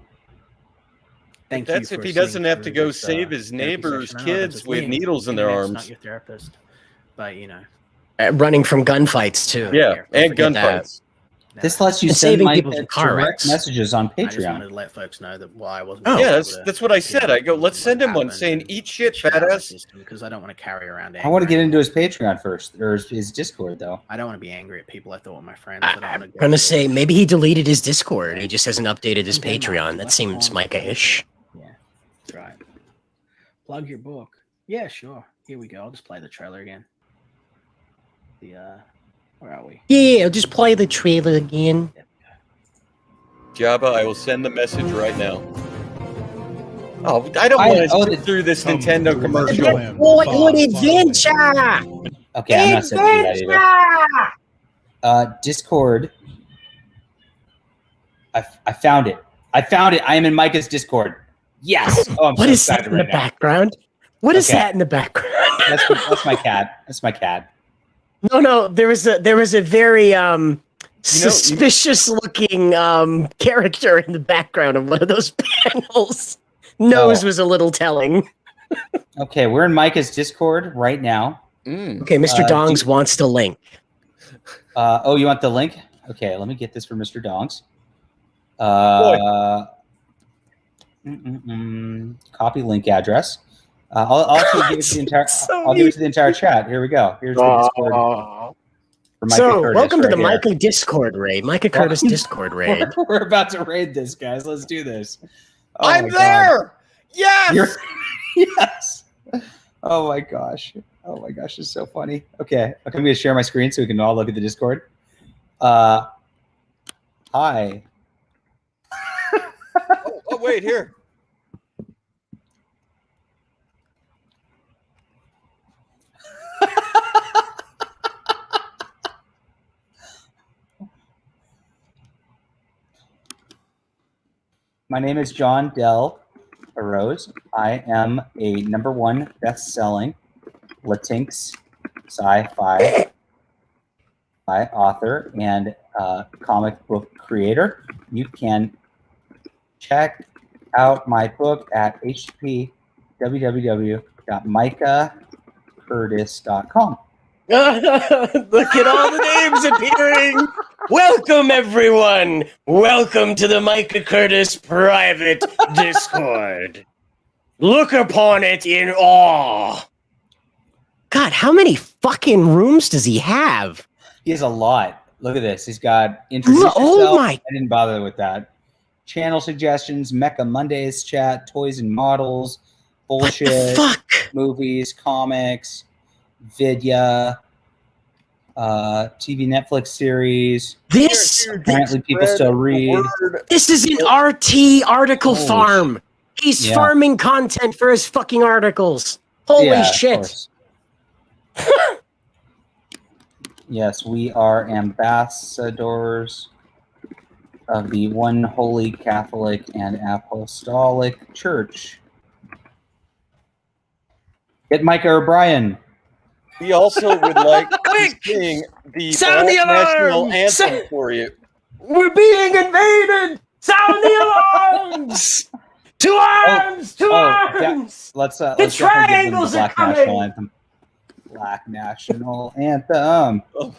Thank That's you if for he doesn't sitting have to through go this, save his therapy neighbor's session. I know that kids it's with Liam. needles in their Liam's arms. Not your therapist, but you know. Running from gunfights too. Yeah, Don't and forget that. gunfights. This lets you And send saving my people from car direct wrecks. messages on I just wanted Patreon. to let folks know that why I wasn't. Oh. Yeah, able to, that's what I said. I go, let's send him one saying, "Eat shit, fat ass." Because I don't want to carry around. I want to anger. get into his Patreon first, or his Discord, though. I don't want to be angry at people I thought were my friends. I'm gonna say maybe he deleted his Discord. He just hasn't updated his Patreon. That seems Micah-ish. Yeah, that's right. Plug your book. Yeah, sure. Here we go. I'll just play the trailer again. Where are we? Yeah, I'll just play the trailer again. Jabba, I will send the message right now. Oh, I don't want to sit through this Nintendo commercial. What adventure! Okay, I'm not sending that either. Discord. I found it. I found it. I am in Micah's Discord. Yes. Oh, I'm What so is that excited in the right now. background? What is Okay. that in the background? That's my cat. That's my cat. No, there was a very suspicious looking character in the background of one of those panels. Nose was a little telling. Okay, we're in Micah's Discord right now. Okay, Mr. Dongs wants to link. Oh, you want the link? Okay, let me get this for Mr. Dongs. Copy link address. I'll actually give it to the entire. I'll give it to the entire chat. Here we go. Here's the Discord. For Micah Curtis welcome to right the here. Micah Discord raid. Micah Curtis Discord raid. We're about to raid this, guys. Let's do this. Oh I'm my God. there. Yes. Yes. Oh my gosh. Oh my gosh, it's so funny. Okay, I'm going to share my screen so we can all look at the Discord. Hi. Oh, wait, here. My name is John Del Arose. I am a #1 best-selling Latinx sci-fi author and comic book creator. You can check out my book at www.micahcurtis.com. Look at all the names appearing. Welcome, everyone. Welcome to the Micah Curtis private Discord. Look upon it in awe. God, how many fucking rooms does he have? He has a lot. Look at this. He's got introduce yourself. Oh my! I didn't bother with that. Channel suggestions, Mecha Mondays chat, toys and models, bullshit, Fuck. movies, comics, vidya, TV Netflix series. Apparently people still read. This is an RT article Holy farm. He's farming content for his fucking articles. Holy Yeah, of shit. course. Yes, we are ambassadors of the One Holy Catholic and Apostolic Church. Get Micah O'Brien. We also would like to sing the Sound the national alarm! anthem for you. We're being invaded! Sound the alarms! To arms! To arms! Let's The let's definitely give them triangles the are Black National coming! Anthem. Black National Anthem. Oh.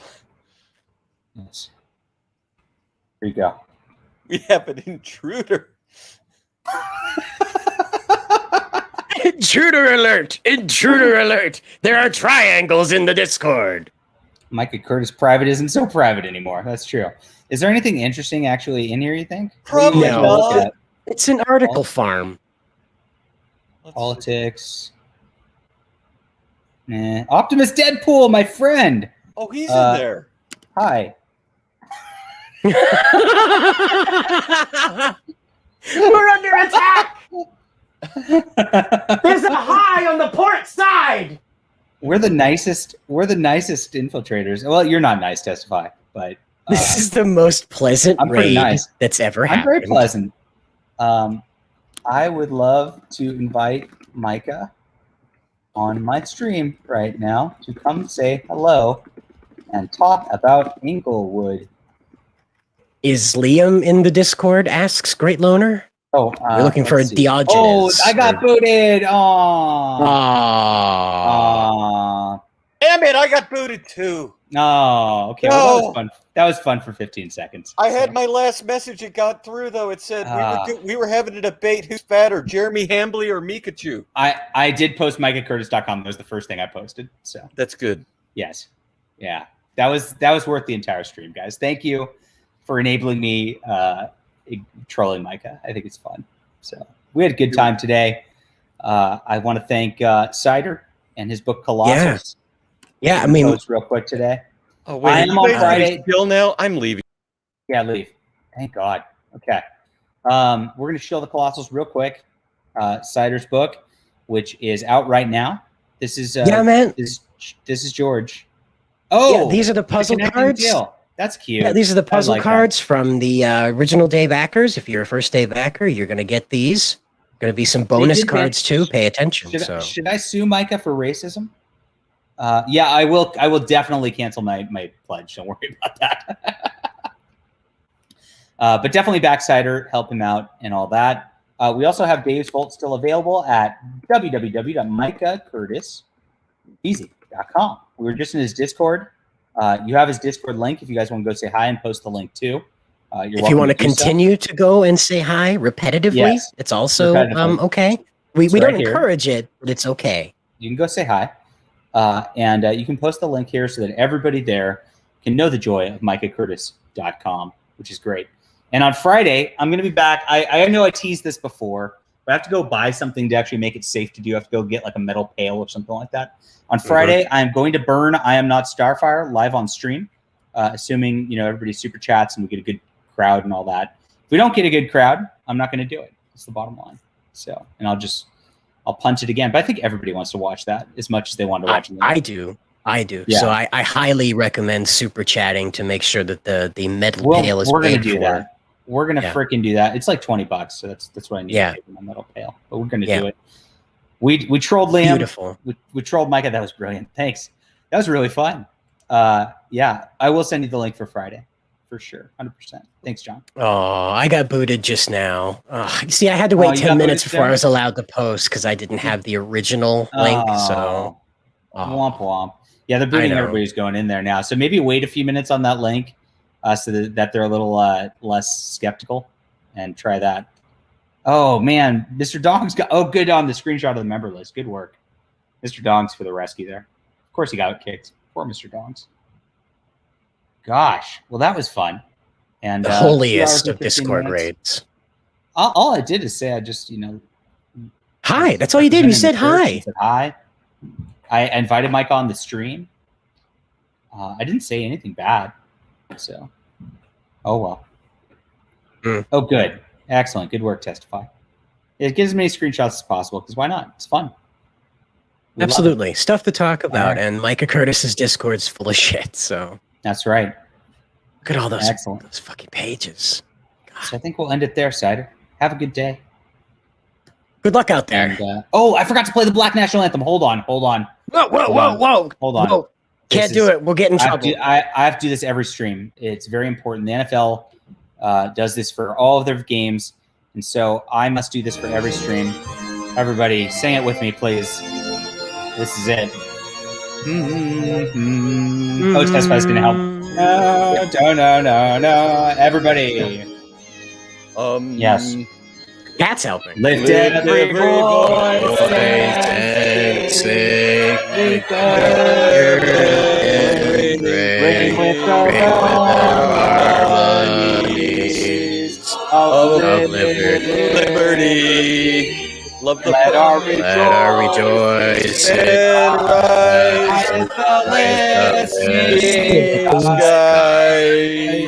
Yes. Here you go. We have an intruder. Intruder alert! Intruder alert! There are triangles in the Discord. Micah Curtis private isn't so private anymore. That's true. Is there anything interesting actually in here, you think? Probably What do you guys look not. at? It's an article farm. Politics. Nah. Optimus Deadpool, my friend. Oh, he's Uh, in there. Hi. We're under attack! There's a high on the port side! We're the nicest infiltrators. Well, you're not nice, Testify, but This is the most pleasant I'm pretty raid nice. that's ever I'm happened. very pleasant. I would love to invite Micah on my stream right now to come say hello and talk about Inglewood. Is Liam in the Discord? Asks Great Loner. Oh, We're looking for a let's see. Diogenes. Oh, I got booted. Aww. Aww. Aww. Damn it! I got booted too. Oh, okay. Well, that was fun. That was fun for 15 seconds. I had my last message. It got through though. It said we were having a debate who's fatter, Jeremy Hambly or Mikachu. I did post MicahCurtis.com. That was the first thing I posted. So that's good. Yes. Yeah. That was worth the entire stream, guys. Thank you for enabling me trolling Micah. I think it's fun. So we had a good time today. I want to thank Cider and his book Colossus. Yeah, I mean, real quick today. Oh wait, I am on Friday. Still now, I'm leaving. Yeah, leave. Thank God. Okay. We're gonna show the Colossals real quick. Cider's book, which is out right now. This is man. This is George. Oh, yeah, these are the puzzle cards. Deal. That's cute. Yeah, these are the puzzle cards from the original day backers. If you're a first day backer, you're gonna get these. Going to be some bonus cards too. Pay attention. Should I sue Micah for racism? Yeah, I will. I will definitely cancel my pledge. Don't worry about that. But definitely Backsider, help him out and all that. We also have Dave's Vault still available at www.micahcurtis.com. We were just in his Discord. You have his Discord link if you guys want to go say hi and post the link too. If you want to continue to go and say hi repetitively, it's also okay. We don't encourage it, but it's okay. You can go say hi. And you can post the link here so that everybody there can know the joy of MicahCurtis.com, which is great. And on Friday, I'm going to be back. I know I teased this before, but I have to go buy something to actually make it safe to do. I have to go get like a metal pail or something like that. On Friday, I'm going to burn I Am Not Starfire live on stream, assuming everybody super chats and we get a good crowd and all that. If we don't get a good crowd, I'm not going to do it. That's the bottom line. So, and I'll punch it again. But I think everybody wants to watch that as much as they want to watch it. I do. Yeah. So I highly recommend super chatting to make sure that the metal pail is paid for. That. We're gonna freaking do that. It's like $20, so that's what I need to pay for my metal pail. But we're gonna do it. We trolled Liam. Beautiful. We trolled Micah. That was brilliant. Thanks. That was really fun. Yeah, I will send you the link for Friday. For sure, 100%. Thanks, John. Oh, I got booted just now. See, I had to wait 10 minutes before I was allowed to post because I didn't have the original link. So, womp womp. Yeah, they're booting everybody's going in there now. So maybe wait a few minutes on that link, so that they're a little less skeptical, and try that. Oh man, Mr. Dongs got good on the screenshot of the member list. Good work, Mr. Dongs, for the rescue there. Of course, he got kicked. Poor Mr. Dongs. Gosh, well, that was fun. And the holiest of Discord raids. All I did is say I just, hi. That's all you did. You said hi. Said hi. I invited Mike on the stream. I didn't say anything bad. So, oh well. Oh, good. Excellent. Good work, Testify. It gives as many screenshots as possible because why not? It's fun. Absolutely. Stuff to talk about. Right. And Micah Curtis's Discord's full of shit. So. That's right. Look at all those fucking pages. God. So I think we'll end it there, Cider. Have a good day. Good luck out there. And, I forgot to play the Black National Anthem. Hold on. Whoa. Hold on. Whoa. Can't do it. We'll get in trouble. I have to do this every stream. It's very important. The NFL does this for all of their games. And so I must do this for every stream. Everybody, sing it with me, please. This is it. Oh, Testify's gonna help. No. Everybody. Yes. Cat's helping. Lift every voice and sing. Ring with our harmonies of liberty. Let our rejoice and rise as the skies.